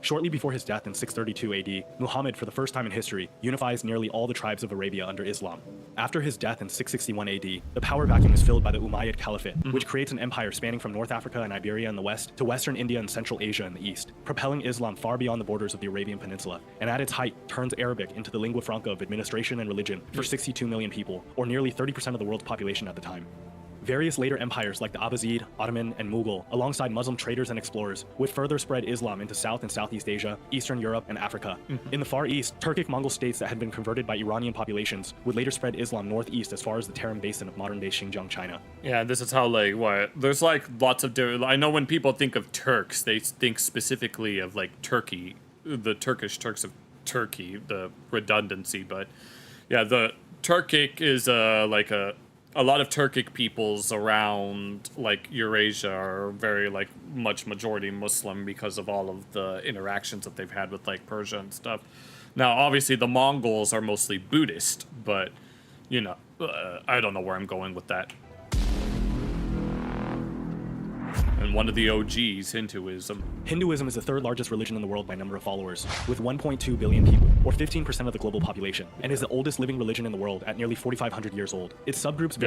Shortly before his death in 632 AD, Muhammad, for the first time in history, unifies nearly all the tribes of Arabia under Islam. After his death in 661 AD, the power vacuum is filled by the Umayyad Caliphate, which creates an empire spanning from North Africa and Iberia in the west to Western India and Central Asia in the east, propelling Islam far beyond the borders of the Arabian Peninsula, and at its height turns Arabic into the lingua franca of administration and religion for 62 million people, or nearly 30% of the world's population at the time. Various later empires like the Abbasid, Ottoman, and Mughal, alongside Muslim traders and explorers, would further spread Islam into South and Southeast Asia, Eastern Europe, and Africa. In the Far East, Turkic-Mongol states that had been converted by Iranian populations would later spread Islam northeast as far as the Tarim Basin of modern-day Xinjiang, China. Yeah, this is how, like, what? There's, like, lots of different... I know when people think of Turks, they think specifically of, like, Turkey, the Turkish Turks of Turkey, the redundancy, but, yeah, the Turkic is, like, a lot of Turkic peoples around, like, Eurasia are very, like, much majority Muslim because of all of the interactions that they've had with, like, Persia and stuff. Now, obviously, the Mongols are mostly Buddhist, but, you know, I don't know where I'm going with that. And one of the OGs, Hinduism. Hinduism is the third largest religion in the world by number of followers, with 1.2 billion people, or 15% of the global population, and is the oldest living religion in the world at nearly 4,500 years old. Its subgroups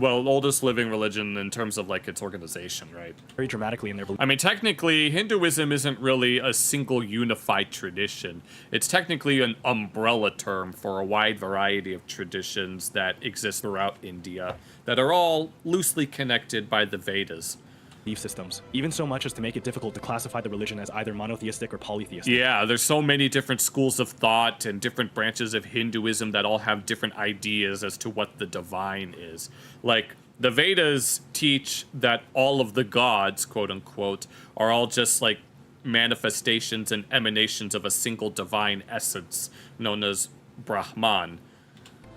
oldest living religion in terms of, like, its organization, right? Very dramatically in their belief. I mean, technically, Hinduism isn't really a single unified tradition. It's technically an umbrella term for a wide variety of traditions that exist throughout India that are all loosely connected by the Vedas. Belief systems, even so much as to make it difficult to classify the religion as either monotheistic or polytheistic. Yeah, there's so many different schools of thought and different branches of Hinduism that all have different ideas as to what the divine is. Like, the Vedas teach that all of the gods, quote unquote, are all just like manifestations and emanations of a single divine essence known as Brahman.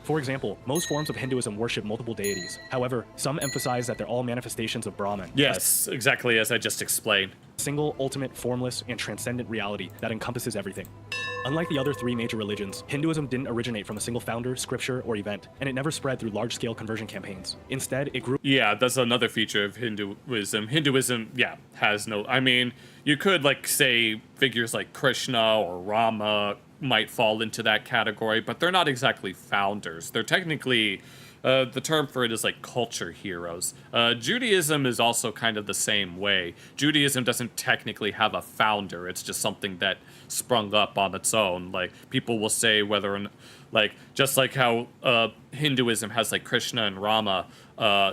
For example, most forms of Hinduism worship multiple deities. However, some emphasize that they're all manifestations of Brahman. Yes, exactly as I just explained. Single, ultimate, formless, and transcendent reality that encompasses everything. Unlike the other three major religions, Hinduism didn't originate from a single founder, scripture, or event, and it never spread through large-scale conversion campaigns. Instead, it grew... Yeah, that's another feature of Hinduism. Hinduism, yeah, has no... I mean, you could, like, say figures like Krishna or Rama might fall into that category, but they're not exactly founders. They're technically... the term for it is like culture heroes. Judaism is also kind of the same way. Judaism doesn't technically have a founder. It's just something that sprung up on its own. Like, people will say whether or not, like, just like how Hinduism has like Krishna and Rama,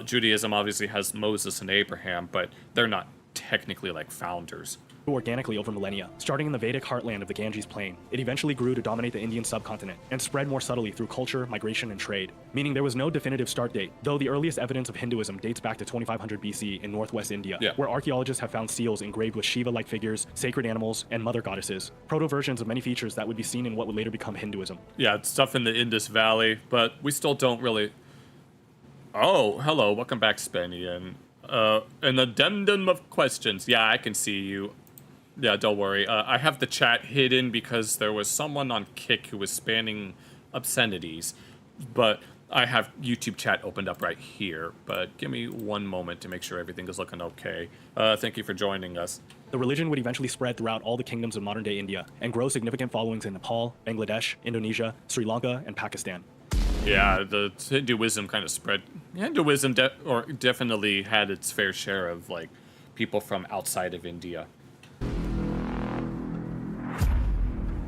Judaism obviously has Moses and Abraham, but they're not technically like founders. Organically over millennia. Starting in the Vedic heartland of the Ganges Plain, it eventually grew to dominate the Indian subcontinent and spread more subtly through culture, migration, and trade, meaning there was no definitive start date, though the earliest evidence of Hinduism dates back to 2500 BC in northwest India, where archaeologists have found seals engraved with Shiva-like figures, sacred animals, and mother goddesses, proto-versions of many features that would be seen in what would later become Hinduism. Yeah, it's stuff in the Indus Valley, but we still don't really... Oh, hello, welcome back, Spenny, and an addendum of questions. Yeah, I can see you. Yeah, don't worry. I have the chat hidden because there was someone on Kick who was spamming obscenities. But I have YouTube chat opened up right here, but give me one moment to make sure everything is looking okay. Thank you for joining us. The religion would eventually spread throughout all the kingdoms of modern-day India and grow significant followings in Nepal, Bangladesh, Indonesia, Sri Lanka, and Pakistan. Yeah, the Hinduism kind of spread. Hinduism definitely had its fair share of like people from outside of India.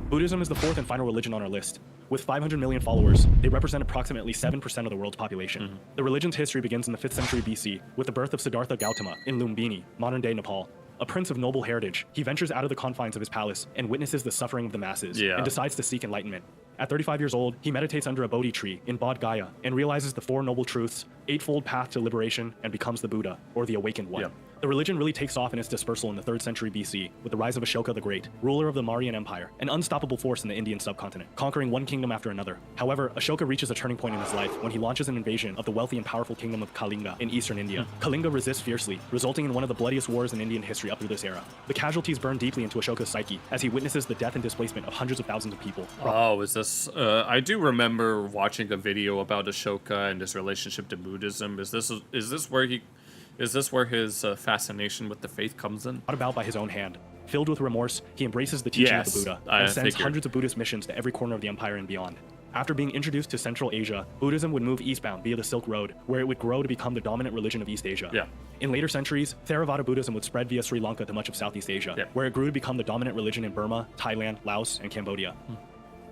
Buddhism is the fourth and final religion on our list. With 500 million followers, they represent approximately 7% of the world's population. The religion's history begins in the 5th century BC with the birth of Siddhartha Gautama in Lumbini, modern-day Nepal. A prince of noble heritage, he ventures out of the confines of his palace and witnesses the suffering of the masses and decides to seek enlightenment. At 35 years old, he meditates under a Bodhi tree in Bodh Gaya and realizes the Four Noble Truths, Eightfold Path to Liberation, and becomes the Buddha, or the Awakened One. The religion really takes off in its dispersal in the 3rd century BC with the rise of Ashoka the Great, ruler of the Mauryan Empire, an unstoppable force in the Indian subcontinent, conquering one kingdom after another. However, Ashoka reaches a turning point in his life when he launches an invasion of the wealthy and powerful kingdom of Kalinga in eastern India. Kalinga resists fiercely, resulting in one of the bloodiest wars in Indian history up through this era. The casualties burn deeply into Ashoka's psyche as he witnesses the death and displacement of hundreds of thousands of people. Oh, is this... I do remember watching a video about Ashoka and his relationship to Buddhism. Is this where his fascination with the faith comes in? Brought about by his own hand. Filled with remorse, he embraces the teaching of the Buddha and sends hundreds of Buddhist missions to every corner of the empire and beyond. After being introduced to Central Asia, Buddhism would move eastbound via the Silk Road, where it would grow to become the dominant religion of East Asia. In later centuries, Theravada Buddhism would spread via Sri Lanka to much of Southeast Asia, where it grew to become the dominant religion in Burma, Thailand, Laos, and Cambodia.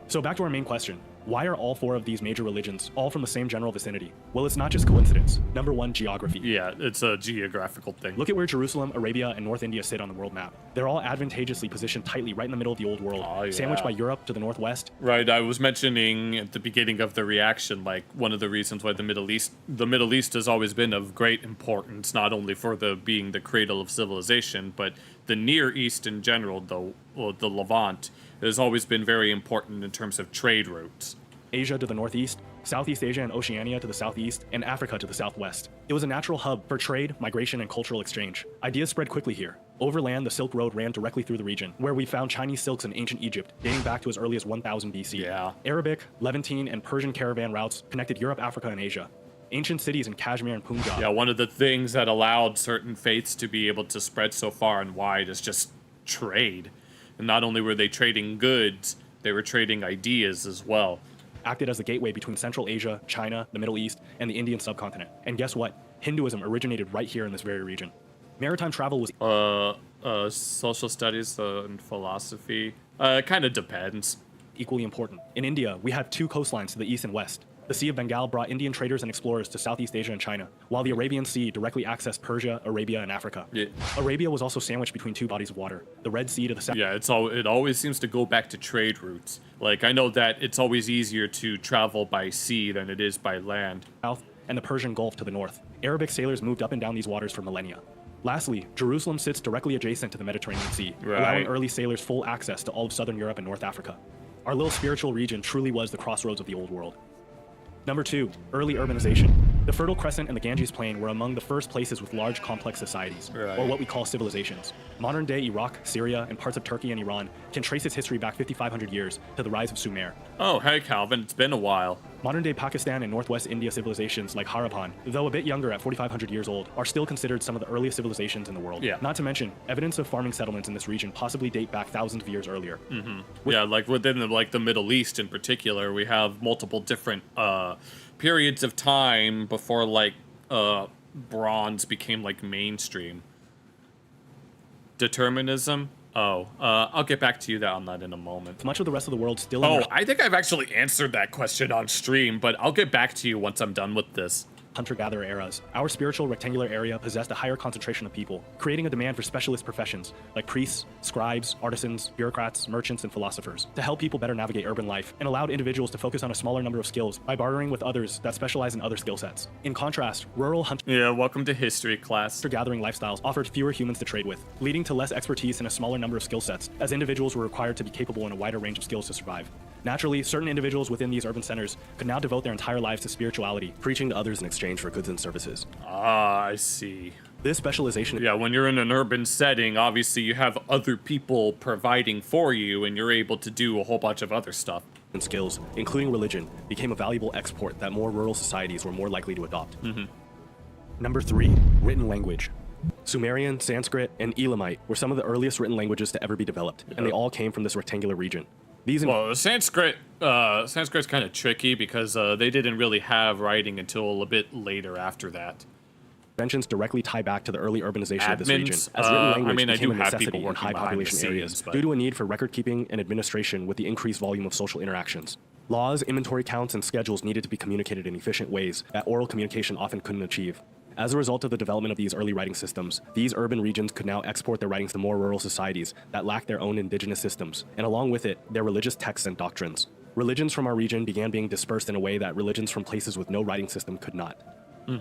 So back to our main question. Why are all 4 of these major religions all from the same general vicinity? Well, it's not just coincidence. Number 1, geography. Yeah, it's a geographical thing. Look at where Jerusalem, Arabia, and North India sit on the world map. They're all advantageously positioned tightly right in the middle of the old world, sandwiched by Europe to the northwest. Right, I was mentioning at the beginning of the reaction, like, one of the reasons why the Middle East has always been of great importance, not only for being the cradle of civilization, but the Near East in general, the Levant, has always been very important in terms of trade routes. Asia to the northeast, Southeast Asia and Oceania to the southeast, and Africa to the southwest. It was a natural hub for trade, migration, and cultural exchange. Ideas spread quickly here. Overland, the Silk Road ran directly through the region, where we found Chinese silks in ancient Egypt, dating back to as early as 1000 BC. Arabic, Levantine, and Persian caravan routes connected Europe, Africa, and Asia. Ancient cities in Kashmir and Punjab. Yeah, one of the things that allowed certain faiths to be able to spread so far and wide is just trade. And not only were they trading goods, they were trading ideas as well. Acted as the gateway between Central Asia, China, the Middle East, and the Indian subcontinent. And guess what? Hinduism originated right here in this very region. Maritime travel was social studies and philosophy. Kind of depends. Equally important. In India, we have 2 coastlines to the east and west. The Sea of Bengal brought Indian traders and explorers to Southeast Asia and China, while the Arabian Sea directly accessed Persia, Arabia, and Africa. Arabia was also sandwiched between 2 bodies of water, the Red Sea to the south. Yeah, it always seems to go back to trade routes. Like, I know that it's always easier to travel by sea than it is by land. South, and the Persian Gulf to the north. Arabic sailors moved up and down these waters for millennia. Lastly, Jerusalem sits directly adjacent to the Mediterranean Sea, allowing early sailors full access to all of southern Europe and North Africa. Our little spiritual region truly was the crossroads of the old world. Number 2, early urbanization. The Fertile Crescent and the Ganges Plain were among the first places with large complex societies, or what we call civilizations. Modern-day Iraq, Syria, and parts of Turkey and Iran can trace its history back 5,500 years to the rise of Sumer. Oh, hey Calvin, it's been a while. Modern-day Pakistan and Northwest India civilizations like Harappan, though a bit younger at 4,500 years old, are still considered some of the earliest civilizations in the world. Not to mention, evidence of farming settlements in this region possibly date back thousands of years earlier. Yeah, like within the Middle East in particular, we have multiple different periods of time before bronze became like mainstream. Determinism? I'll get back to you on that in a moment. Much of the rest of the world still... I think I've actually answered that question on stream, but I'll get back to you once I'm done with this. Hunter-gatherer eras, our spiritual rectangular area possessed a higher concentration of people, creating a demand for specialist professions like priests, scribes, artisans, bureaucrats, merchants, and philosophers to help people better navigate urban life, and allowed individuals to focus on a smaller number of skills by bartering with others that specialize in other skill sets. In contrast, rural welcome to history class. Gathering lifestyles offered fewer humans to trade with, leading to less expertise in a smaller number of skill sets, as individuals were required to be capable in a wider range of skills to survive. Naturally, certain individuals within these urban centers could now devote their entire lives to spirituality, preaching to others in exchange for goods and services. Ah, I see. This specialization... Yeah, when you're in an urban setting, obviously you have other people providing for you, and you're able to do a whole bunch of other stuff. and skills, including religion, became a valuable export that more rural societies were more likely to adopt. Number 3, written language. Sumerian, Sanskrit, and Elamite were some of the earliest written languages to ever be developed, and they all came from this rectangular region. Well, Sanskrit's kind of tricky because they didn't really have writing until a bit later after that. Inventions directly tie back to the early urbanization of this region, as written language became a necessity in high population areas due to a need for record keeping and administration with the increased volume of social interactions. Laws, inventory counts, and schedules needed to be communicated in efficient ways that oral communication often couldn't achieve. As a result of the development of these early writing systems, these urban regions could now export their writings to more rural societies that lacked their own indigenous systems, and along with it, their religious texts and doctrines. Religions from our region began being dispersed in a way that religions from places with no writing system could not.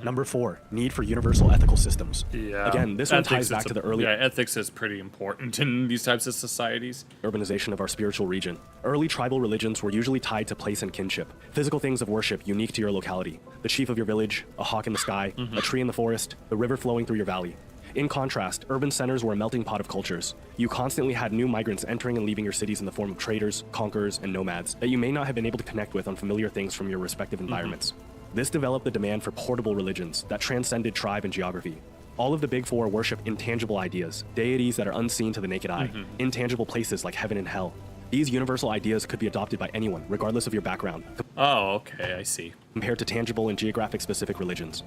Number 4, need for universal ethical systems. Yeah. Again, this one ties back to the early... Yeah, ethics is pretty important in these types of societies. Urbanization of our spiritual region. Early tribal religions were usually tied to place and kinship. Physical things of worship unique to your locality. The chief of your village, a hawk in the sky, a tree in the forest, the river flowing through your valley. In contrast, urban centers were a melting pot of cultures. You constantly had new migrants entering and leaving your cities in the form of traders, conquerors, and nomads that you may not have been able to connect with on familiar things from your respective environments. This developed the demand for portable religions that transcended tribe and geography. All of the Big Four worship intangible ideas, deities that are unseen to the naked eye, intangible places like heaven and hell. These universal ideas could be adopted by anyone, regardless of your background. Oh, okay, I see. Compared to tangible and geographic specific religions.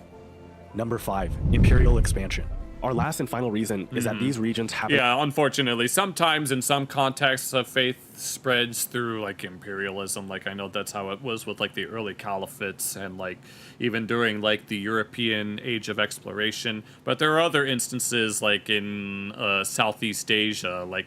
Number 5, imperial expansion. Our last and final reason is that these regions have... Yeah, unfortunately, sometimes in some contexts, faith spreads through, like, imperialism. Like, I know that's how it was with, like, the early caliphates and, like, even during, like, the European age of exploration. But there are other instances, like, in Southeast Asia, like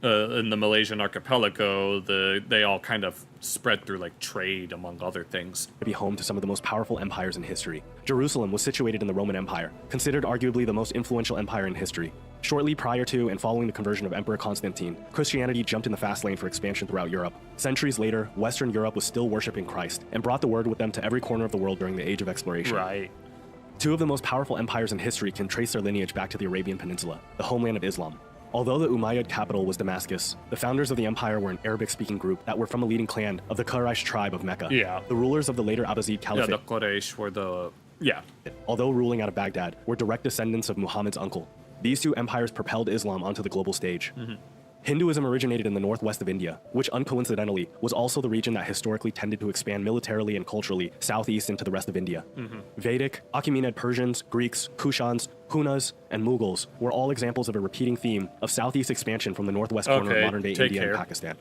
in the Malaysian archipelago, they all kind of spread through like trade, among other things. To be home to some of the most powerful empires in history. Jerusalem was situated in the Roman Empire, considered arguably the most influential empire in history. Shortly prior to and following the conversion of Emperor Constantine, Christianity jumped in the fast lane for expansion throughout Europe. Centuries later, Western Europe was still worshiping Christ and brought the word with them to every corner of the world during the age of exploration. Right. Two of the most powerful empires in history can trace their lineage back to the Arabian Peninsula, the homeland of Islam. Although the Umayyad capital was Damascus, the founders of the empire were an Arabic-speaking group that were from a leading clan of the Quraysh tribe of Mecca. Yeah. The rulers of the later Abbasid Caliphate. Yeah, the Quraysh were the... Yeah. Although ruling out of Baghdad, were direct descendants of Muhammad's uncle. These two empires propelled Islam onto the global stage. Hinduism originated in the northwest of India, which uncoincidentally was also the region that historically tended to expand militarily and culturally southeast into the rest of India. Vedic, Achaemenid Persians, Greeks, Kushans, Hunas, and Mughals were all examples of a repeating theme of southeast expansion from the northwest corner of modern-day India and Pakistan.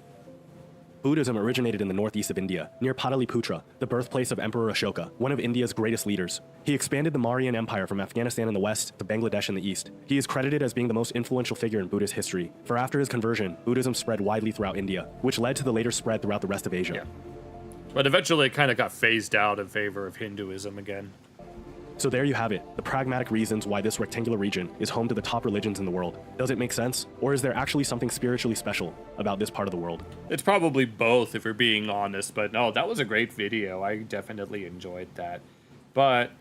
Buddhism originated in the northeast of India, near Pataliputra, the birthplace of Emperor Ashoka, one of India's greatest leaders. He expanded the Mauryan Empire from Afghanistan in the west to Bangladesh in the east. He is credited as being the most influential figure in Buddhist history, for after his conversion, Buddhism spread widely throughout India, which led to the later spread throughout the rest of Asia. Yeah. But eventually it kind of got phased out in favor of Hinduism again. So there you have it, the pragmatic reasons why this rectangular region is home to the top religions in the world. Does it make sense? Or is there actually something spiritually special about this part of the world? It's probably both, if we're being honest, but no, that was a great video. I definitely enjoyed that. But,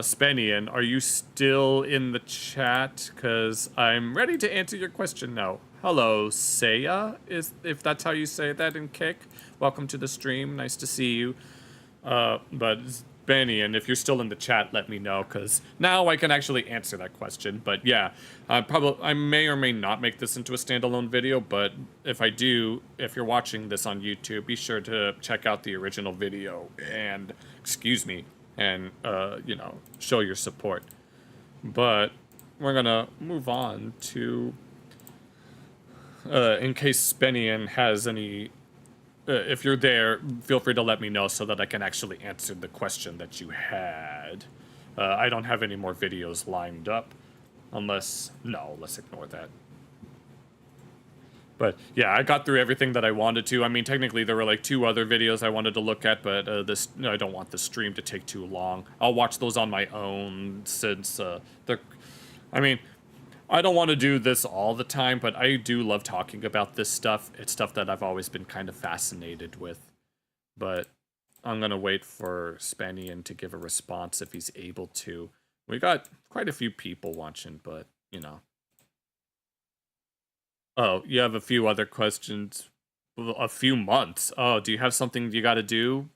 Spenian, are you still in the chat? Because I'm ready to answer your question now. Hello, Seiya, if that's how you say that in Kick. Welcome to the stream, nice to see you. But... Benny, and if you're still in the chat, let me know, because now I can actually answer that question. But yeah, I may or may not make this into a standalone video, but if I do, if you're watching this on YouTube, be sure to check out the original video and, and, show your support. But we're gonna move on to, in case Benny has any... if you're there, feel free to let me know so that I can actually answer the question that you had. I don't have any more videos lined up. Let's ignore that. But yeah, I got through everything that I wanted to. I mean, technically there were like 2 other videos I wanted to look at, but I don't want the stream to take too long. I'll watch those on my own since I don't want to do this all the time, but I do love talking about this stuff. It's stuff that I've always been kind of fascinated with. But I'm going to wait for Spanian to give a response if he's able to. We got quite a few people watching, but, Oh, you have a few other questions. a few months. Oh, do you have something you got to do?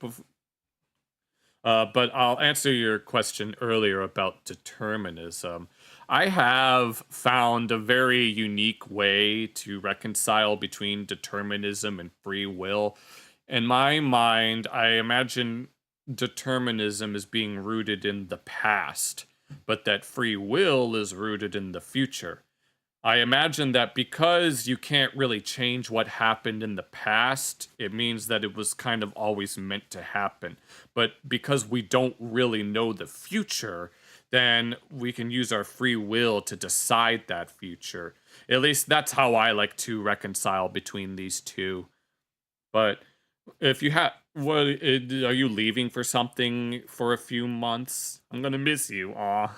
But I'll answer your question earlier about determinism. I have found a very unique way to reconcile between determinism and free will. In my mind, I imagine determinism as being rooted in the past, but that free will is rooted in the future. I imagine that because you can't really change what happened in the past, it means that it was kind of always meant to happen. But because we don't really know the future, then we can use our free will to decide that future. At least that's how I like to reconcile between these two. But if you have, what are you leaving for something for a few months? I'm gonna miss you. Aw.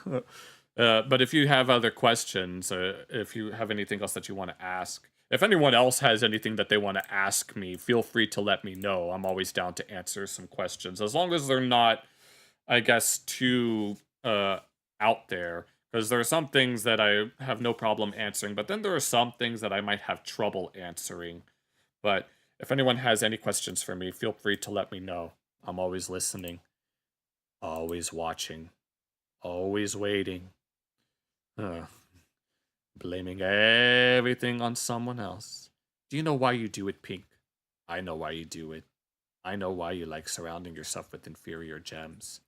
But if you have other questions, if you have anything else that you want to ask, if anyone else has anything that they want to ask me, feel free to let me know. I'm always down to answer some questions, as long as they're not, I guess, too out there. Because there are some things that I have no problem answering, but then there are some things that I might have trouble answering. But if anyone has any questions for me, feel free to let me know. I'm always listening, always watching, always waiting. Blaming everything on someone else. Do you know why you do it, Pink? I know why you do it. I know why you like surrounding yourself with inferior gems.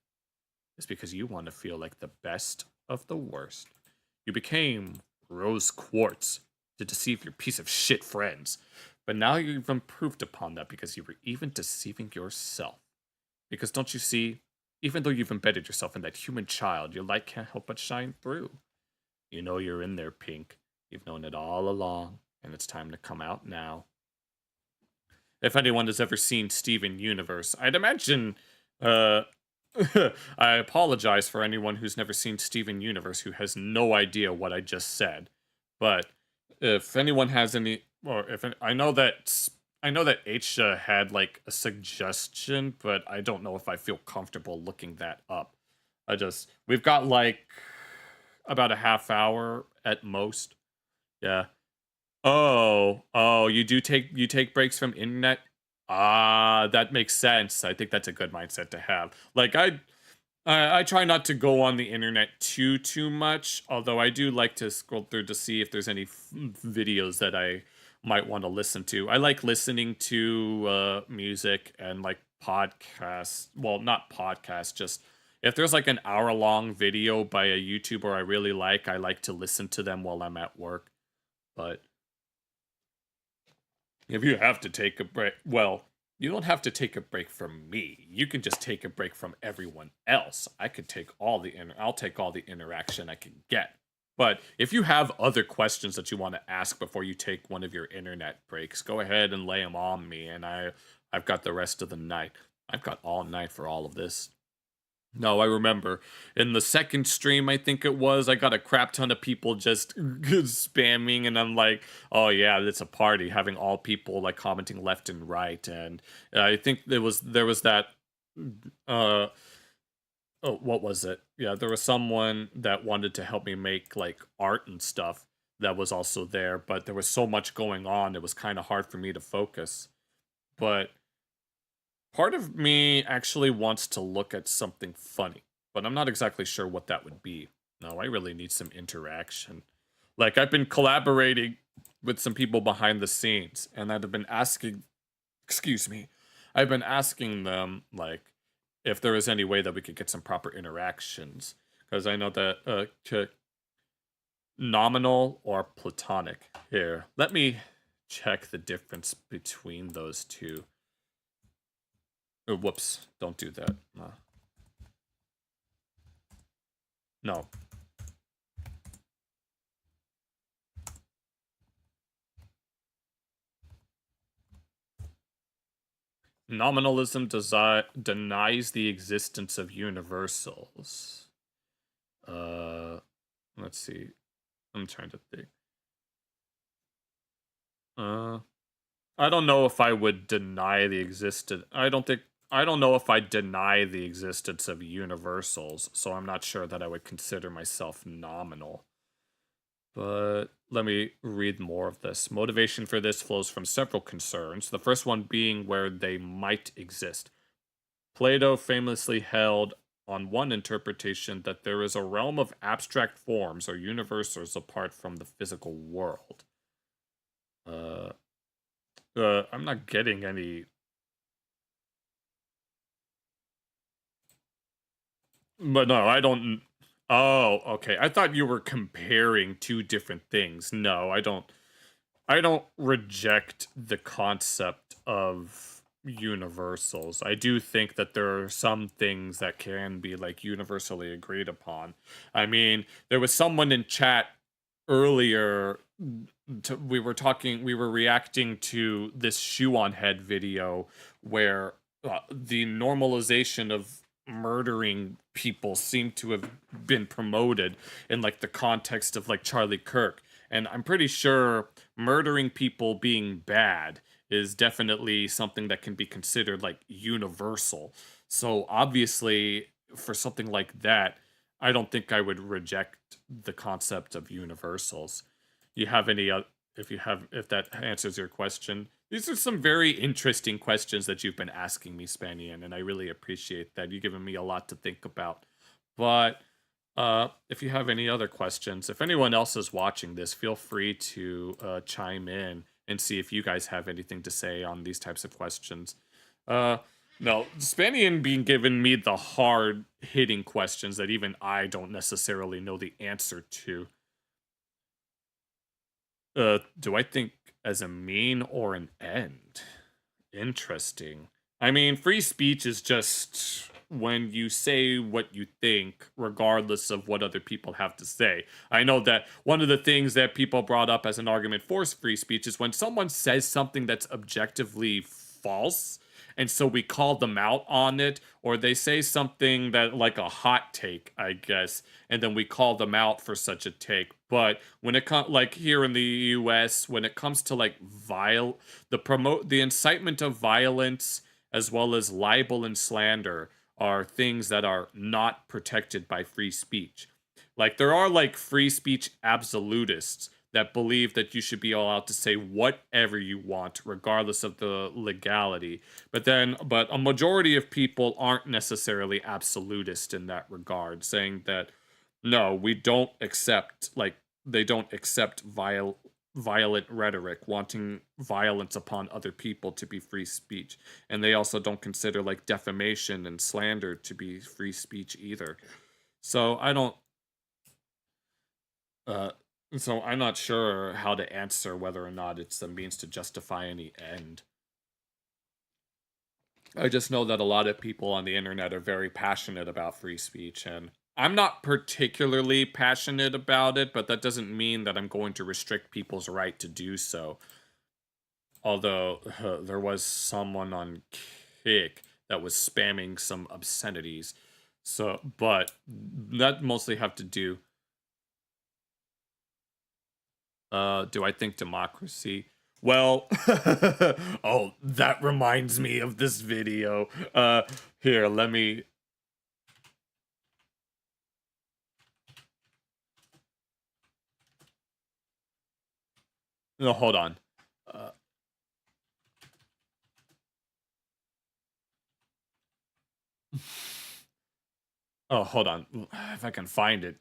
It's because you want to feel like the best of the worst. You became rose quartz to deceive your piece of shit friends. But now you've improved upon that because you were even deceiving yourself. Because don't you see, even though you've embedded yourself in that human child, your light can't help but shine through. You know you're in there, Pink. You've known it all along, and it's time to come out now. If anyone has ever seen Steven Universe, I'd imagine, I apologize for anyone who's never seen Steven Universe who has no idea what I just said. But if anyone has any, or if I know that Aisha had like a suggestion, but I don't know if I feel comfortable looking that up. We've got like about a half hour at most. Yeah. Oh, you take breaks from internet? Ah, that makes sense. I think that's a good mindset to have. Like I try not to go on the internet too much, although I do like to scroll through to see if there's any videos that I might want to listen to. I like listening to music and like podcasts. Well, not podcasts, just if there's like an hour-long video by a YouTuber I really like, I like to listen to them while I'm at work. But if you have to take a break, well, you don't have to take a break from me. You can just take a break from everyone else. I'll take all the interaction I can get. But if you have other questions that you want to ask before you take one of your internet breaks, go ahead and lay them on me, and I've got the rest of the night. I've got all night for all of this. No, I remember. In the second stream, I think it was, I got a crap ton of people just spamming, and I'm like, oh yeah, it's a party, having all people like commenting left and right. And I think there was that, oh, what was it? Yeah, there was someone that wanted to help me make like art and stuff that was also there, but there was so much going on, it was kind of hard for me to focus. But part of me actually wants to look at something funny, but I'm not exactly sure what that would be. No, I really need some interaction. Like, I've been collaborating with some people behind the scenes, and I've been asking, I've been asking them, like, if there is any way that we could get some proper interactions. Because I know that, nominal or platonic. Here, let me check the difference between those two. Oh, whoops, don't do that. No. Nominalism denies the existence of universals. Let's see. I'm trying to think. I don't know if I would deny the existence. I don't know if I deny the existence of universals, so I'm not sure that I would consider myself nominal. But let me read more of this. Motivation for this flows from several concerns, the first one being where they might exist. Plato famously held on one interpretation that there is a realm of abstract forms or universals apart from the physical world. I'm not getting any... But no, I don't... Oh, okay. I thought you were comparing two different things. No, I don't reject the concept of universals. I do think that there are some things that can be like universally agreed upon. I mean, there was someone in chat earlier we were reacting to this SHOE0NHEAD video where the normalization of murdering people seemed to have been promoted in like the context of like Charlie Kirk. And I'm pretty sure murdering people being bad is definitely something that can be considered like universal. So obviously for something like that, I don't think I would reject the concept of universals. You have any if that answers your question. These are some very interesting questions that you've been asking me, Spanian, and I really appreciate that. You've given me a lot to think about. But if you have any other questions, if anyone else is watching this, feel free to chime in and see if you guys have anything to say on these types of questions. No, Spanian being given me the hard-hitting questions that even I don't necessarily know the answer to. Do I think as a mean or an end? Interesting. I mean, free speech is just when you say what you think, regardless of what other people have to say. I know that one of the things that people brought up as an argument for free speech is when someone says something that's objectively false, and so we call them out on it, or they say something that like a hot take, I guess, and then we call them out for such a take. But when it comes, like here in the US, when it comes to like the incitement of violence, as well as libel and slander, are things that are not protected by free speech. Like there are like free speech absolutists that believe that you should be allowed to say whatever you want, regardless of the legality. But a majority of people aren't necessarily absolutist in that regard, saying that, no, we don't accept, like, they don't accept violent rhetoric, wanting violence upon other people to be free speech. And they also don't consider, like, defamation and slander to be free speech either. So So I'm not sure how to answer whether or not it's a means to justify any end. I just know that a lot of people on the internet are very passionate about free speech, and I'm not particularly passionate about it, but that doesn't mean that I'm going to restrict people's right to do so. Although there was someone on Kick that was spamming some obscenities. So, but that mostly have to do... do I think democracy? Well, oh, that reminds me of this video. Here, let me... No, hold on. Oh, hold on. If I can find it.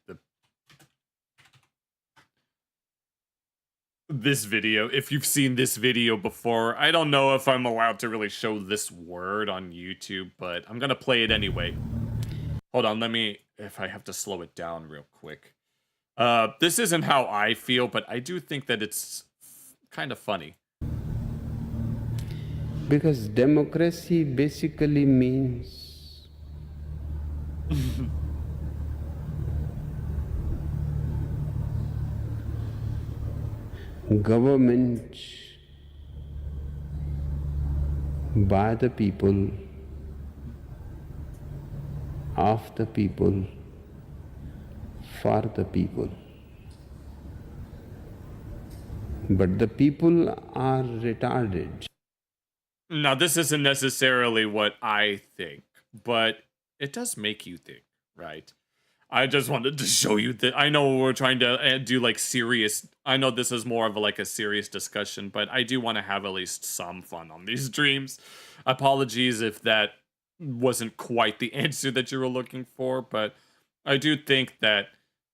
This video, if you've seen this video before, I don't know if I'm allowed to really show this word on YouTube, but I'm gonna play it anyway. Hold on, let me, if I have to slow it down real quick. This isn't how I feel, but I do think that it's kind of funny. Because democracy basically means government by the people, of the people, for the people. But the people are retarded. Now, this isn't necessarily what I think, but it does make you think, right? I just wanted to show you that. I know we're trying to do like serious. I know this is more of a serious discussion, but I do want to have at least some fun on these streams. Apologies if that wasn't quite the answer that you were looking for, but I do think that,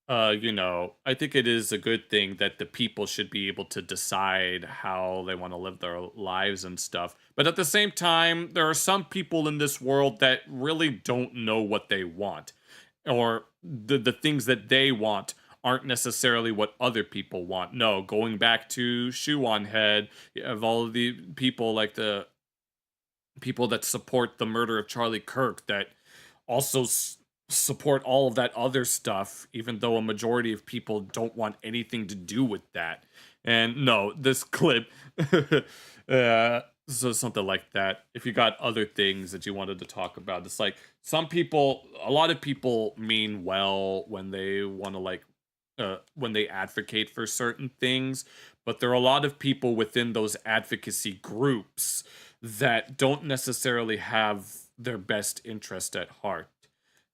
I think it is a good thing that the people should be able to decide how they want to live their lives and stuff. But at the same time, there are some people in this world that really don't know what they want, or the things that they want aren't necessarily what other people want. No, going back to SHOE0NHEAD, you have all of the people like the people that support the murder of Charlie Kirk that also support all of that other stuff, even though a majority of people don't want anything to do with that. And no, this clip, so something like that. If you got other things that you wanted to talk about, it's like some people, a lot of people mean well when they want to when they advocate for certain things, but there are a lot of people within those advocacy groups that don't necessarily have their best interest at heart.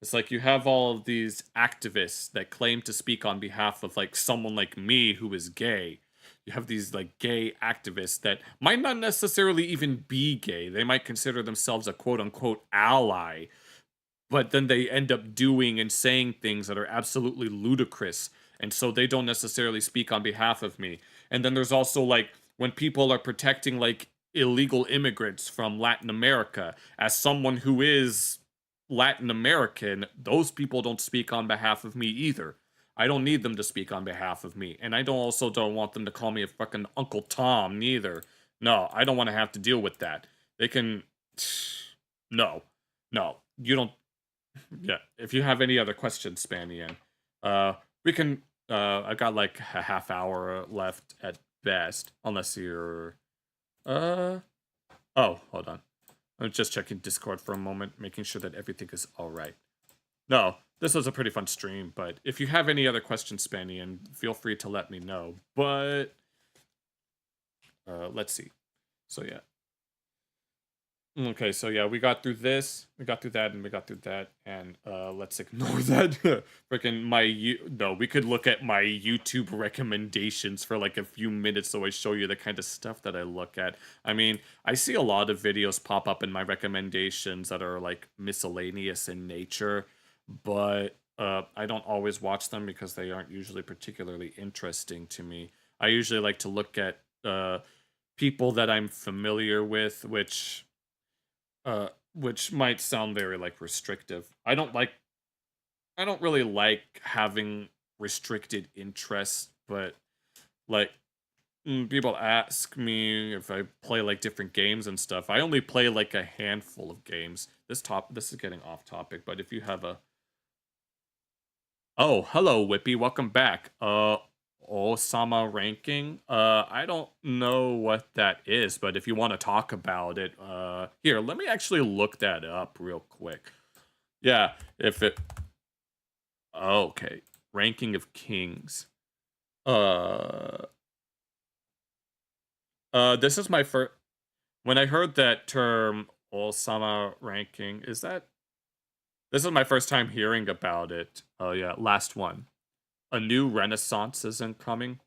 It's like you have all of these activists that claim to speak on behalf of like someone like me who is gay. You have these like gay activists that might not necessarily even be gay. They might consider themselves a quote unquote ally, but then they end up doing and saying things that are absolutely ludicrous. And so they don't necessarily speak on behalf of me. And then there's also like when people are protecting like illegal immigrants from Latin America, as someone who is Latin American, those people don't speak on behalf of me either. I don't need them to speak on behalf of me. And I don't want them to call me a fucking Uncle Tom neither. No, I don't want to have to deal with that. They can... No. You don't... Yeah, if you have any other questions, Spanian, we can... I got like a half hour left at best, unless you're... Oh, hold on. I'm just checking Discord for a moment, making sure that everything is alright. No, this was a pretty fun stream, but if you have any other questions, Spanian, feel free to let me know. But, let's see. So, yeah. Okay, so yeah, we got through this, we got through that, and we got through that, and let's ignore that. Freaking we could look at my YouTube recommendations for like a few minutes so I show you the kind of stuff that I look at. I mean, I see a lot of videos pop up in my recommendations that are like miscellaneous in nature, but I don't always watch them because they aren't usually particularly interesting to me. I usually like to look at people that I'm familiar with, which might sound very like restrictive. I don't really like having restricted interests, but like people ask me if I play like different games and stuff. I only play like a handful of games. This is getting off topic, but if you have a... Oh, hello Whippy, welcome back. Osama ranking. I don't know what that is, but if you want to talk about it, here, let me actually look that up real quick. Yeah, if it... Okay, ranking of kings. This is my first... When I heard that term, Osama ranking, this is my first time hearing about it. Oh yeah, last one. A new renaissance isn't coming.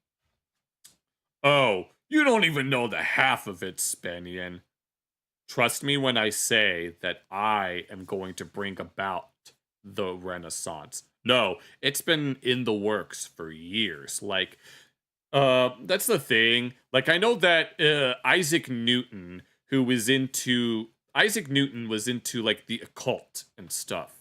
Oh, you don't even know the half of it, Spanian. Trust me when I say that I am going to bring about the renaissance. No, it's been in the works for years. Like, that's the thing. Like, I know that Isaac Newton was into like the occult and stuff.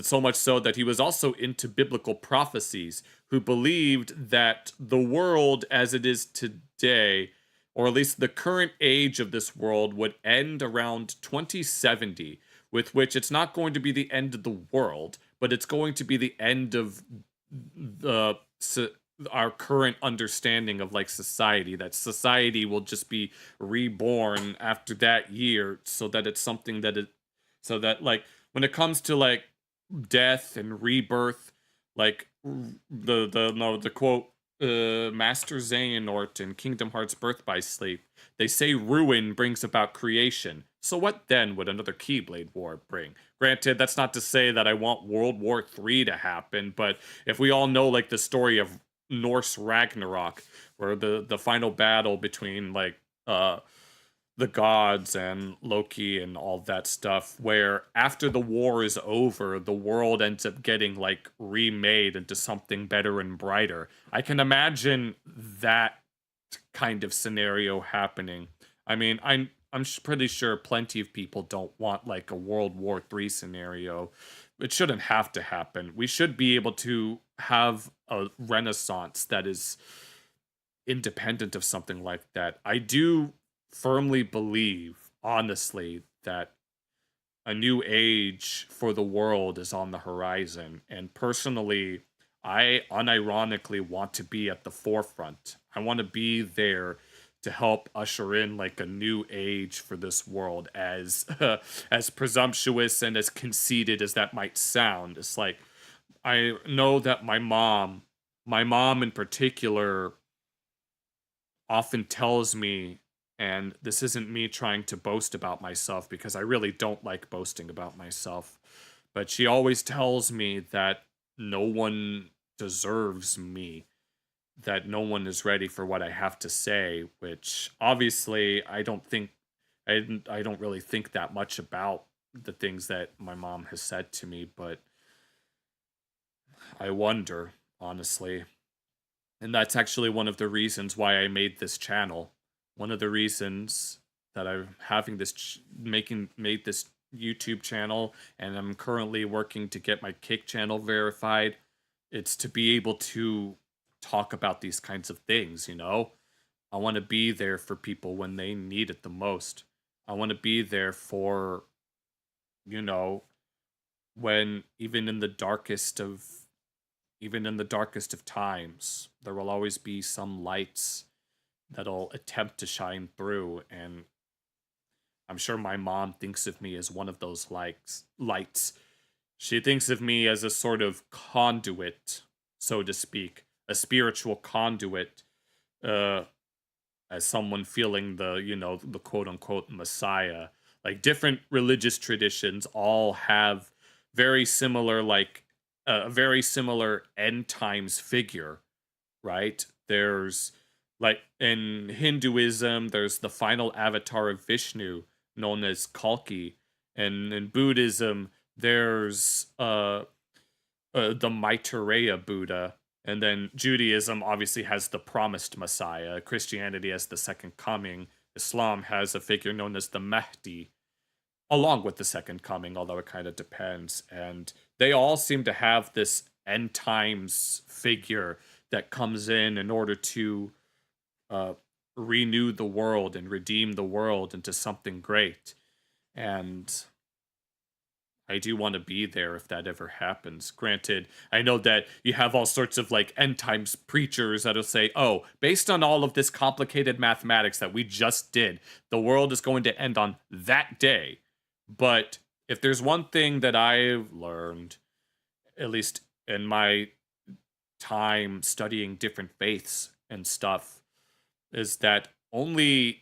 So much so that he was also into biblical prophecies, who believed that the world as it is today, or at least the current age of this world, would end around 2070, with which it's not going to be the end of the world, but it's going to be the end of our current understanding of like society, that society will just be reborn after that year, so that it's something that so that like when it comes to like death and rebirth, like the quote, Master Xehanort in Kingdom Hearts Birth by Sleep, they say ruin brings about creation. So what then would another Keyblade War bring? Granted, that's not to say that I want World War III to happen, but if we all know, like, the story of Norse Ragnarok, where the final battle between, like, the gods and Loki and all that stuff, where after the war is over, the world ends up getting, like, remade into something better and brighter. I can imagine that kind of scenario happening. I mean, I'm pretty sure plenty of people don't want, like, a World War III scenario. It shouldn't have to happen. We should be able to have a renaissance that is independent of something like that. I do firmly believe, honestly, that a new age for the world is on the horizon. And personally, I unironically want to be at the forefront. I want to be there to help usher in, like, a new age for this world, as as presumptuous and as conceited as that might sound. It's like, I know that my mom in particular, often tells me, and this isn't me trying to boast about myself, because I really don't like boasting about myself, but she always tells me that no one deserves me, that no one is ready for what I have to say, which obviously I don't really think that much about the things that my mom has said to me, but I wonder, honestly. And that's actually one of the reasons why I made this channel. One of the reasons that I'm having this made this YouTube channel, and I'm currently working to get my Kick channel verified. It's to be able to talk about these kinds of things, you know? I want to be there for people when they need it the most. I want to be there for, you know, when even in the darkest of times, there will always be some lights that'll attempt to shine through, and I'm sure my mom thinks of me as one of those lights. She thinks of me as a sort of conduit, so to speak, a spiritual conduit, as someone feeling the quote-unquote Messiah. Like, different religious traditions all have very similar, like, a very similar end times figure, right? There's, like, in Hinduism, there's the final avatar of Vishnu, known as Kalki. And in Buddhism, there's the Maitreya Buddha. And then Judaism obviously has the promised Messiah. Christianity has the second coming. Islam has a figure known as the Mahdi, along with the second coming, although it kind of depends. And they all seem to have this end times figure that comes in order to renew the world and redeem the world into something great. And I do want to be there if that ever happens. Granted, I know that you have all sorts of, like, end times preachers that'll say, oh, based on all of this complicated mathematics that we just did, the world is going to end on that day. But if there's one thing that I've learned, at least in my time studying different faiths and stuff, is that only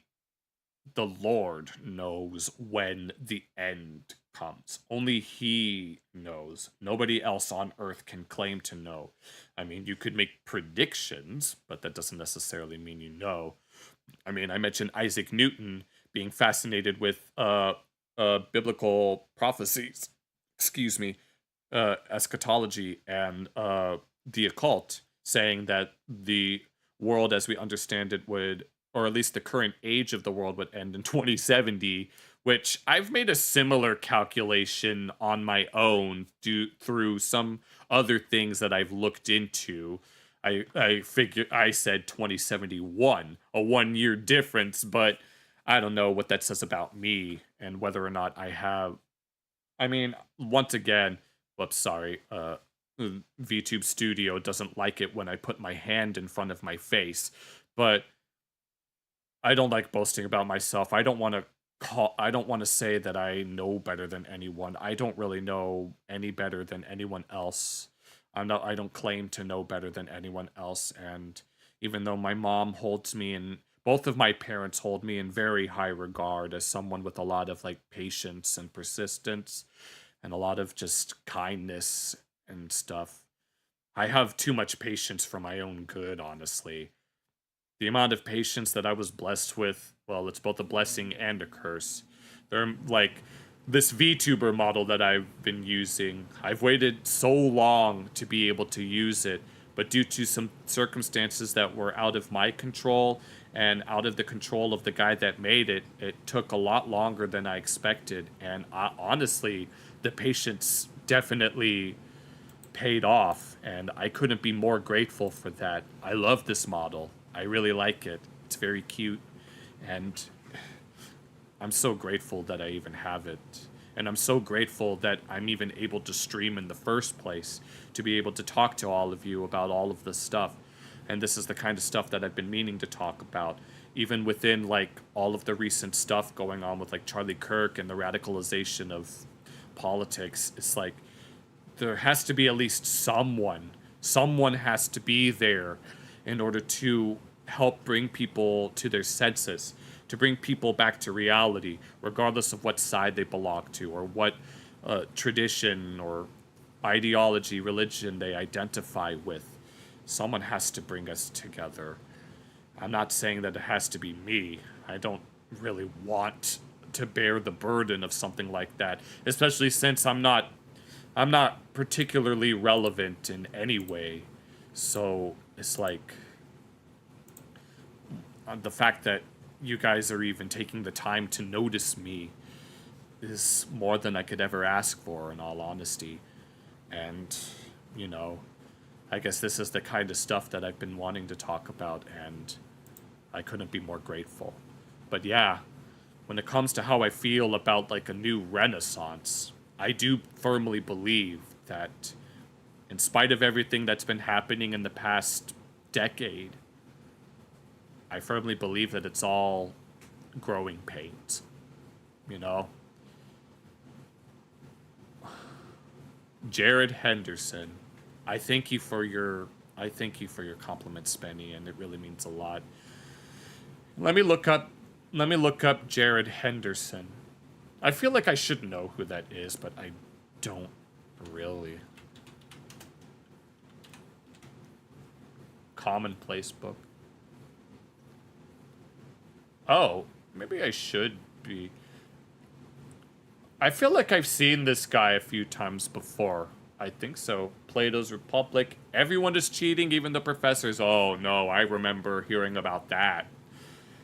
the Lord knows when the end comes. Only He knows. Nobody else on Earth can claim to know. I mean, you could make predictions, but that doesn't necessarily mean you know. I mean, I mentioned Isaac Newton being fascinated with biblical prophecies, eschatology, and the occult, saying that the world as we understand it would, or at least the current age of the world, would end in 2070, which I've made a similar calculation on my own through some other things that I've looked into. I said 2071, a 1-year difference, but I don't know what that says about me and whether or not I have. I mean, once again, whoops, sorry. VTube Studio doesn't like it when I put my hand in front of my face, but I don't like boasting about myself. I don't want to say that I know better than anyone. I don't really know any better than anyone else. I don't claim to know better than anyone else, and even though my mom holds me in, both of my parents hold me in very high regard as someone with a lot of, like, patience and persistence, and a lot of just kindness and stuff. I have too much patience for my own good, honestly. The amount of patience that I was blessed with, well, it's both a blessing and a curse. They're like this VTuber model that I've been using. I've waited so long to be able to use it, but due to some circumstances that were out of my control and out of the control of the guy that made it, it took a lot longer than I expected. And honestly, the patience definitely paid off, and I couldn't be more grateful for that. I love this model. I really like it. It's very cute, and I'm so grateful that I even have it. And I'm so grateful that I'm even able to stream in the first place, to be able to talk to all of you about all of this stuff. And this is the kind of stuff that I've been meaning to talk about, even within like all of the recent stuff going on with like Charlie Kirk and the radicalization of politics. It's like there has to be at least someone has to be there in order to help bring people to their senses, to bring people back to reality, regardless of what side they belong to or what tradition or ideology, religion they identify with. Someone has to bring us together. I'm not saying that it has to be me. I don't really want to bear the burden of something like that, especially since I'm not particularly relevant in any way. So it's like the fact that you guys are even taking the time to notice me is more than I could ever ask for, in all honesty. And, you know, I guess this is the kind of stuff that I've been wanting to talk about, and I couldn't be more grateful. But yeah, when it comes to how I feel about like a new renaissance, I do firmly believe that in spite of everything that's been happening in the past decade, I firmly believe that it's all growing pains, you know? Jared Henderson, I thank you for your compliments, Spenny, and it really means a lot. Let me look up Jared Henderson. I feel like I should know who that is, but I don't really. Commonplace book. Oh, maybe I should be. I feel like I've seen this guy a few times before. I think so. Plato's Republic. Everyone is cheating, even the professors. Oh, no, I remember hearing about that.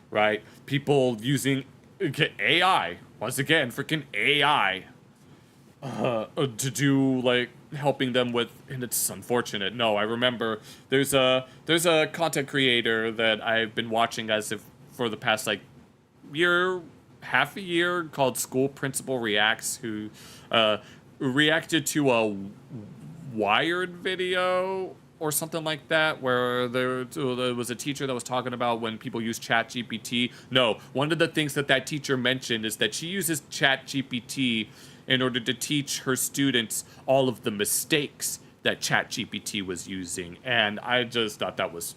Right? People using AI. Once again, freaking AI. To do, like, helping them with... And it's unfortunate. No, I remember there's a content creator that I've been watching as if for the past, like, half a year called School Principal Reacts, who reacted to a Wired video or something like that, where there was a teacher that was talking about when people use ChatGPT. No, one of the things that teacher mentioned is that she uses ChatGPT in order to teach her students all of the mistakes that ChatGPT was using. And I just thought that was...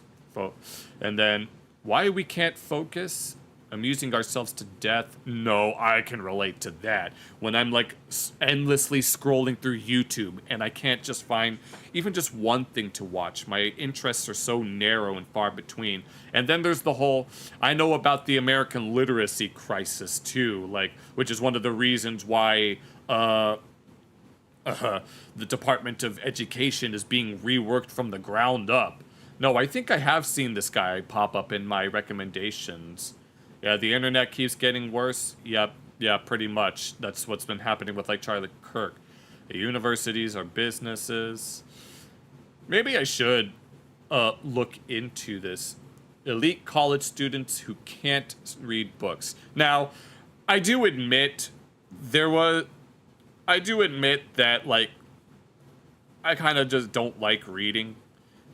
And then, why we can't focus? Amusing ourselves to death? No, I can relate to that. When I'm like endlessly scrolling through YouTube and I can't just find even just one thing to watch. My interests are so narrow and far between. And then there's the whole, I know about the American literacy crisis too, like, which is one of the reasons why the Department of Education is being reworked from the ground up. No, I think I have seen this guy pop up in my recommendations. Yeah, the internet keeps getting worse. Yep, yeah, pretty much. That's what's been happening with, like, Charlie Kirk. The universities are businesses. Maybe I should look into this. Elite college students who can't read books. Now, I do admit that, like, I kind of just don't like reading.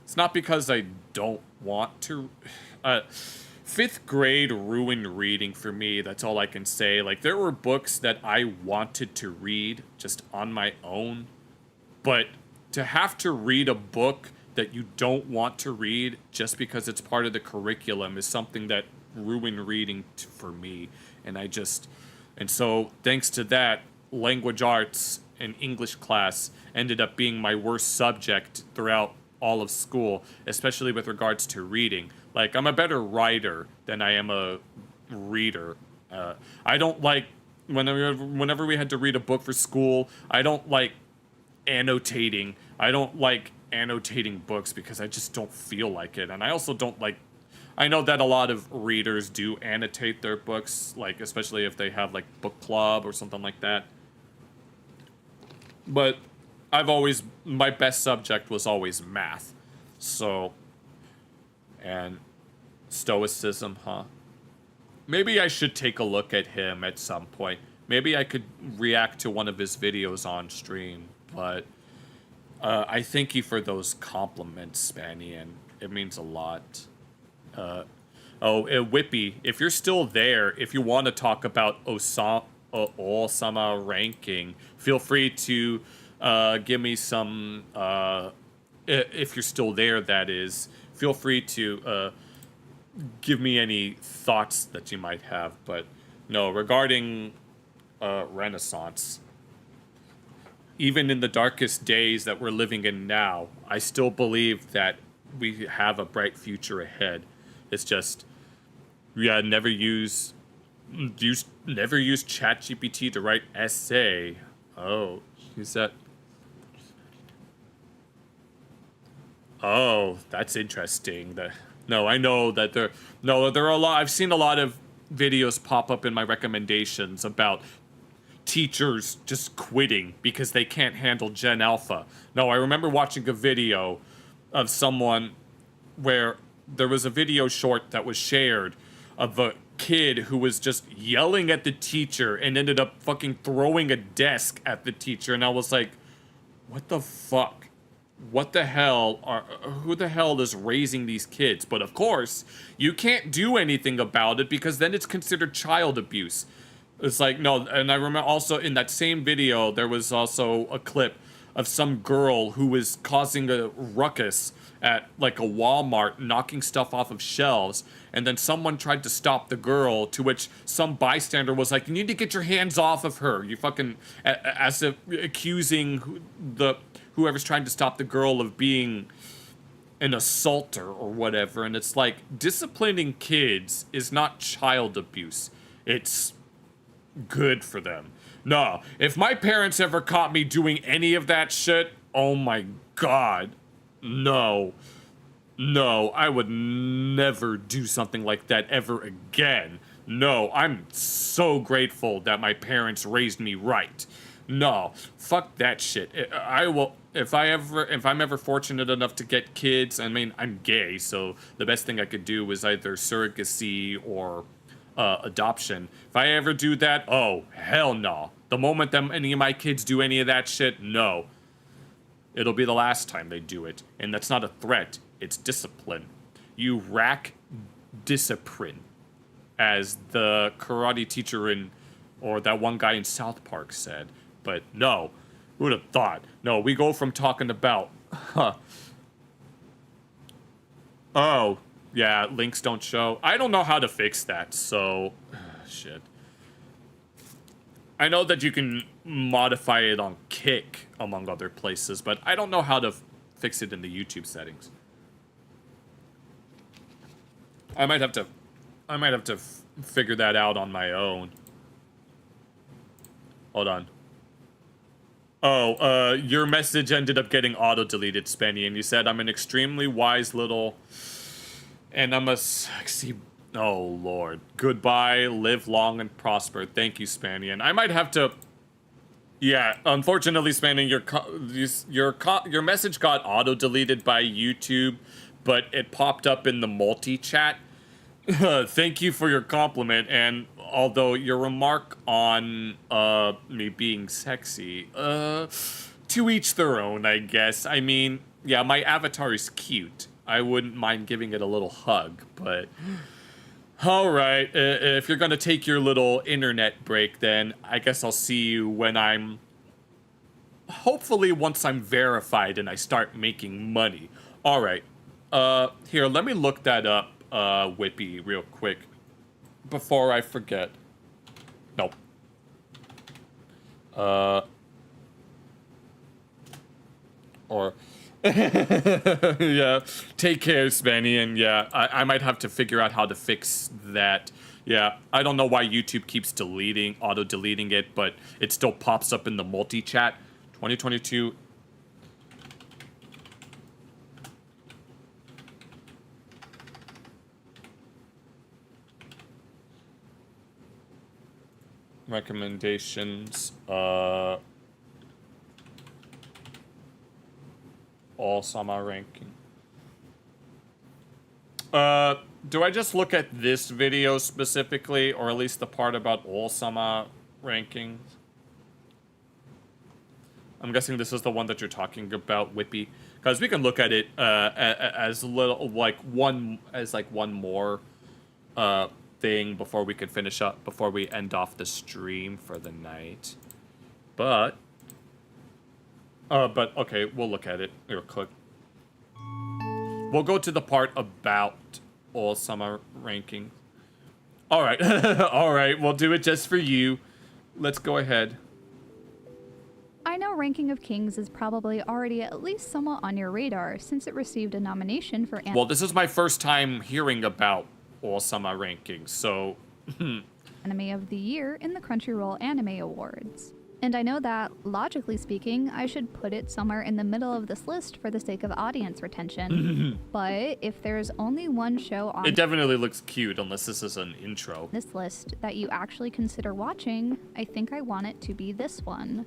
It's not because I don't want to... 5th grade ruined reading for me, that's all I can say. Like, there were books that I wanted to read just on my own, but to have to read a book that you don't want to read just because it's part of the curriculum is something that ruined reading for me. And so, thanks to that, language arts in English class ended up being my worst subject throughout all of school, especially with regards to reading. Like, I'm a better writer than I am a reader. I don't like, whenever we had to read a book for school, I don't like annotating. I don't like annotating books because I just don't feel like it. And I also don't like, I know that a lot of readers do annotate their books, like, especially if they have, like, book club or something like that. But my best subject was always math. So, and stoicism, huh? Maybe I should take a look at him at some point. Maybe I could react to one of his videos on stream, but I thank you for those compliments, Spanian. It means a lot. Whippy, if you're still there, if you want to talk about Osama ranking, feel free to give me some, if you're still there, that is, feel free to give me any thoughts that you might have. But no, regarding Renaissance, even in the darkest days that we're living in now, I still believe that we have a bright future ahead. It's just, yeah, never use ChatGPT to write essay. Oh, use that. Oh, that's interesting. No, I know that there are a lot. I've seen a lot of videos pop up in my recommendations about teachers just quitting because they can't handle Gen Alpha. No, I remember watching a video of someone where there was a video short that was shared of a kid who was just yelling at the teacher and ended up fucking throwing a desk at the teacher. And I was like, what the fuck? What the hell who the hell is raising these kids? But of course, you can't do anything about it because then it's considered child abuse. It's like, no, and I remember also in that same video, there was also a clip of some girl who was causing a ruckus at like a Walmart, knocking stuff off of shelves, and then someone tried to stop the girl, to which some bystander was like, you need to get your hands off of her. You fucking, as if accusing whoever's trying to stop the girl of being an assaulter or whatever. And it's like, disciplining kids is not child abuse. It's good for them. No, if my parents ever caught me doing any of that shit, oh my god, no, I would never do something like that ever again. No, I'm so grateful that my parents raised me right. No, fuck that shit. I will, if I'm ever fortunate enough to get kids, I mean, I'm gay, so the best thing I could do is either surrogacy or adoption. If I ever do that, oh, hell no. The moment that any of my kids do any of that shit, no. It'll be the last time they do it. And that's not a threat, it's discipline. You rack discipline, as the karate teacher or that one guy in South Park said. But no, who would have thought? No, we go from talking about, oh, yeah, links don't show. I don't know how to fix that, so, shit. I know that you can modify it on Kick, among other places, but I don't know how to fix it in the YouTube settings. I might have to figure that out on my own. Hold on. Oh, your message ended up getting auto-deleted, Spenny, and you said, I'm an extremely wise little... And I'm a sexy... Oh, Lord. Goodbye, live long and prosper. Thank you, Spanian. I might have to... Yeah, unfortunately, Spanian, your message got auto-deleted by YouTube, but it popped up in the multi-chat. Thank you for your compliment, and although your remark on me being sexy, to each their own, I guess. I mean, yeah, my avatar is cute. I wouldn't mind giving it a little hug, but... Alright, if you're gonna take your little internet break, then I guess I'll see you when I'm... Hopefully once I'm verified and I start making money. Alright, here, let me look that up, Whippy, real quick, before I forget. Nope. Or yeah, take care, Spanny, and yeah, I might have to figure out how to fix that. Yeah, I don't know why YouTube keeps auto-deleting it, but it still pops up in the multi-chat. 2022. Recommendations, all summer ranking. Do I just look at this video specifically, or at least the part about all summer rankings? I'm guessing this is the one that you're talking about, Whippy, because we can look at it as little like one more thing before we could finish up, before we end off the stream for the night. But okay, we'll look at it real quick. We'll go to the part about all summer ranking. All right, all right, we'll do it just for you. Let's go ahead. I know Ranking of Kings is probably already at least somewhat on your radar since it received a nomination for. Well, this is my first time hearing about all summer rankings, so. Anime of the Year in the Crunchyroll Anime Awards. And I know that, logically speaking, I should put it somewhere in the middle of this list for the sake of audience retention. But if there's only one show on it definitely looks cute, unless this is an intro. This list that you actually consider watching, I think I want it to be this one.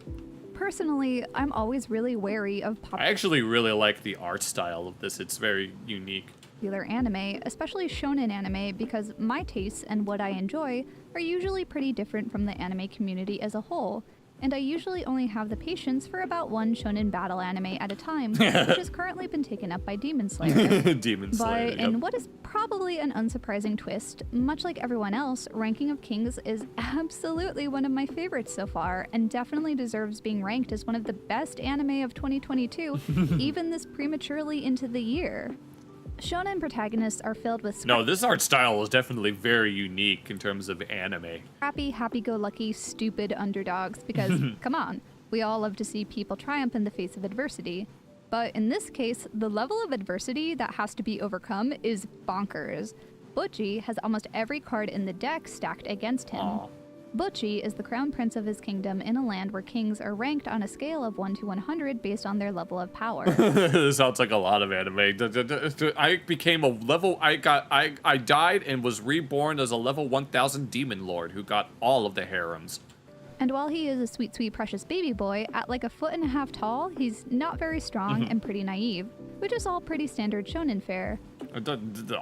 Personally, I'm always really wary of I actually really like the art style of this. It's very unique. Popular anime, especially shonen anime, because my tastes and what I enjoy are usually pretty different from the anime community as a whole, and I usually only have the patience for about one shonen battle anime at a time, which has currently been taken up by Demon Slayer. Demon Slayer, But in what is probably an unsurprising twist, much like everyone else, Ranking of Kings is absolutely one of my favorites so far, and definitely deserves being ranked as one of the best anime of 2022, even this prematurely into the year. Shonen protagonists are filled with No, this art style is definitely very unique in terms of anime. scrappy, happy-go-lucky, stupid underdogs because, come on, we all love to see people triumph in the face of adversity. But in this case, the level of adversity that has to be overcome is bonkers. Butchie has almost every card in the deck stacked against him. Aww. Butchie is the crown prince of his kingdom in a land where kings are ranked on a scale of 1 to 100 based on their level of power. This sounds like a lot of anime. I became a level. I died and was reborn as a level 1000 demon lord who got all of the harems. And while he is a sweet, sweet, precious baby boy, at like 1.5 feet tall, he's not very strong and pretty naive, which is all pretty standard shonen fare.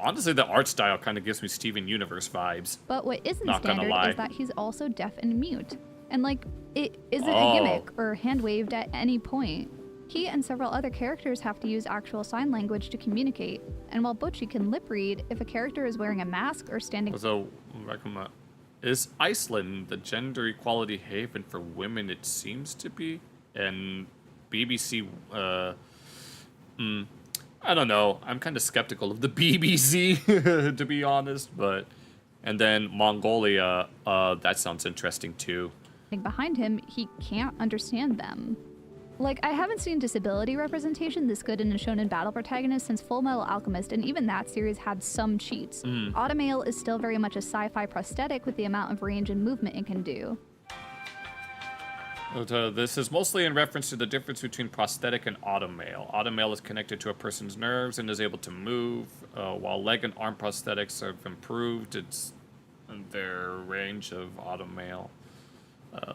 Honestly, the art style kind of gives me Steven Universe vibes. But what isn't Not gonna standard lie. is that he's also deaf and mute. And like, it isn't a gimmick or hand-waved at any point. He and several other characters have to use actual sign language to communicate. And while Butchie can lip read, if a character is wearing a mask or standing... So, is Iceland the gender equality haven for women? It seems to be. And BBC, I don't know. I'm kind of skeptical of the BBC, to be honest. But, and then Mongolia, that sounds interesting too. behind him, he can't understand them. Like, I haven't seen disability representation this good in a shonen battle protagonist since Full Metal Alchemist, and even that series had some cheats. Automail is still very much a sci-fi prosthetic with the amount of range and movement it can do. This is mostly in reference to the difference between prosthetic and automail. Automail is connected to a person's nerves and is able to move, while leg and arm prosthetics have improved their range of automail.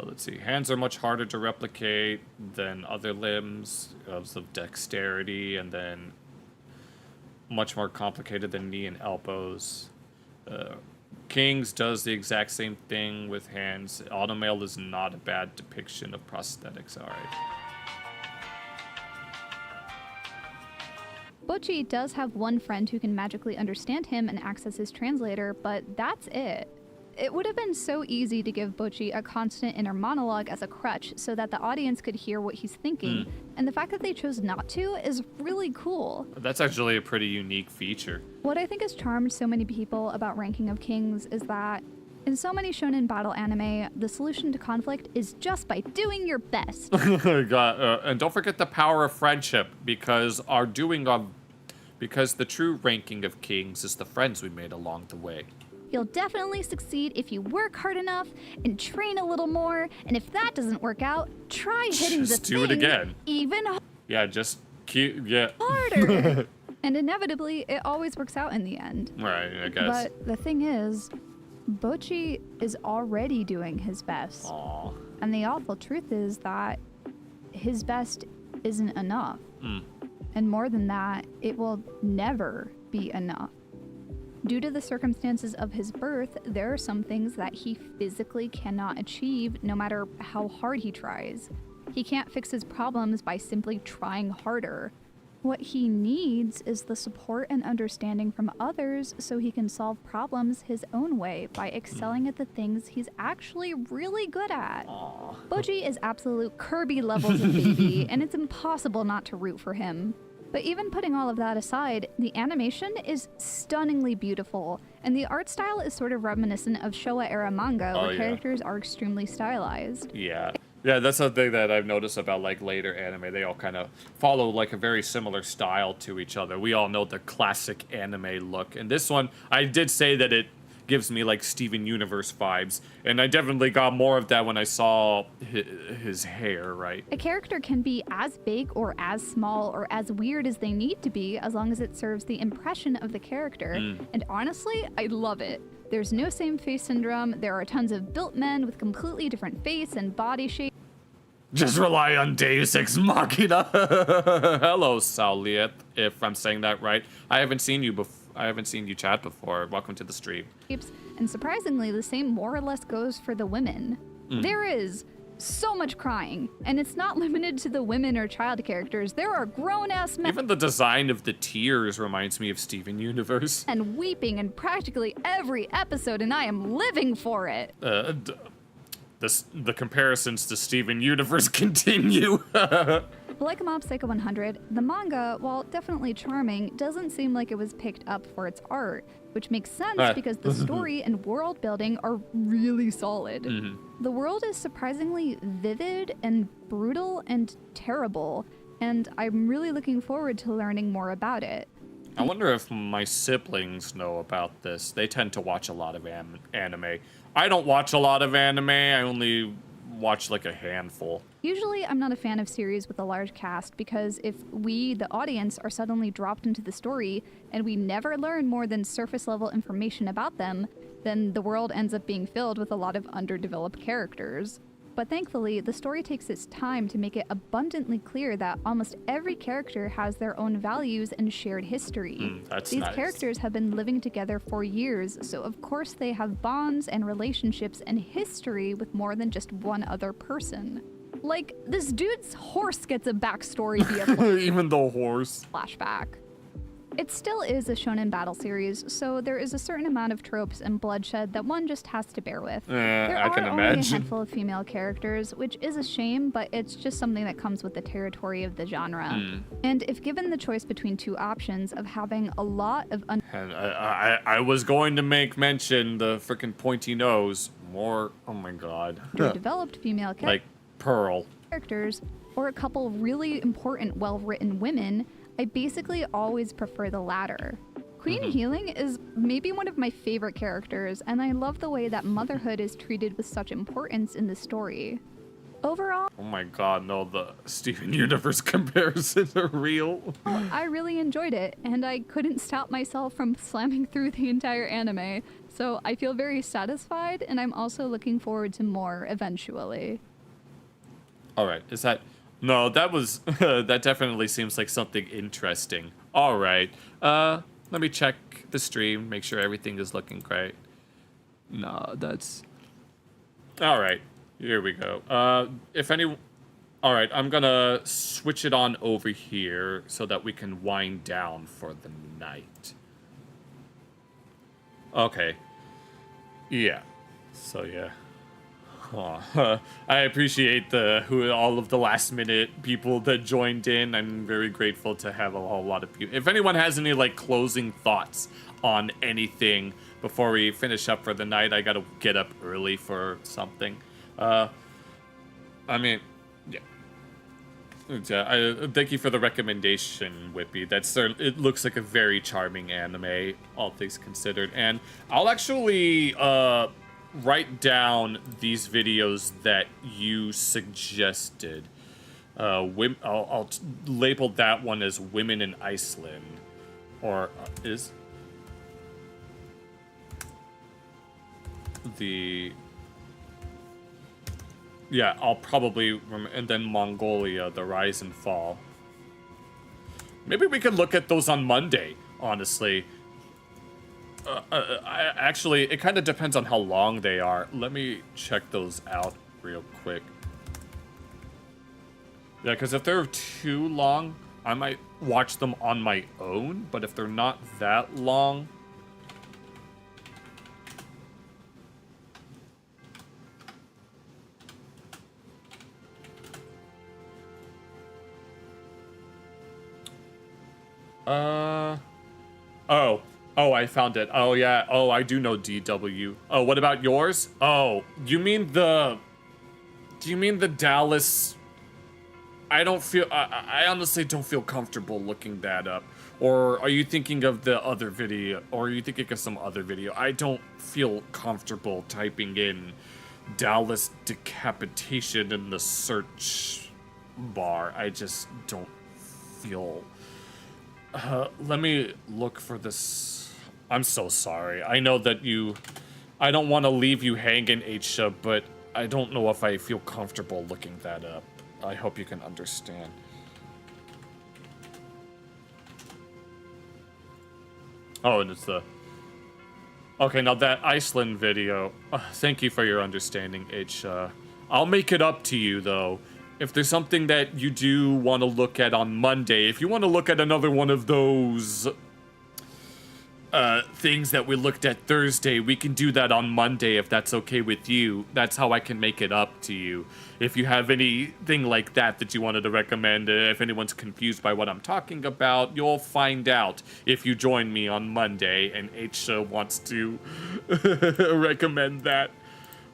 Let's see, hands are much harder to replicate than other limbs because of dexterity, and then much more complicated than knee and elbows. Kings does the exact same thing with hands. Automail is not a bad depiction of prosthetics, alright. Butchie does have one friend who can magically understand him and acts as his translator, but that's it. It would have been so easy to give Butchie a constant inner monologue as a crutch so that the audience could hear what he's thinking, and the fact that they chose not to is really cool. That's actually a pretty unique feature. What I think has charmed so many people about Ranking of Kings is that In so many shonen battle anime, the solution to conflict is just by doing your best. God, and don't forget the power of friendship, because the true ranking of kings is the friends we made along the way. You'll definitely succeed if you work hard enough and train a little more, and if that doesn't work out, try hitting the Just do it again. Even Yeah, just keep, yeah. harder. And inevitably, it always works out in the end. Right, I guess. But the thing is, Bocchi is already doing his best. Aww. And the awful truth is that his best isn't enough. And more than that, it will never be enough. Due to the circumstances of his birth, there are some things that he physically cannot achieve no matter how hard he tries. He can't fix his problems by simply trying harder. What he needs is the support and understanding from others so he can solve problems his own way by excelling at the things he's actually really good at. Bocchi is absolute Kirby levels of baby, and it's impossible not to root for him. But even putting all of that aside, the animation is stunningly beautiful, and the art style is sort of reminiscent of Showa-era manga, where characters are extremely stylized. Yeah. Yeah, that's the thing that I've noticed about, like, later anime. They all kind of follow, like, a very similar style to each other. We all know the classic anime look. And this one, I did say that it gives me, like, Steven Universe vibes. And I definitely got more of that when I saw his hair, right? A character can be as big or as small or as weird as they need to be, as long as it serves the impression of the character. And honestly, I love it. There's no same face syndrome. There are tons of built men with completely different face and body shape. Just rely on Deus Ex Machina. Hello, Sauliet, if I'm saying that right. I haven't seen you chat before. Welcome to the stream. And surprisingly, the same more or less goes for the women. There is so much crying, and it's not limited to the women or child characters. There are grown-ass men. Even the design of the tears reminds me of Steven Universe. And weeping in practically every episode, and I am living for it. The comparisons to Steven Universe continue. Like Mob Psycho 100, the manga, while definitely charming, doesn't seem like it was picked up for its art, which makes sense because the story and world building are really solid. The world is surprisingly vivid and brutal and terrible, and I'm really looking forward to learning more about it. I wonder if my siblings know about this. They tend to watch a lot of anime. I don't watch a lot of anime. I only watch like a handful. Usually, I'm not a fan of series with a large cast because if we, the audience, are suddenly dropped into the story and we never learn more than surface level information about them, then the world ends up being filled with a lot of underdeveloped characters. But thankfully, the story takes its time to make it abundantly clear that almost every character has their own values and shared history. These nice. characters have been living together for years, so of course they have bonds and relationships and history with more than just one other person. Like, this dude's horse gets a backstory via even the horse flashback. It still is a shonen battle series, so there is a certain amount of tropes and bloodshed that one just has to bear with. There I can are only a imagine. handful of female characters, which is a shame, but it's just something that comes with the territory of the genre. And if given the choice between two options of having a lot of and I was going to make mention the freaking pointy nose. More, oh my god. developed female like Pearl characters, or a couple really important, well-written women, I basically always prefer the latter. Queen Healing is maybe one of my favorite characters, and I love the way that motherhood is treated with such importance in the story. Overall, oh my god, no, the Steven Universe comparisons are real. I really enjoyed it, and I couldn't stop myself from slamming through the entire anime, so I feel very satisfied, and I'm also looking forward to more eventually. Alright, is that... No, that was... that definitely seems like something interesting. Alright, let me check the stream, make sure everything is looking great. No, that's... Alright, here we go. If any... Alright, I'm gonna switch it on over here so that we can wind down for the night. Okay. Yeah. So, yeah. I appreciate all of the last minute people that joined in. I'm very grateful to have a whole lot of people. If anyone has any like closing thoughts on anything before we finish up for the night, I gotta get up early for something. I mean, yeah. Thank you for the recommendation, Whippy. It looks like a very charming anime, all things considered. And I'll actually write down these videos that you suggested. I'll label that one as Women in Iceland, or is the. Yeah, I'll probably, and then Mongolia, the Rise and Fall. Maybe we could look at those on Monday, honestly. Actually, it kind of depends on how long they are. Let me check those out real quick. Yeah, because if they're too long, I might watch them on my own, but if they're not that long... Oh, I found it. Oh, yeah. Oh, I do know DW. Oh, what about yours? Oh, do you mean the Dallas? I honestly don't feel comfortable looking that up. Or are you thinking of the other video? Or are you thinking of some other video? I don't feel comfortable typing in Dallas decapitation in the search bar. I just don't feel... let me look for this. I'm so sorry. I know that I don't want to leave you hanging, Aisha, but I don't know if I feel comfortable looking that up. I hope you can understand. Oh, and it's the... Okay, now that Iceland video. Thank you for your understanding, Aisha. I'll make it up to you, though. If there's something that you do want to look at on Monday, if you want to look at another one of those things that we looked at Thursday, we can do that on Monday if that's okay with you. That's how I can make it up to you. If you have anything like that you wanted to recommend, if anyone's confused by what I'm talking about, you'll find out if you join me on Monday and Aisha wants to recommend that.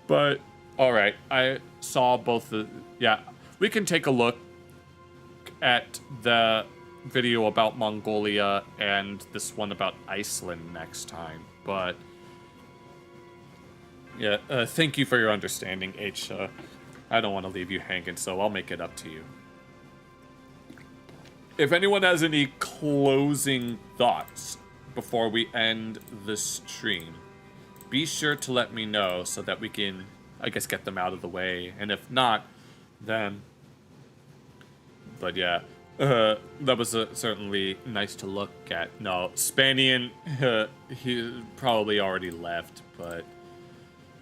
But, alright, I saw both the... Yeah. We can take a look at the video about Mongolia and this one about Iceland next time, but yeah, thank you for your understanding, H. I don't want to leave you hanging, so I'll make it up to you. If anyone has any closing thoughts before we end the stream, be sure to let me know so that we can, I guess, get them out of the way, and if not, then... But yeah, that was certainly nice to look at. No, Spanian, he probably already left, but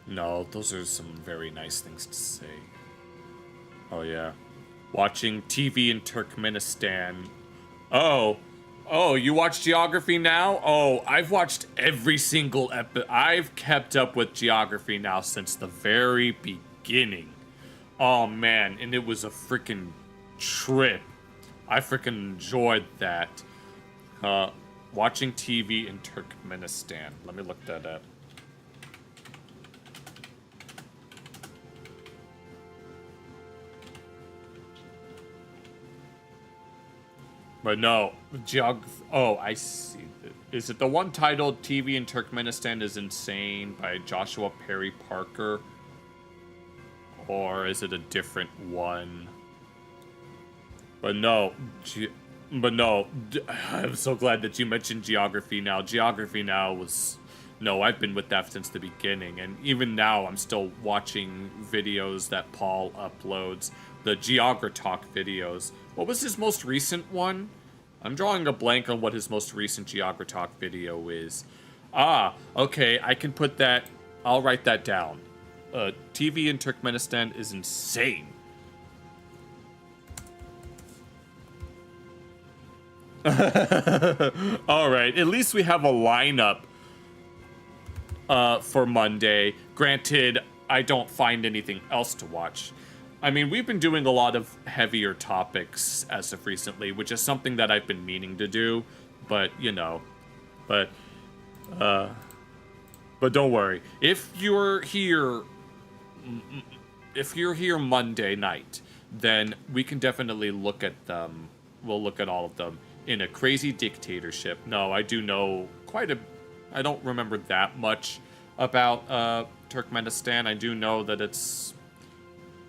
no, those are some very nice things to say. Oh yeah, watching TV in Turkmenistan. Oh, you watch Geography Now? Oh, I've watched every single I've kept up with Geography Now since the very beginning. Oh man, and it was a freaking trip. I freaking enjoyed that. Watching TV in Turkmenistan. Let me look that up. But no, oh, I see. Is it the one titled TV in Turkmenistan is Insane by Joshua Perry Parker? Or is it a different one? But no, I'm so glad that you mentioned Geography Now. Geography Now was... No, I've been with that since the beginning, and even now I'm still watching videos that Paul uploads, the Geogratalk videos. What was his most recent one? I'm drawing a blank on what his most recent Geogratalk video is. Ah, okay, I can put that... I'll write that down. TV in Turkmenistan is insane. Alright, at least we have a lineup for Monday. Granted, I don't find anything else to watch. I mean, we've been doing a lot of heavier topics as of recently, which is something that I've been meaning to do, but, you know, but don't worry. If you're here Monday night, then we can definitely look at them. We'll look at all of them in a crazy dictatorship. No, I do know I don't remember that much about Turkmenistan. I do know that it's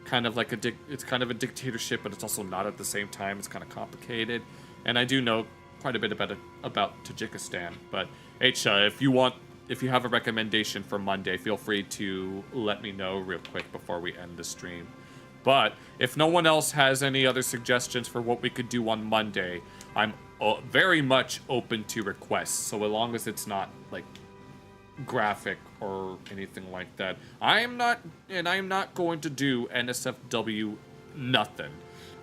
kind of like a dictatorship, but it's also not at the same time. It's kind of complicated, and I do know quite a bit about Tajikistan. But if you have a recommendation for Monday, feel free to let me know real quick before we end the stream. But if no one else has any other suggestions for what we could do on Monday, I'm very much open to requests. So as long as it's not like graphic or anything like that, I am not going to do NSFW nothing.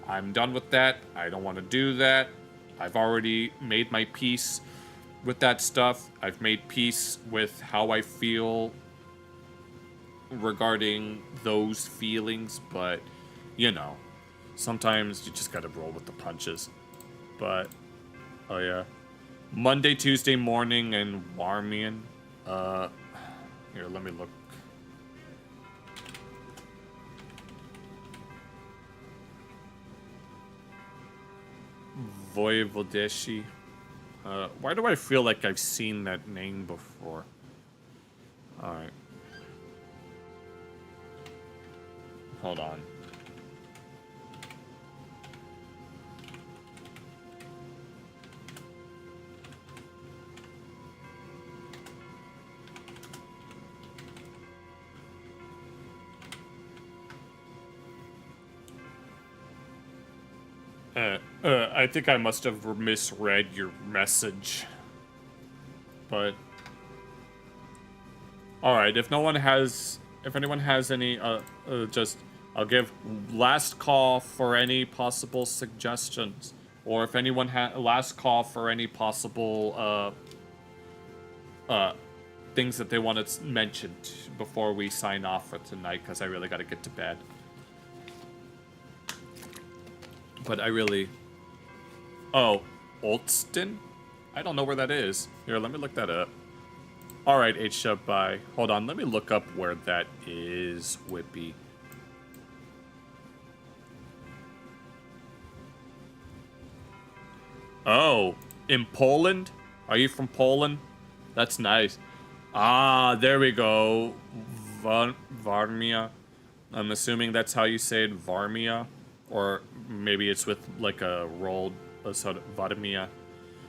I'm done with that. I don't want to do that. I've already made my peace with that stuff. I've made peace with how I feel regarding those feelings, but you know, sometimes you just gotta roll with the punches. But oh yeah, Monday, Tuesday morning in Warmian. Here, let me look. Voivodeshi. Why do I feel like I've seen that name before? Alright. Hold on. I think I must have misread your message. But alright, if anyone has any, I'll give last call for any possible suggestions. Or if anyone last call for any possible, things that they want to mention before we sign off for tonight, because I really gotta get to bed. But I really... Oh, Olston? I don't know where that is. Here, let me look that up. Alright, H-Shub, bye. Hold on, let me look up where that is, Whippy. Oh, in Poland? Are you from Poland? That's nice. Ah, there we go. Varmia. I'm assuming that's how you say it, Varmia. Or maybe it's with like a rolled sort of Varmia.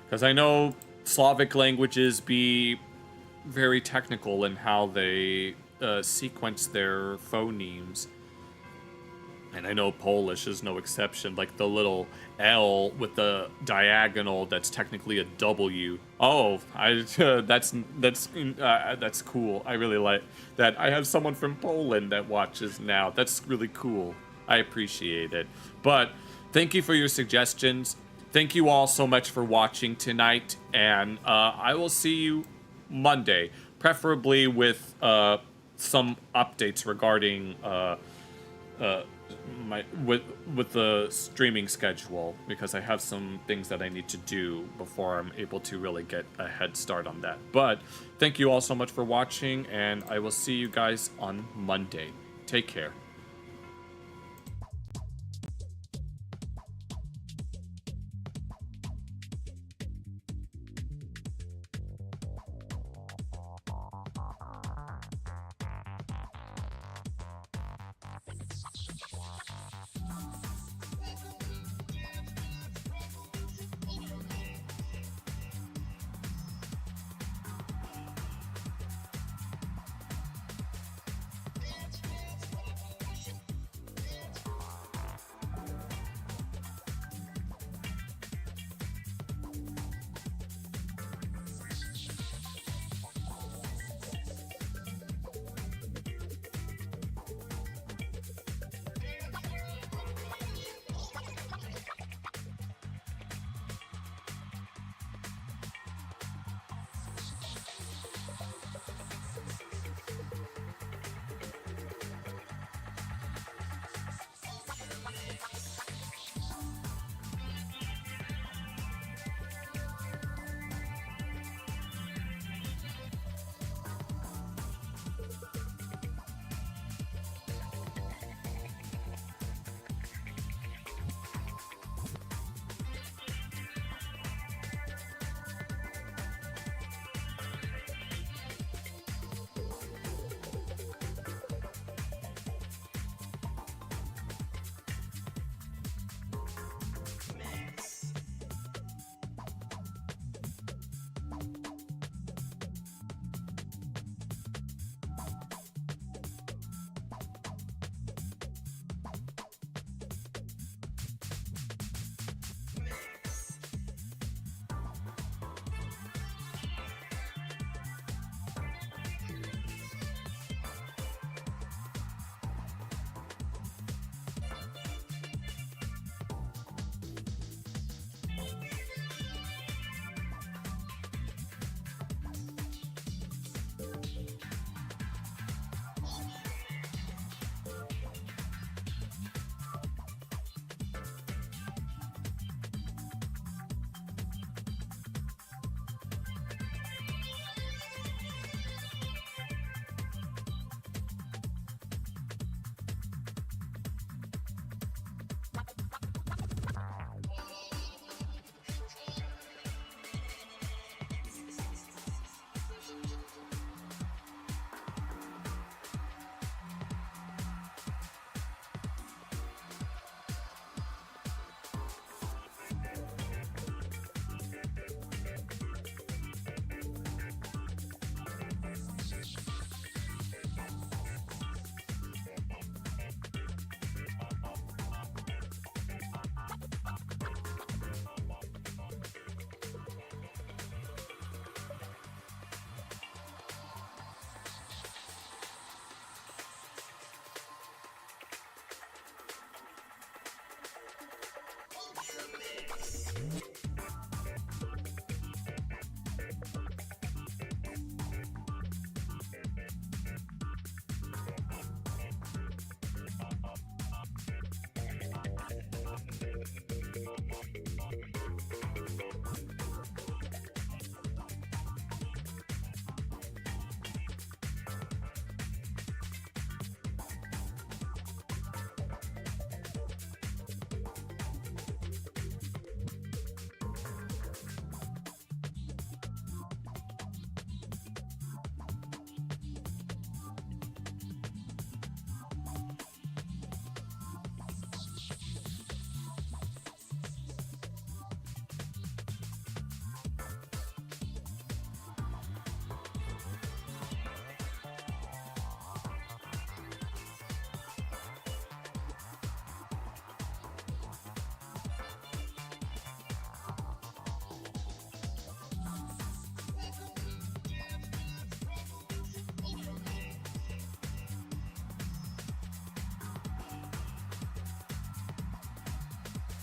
Because I know Slavic languages be very technical in how they sequence their phonemes. And I know Polish is no exception. Like the little L with the diagonal that's technically a W. Oh, that's cool. I really like that. I have someone from Poland that watches now. That's really cool. I appreciate it. But thank you for your suggestions. Thank you all so much for watching tonight, and I will see you Monday, preferably with some updates regarding with the streaming schedule, because I have some things that I need to do before I'm able to really get a head start on that. But thank you all so much for watching, and I will see you guys on Monday. Take care.